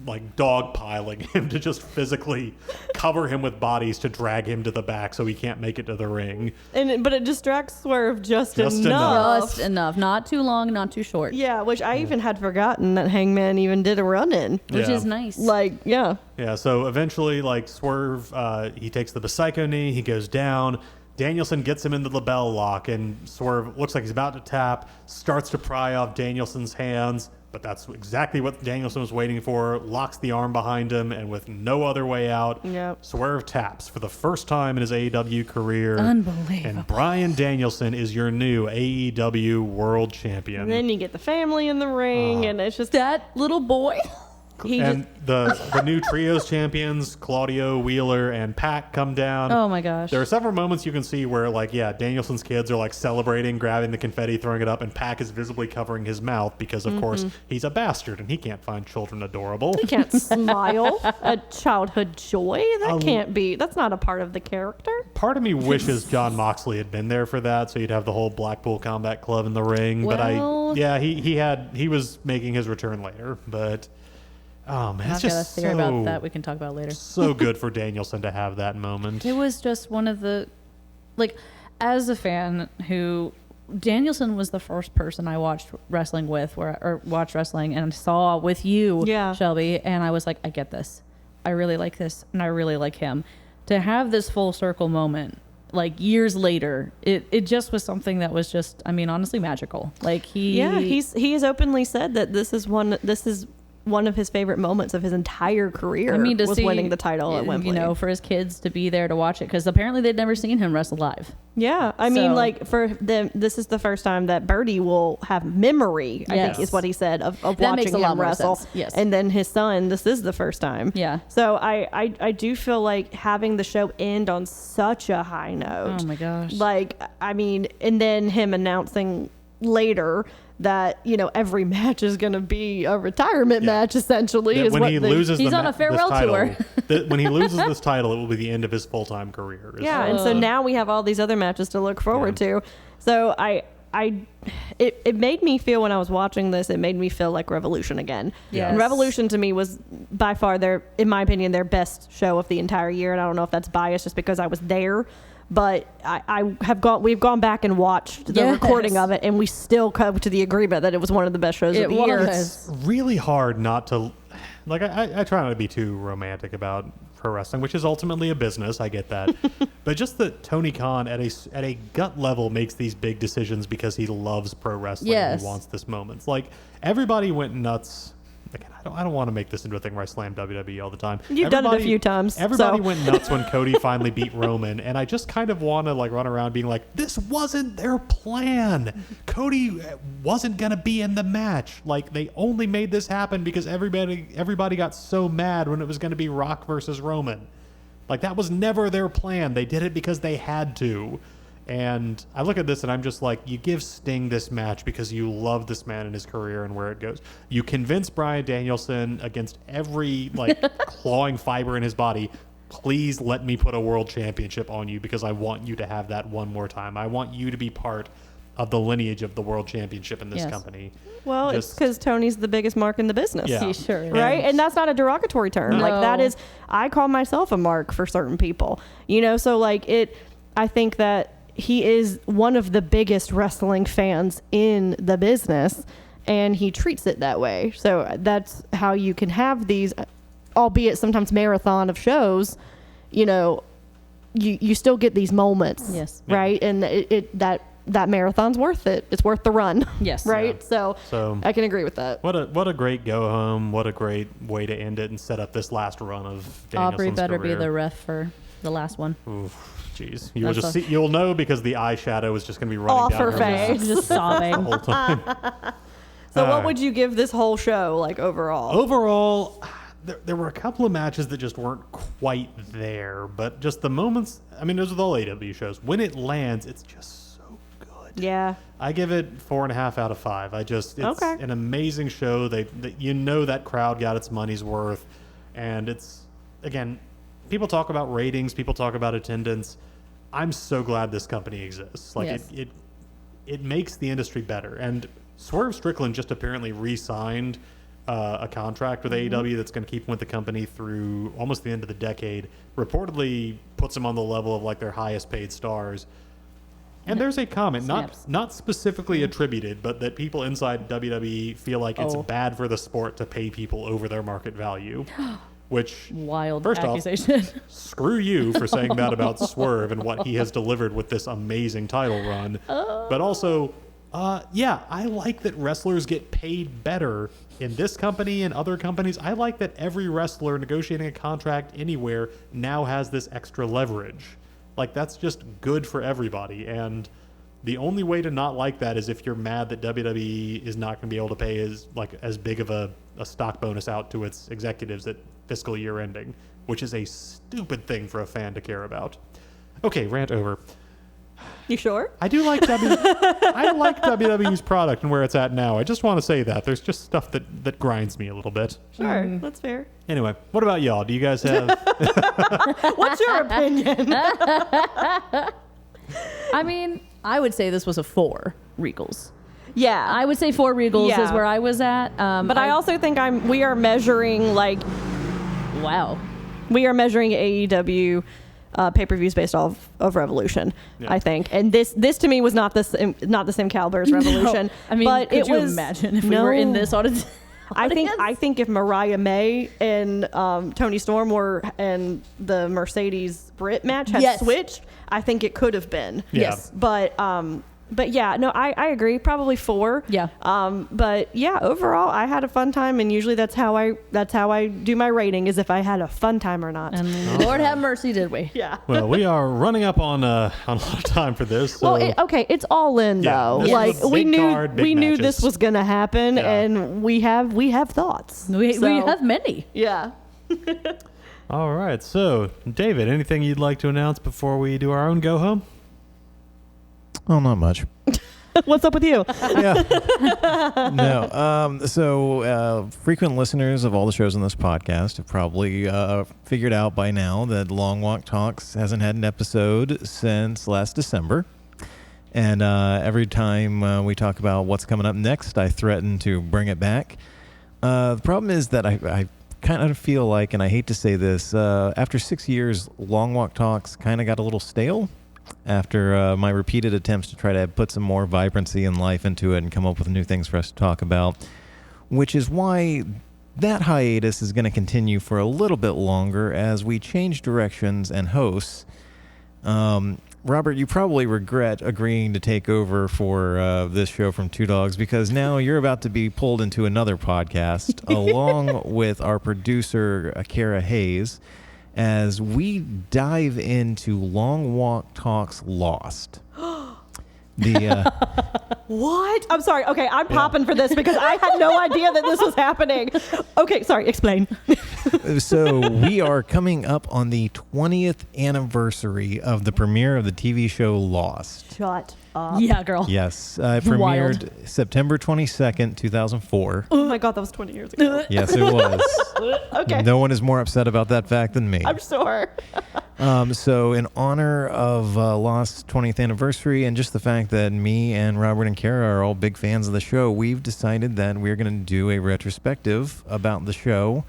like dogpiling him to just physically cover him with bodies to drag him to the back so he can't make it to the ring.
But it distracts Swerve just enough.
Just enough. Not too long, not too short.
Yeah, which I even had forgotten that Hangman even did a run-in.
Which is nice.
Yeah, so eventually, like, Swerve, he takes the Psycho knee, he goes down. Danielson gets him into the bell lock, and Swerve looks like he's about to tap, starts to pry off Danielson's hands, but that's exactly what Danielson was waiting for, locks the arm behind him, and with no other way out, Swerve taps for the first time in his AEW career.
Unbelievable.
And Bryan Danielson is your new AEW World Champion.
And then you get the family in the ring, and it's just...
That little boy...
and the new trios champions, Claudio, Wheeler, and Pac come down.
Oh my gosh.
There are several moments you can see where, like, Danielson's kids are like celebrating, grabbing the confetti, throwing it up, and Pac is visibly covering his mouth because, of course, he's a bastard and he can't find children adorable.
He can't smile at childhood joy. That can't be. That's not a part of the character.
Part of me wishes John Moxley had been there for that, so you'd have the whole Blackpool Combat Club in the ring.
Well,
but he was making his return later, but. Oh man, it's
I've got a
just
theory about that we can talk about later.
So good for Danielson to have that moment.
It was just one of the, like, as a fan who, Danielson was the first person I watched wrestling with, or watched wrestling and saw with you, Shelby, and I was like, I get this. I really like this, and I really like him. To have this full circle moment, like years later, it just was something that was just, I mean, honestly magical. Like he
has openly said that this is one of his favorite moments of his entire career.
I mean, to
was
see,
winning the title at Wembley.
You know, for his kids to be there to watch it, because apparently they'd never seen him wrestle live.
Yeah, I mean, like, for them, this is the first time that Birdie will have memory, I think is what he said, of watching him wrestle.
Yes.
And then his son, this is the first time.
Yeah.
So I do feel like having the show end on such a high note.
Oh my gosh.
Like, I mean, and then him announcing later that, you know, every match is going to be a retirement match, essentially.
That
is
when
what
he loses
he's on a farewell tour.
When he loses this title, it will be the end of his full-time career.
Yeah, and so now we have all these other matches to look forward to. So it made me feel, when I was watching this, it made me feel like Revolution again.
Yes.
And Revolution to me was by far in my opinion, their best show of the entire year. And I don't know if that's biased just because I was there. But we've gone back and watched the recording of it, and we still come to the agreement that it was one of the best shows of the year.
It's really hard not to, like, I try not to be too romantic about pro wrestling, which is ultimately a business. I get that. But just that Tony Khan at a gut level makes these big decisions because he loves pro wrestling and he wants this moment. It's like, everybody went nuts. Again, I don't want to make this into a thing where I slam WWE all the time.
You've done it a few times.
Everybody went nuts when Cody finally beat Roman, and I just kind of want to, like, run around being like, this wasn't their plan. Cody wasn't going to be in the match. Like, they only made this happen because everybody got so mad when it was going to be Rock versus Roman. Like, that was never their plan. They did it because they had to. And I look at this and I'm just like, you give Sting this match because you love this man and his career and where it goes. You convince Bryan Danielson against every, like, clawing fiber in his body, please let me put a world championship on you because I want you to have that one more time. I want you to be part of the lineage of the world championship in this company.
Well, it's because Tony's the biggest mark in the business.
Yeah.
He sure is.
Right? And that's not a derogatory term.
No.
Like, that is, I call myself a mark for certain people. You know, so, like, I think that he is one of the biggest wrestling fans in the business, and he treats it that way. So that's how you can have these, albeit sometimes marathon of shows, you know, you still get these moments.
Yes.
Right? And that marathon's worth it. It's worth the run.
Yes.
Right?
Yeah.
So I can agree with that.
What a great go home. What a great way to end it and set up this last run of Danielson's
Aubrey better
career.
be the ref for the last one.
Oof. Jeez, you'll know because the eyeshadow is just going to be running
Off
down
her
face
face.
Just sobbing.
the whole time.
So what would you give this whole show, like, overall?
Overall, there were a couple of matches that just weren't quite there, but just the moments. I mean, those are all AEW shows. When it lands, it's just so good.
Yeah.
I give it 4.5 out of 5. It's an amazing show. That crowd got its money's worth, and it's, again, people talk about ratings, people talk about attendance. I'm so glad this company exists. Like, it makes the industry better. And Swerve Strickland just apparently re-signed a contract with AEW that's going to keep him with the company through almost the end of the decade. Reportedly puts him on the level of, like, their highest paid stars. And there's a comment, not specifically attributed, but that people inside WWE feel like it's bad for the sport to pay people over their market value. Which,
wild
first
accusation.
Off, screw you for saying that about Swerve and what he has delivered with this amazing title run. But also, I like that wrestlers get paid better in this company and other companies. I like that every wrestler negotiating a contract anywhere now has this extra leverage. Like, that's just good for everybody. And the only way to not like that is if you're mad that WWE is not going to be able to pay as big of a a stock bonus out to its executives at fiscal year ending, which is a stupid thing for a fan to care about. Okay, rant over.
You sure?
I do like I like WWE's product and where it's at now. I just want to say that there's just stuff that grinds me a little bit.
Sure, that's fair.
Anyway, what about y'all? Do you guys have?
What's your opinion?
I mean, I would say this was a 4 Regals.
Yeah,
I would say 4 Regals
Yeah.
is where I was at.
but I also think we are measuring
wow.
we are measuring AEW pay-per-views based off of Revolution,
Yeah.
I think, and this to me was not the same caliber as Revolution.
No. I mean,
but
could
it
you
was,
imagine if we were in this audience?
I think if Mariah May and Toni Storm and the Mercedes Britt match had
Yes.
switched, I think it could have been.
Yeah.
Yes.
But yeah, no, I agree. Probably 4.
Yeah.
But yeah, overall, I had a fun time, and usually that's how I do my rating, is if I had a fun time or not.
And Lord have mercy, did we?
Yeah.
Well, we are running up on a lot of time for this. So.
Well, okay, it's all in
Yeah,
though.
this
Like
is a
we
big
knew
card, big
we knew
matches.
this was gonna happen,
Yeah.
and we have thoughts.
We
So,
have many.
yeah.
All right. So, David, anything you'd like to announce before we do our own go home?
Oh, not much.
What's up with you?
Yeah. No. So frequent listeners of all the shows on this podcast have probably figured out by now that Long Walk Talks hasn't had an episode since last December. And every time we talk about what's coming up next, I threaten to bring it back. The problem is that I kind of feel like, and I hate to say this, after 6 years, Long Walk Talks kind of got a little stale. After my repeated attempts to try to put some more vibrancy and life into it and come up with new things for us to talk about, which is why that hiatus is going to continue for a little bit longer as we change directions and hosts. Robert, you probably regret agreeing to take over for this show from Two Dogs, because now you're about to be pulled into another podcast along with our producer, Kara Hayes, as we dive into Long Walk Talks Lost.
What? I'm sorry. Okay, I'm popping for this because I had no idea that this was happening. Okay, sorry. Explain.
So we are coming up on the 20th anniversary of the premiere of the TV show Lost.
Shut up.
Yeah, girl.
Yes, it premiered September 22nd, 2004.
Oh my God, that was 20 years ago.
Yes, it was.
Okay.
No one is more upset about that fact than me.
I'm sure.
So in honor of Lost's 20th anniversary, and just the fact that me and Robert and Kara are all big fans of the show, we've decided that we're going to do a retrospective about the show.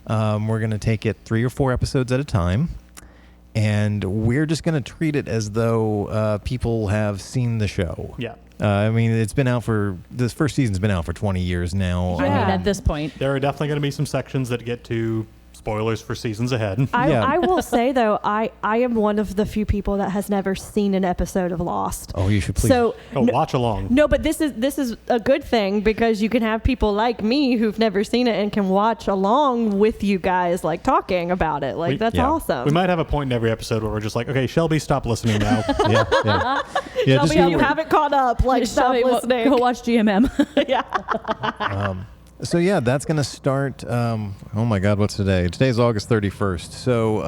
We're going to take it 3 or 4 episodes at a time, and we're just going to treat it as though people have seen the show.
Yeah.
I mean, this first season's been out for 20 years now.
I mean, at this point.
There are definitely going to be some sections that get to spoilers for seasons ahead.
I will say though, I am one of the few people that has never seen an episode of Lost.
Oh, you should please.
So
Watch along.
no, but this is a good thing, because you can have people like me who've never seen it and can watch along with you guys, like talking about it. Like that's awesome.
We might have a point in every episode where we're just like, okay, Shelby, stop listening now.
yeah.
Shelby, you haven't caught up. Like stop
Shelby,
listening.
Go watch GMM.
Yeah.
So yeah, that's going to start. Oh my God, what's today? Today's August 31st. So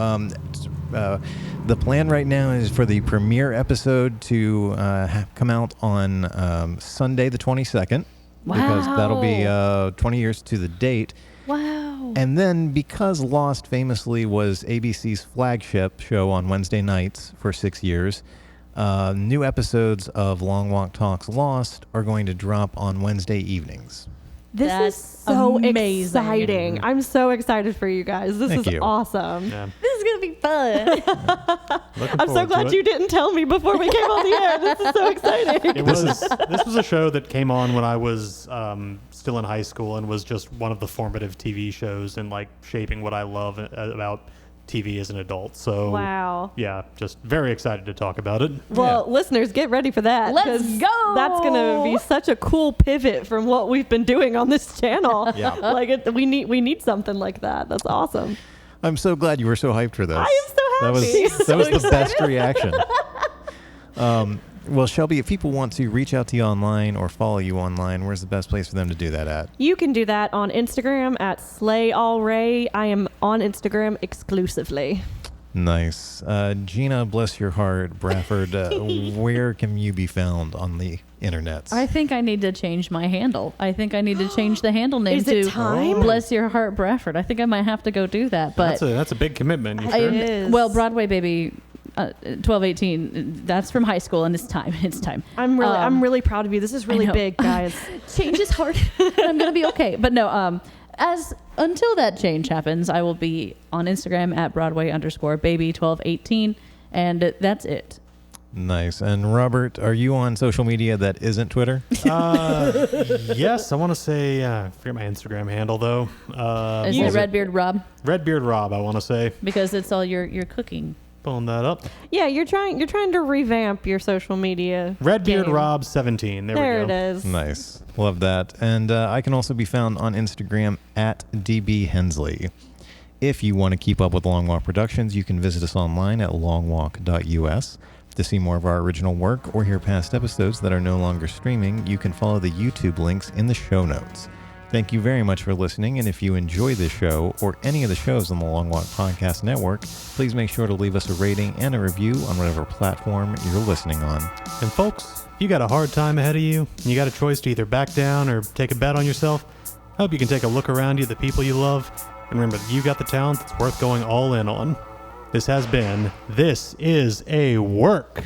the plan right now is for the premiere episode to come out on Sunday the 22nd, because that'll be 20 years to the date.
Wow.
And then, because Lost famously was ABC's flagship show on Wednesday nights for 6 years, new episodes of Long Walk Talks Lost are going to drop on Wednesday evenings.
This
That's
is so
amazing.
exciting. I'm so excited for you guys. This
Thank
is
you.
awesome.
Yeah.
This is going to be fun.
I'm so glad you didn't tell me before we came on the air. This is so exciting.
This was a show that came on when I was still in high school, and was just one of the formative TV shows and like shaping what I love about TV as an adult. So
Wow.
yeah, just very excited to talk about it.
Well, listeners, get ready for that.
Let's
'cause
go.
That's going to be such a cool pivot from what we've been doing on this channel.
Yeah.
Like we need something like that. That's awesome.
I'm so glad you were so hyped for this.
I am so happy.
That was the best reaction. Well, Shelby, if people want to reach out to you online or follow you online, where's the best place for them to do that at?
You can do that on Instagram at SlayAllRay. I am on Instagram exclusively.
Nice. Gina, bless your heart, Brafford, where can you be found on the internet?
I think I need to change my handle. I think I need to change the handle name
Is it
to
time?
Bless Your Heart Brafford. I think I might have to go do that. But
That's a big commitment. You
I
sure?
am,
It is.
well, Broadway Baby 1218, that's from high school, and it's time. It's time.
I'm really proud of you. This is really
know.
big, guys.
Change is hard. I'm gonna be okay. But no, until that change happens, I will be on Instagram at Broadway_baby1218, and that's it.
Nice. And Robert, are you on social media that isn't Twitter?
Yes, I want to say, I forget my Instagram handle though.
Is it Redbeard Rob?
Redbeard Rob, I want to say.
Because it's all your cooking.
Pulling that up.
Yeah, you're trying to revamp your social media.
Redbeard
game.
Rob 17. There
There
we
it
go.
is.
Nice. Love that. And I can also be found on Instagram at DB Hensley. If you want to keep up with Long Walk Productions, you can visit us online at longwalk.us. To see more of our original work or hear past episodes that are no longer streaming, you can follow the YouTube links in the show notes. Thank you very much for listening, and if you enjoy this show or any of the shows on the Long Walk Podcast Network, please make sure to leave us a rating and a review on whatever platform you're listening on.
And folks, if you got a hard time ahead of you, and you got a choice to either back down or take a bet on yourself, I hope you can take a look around you at the people you love, and remember that you got the talent that's worth going all in on. This is a work.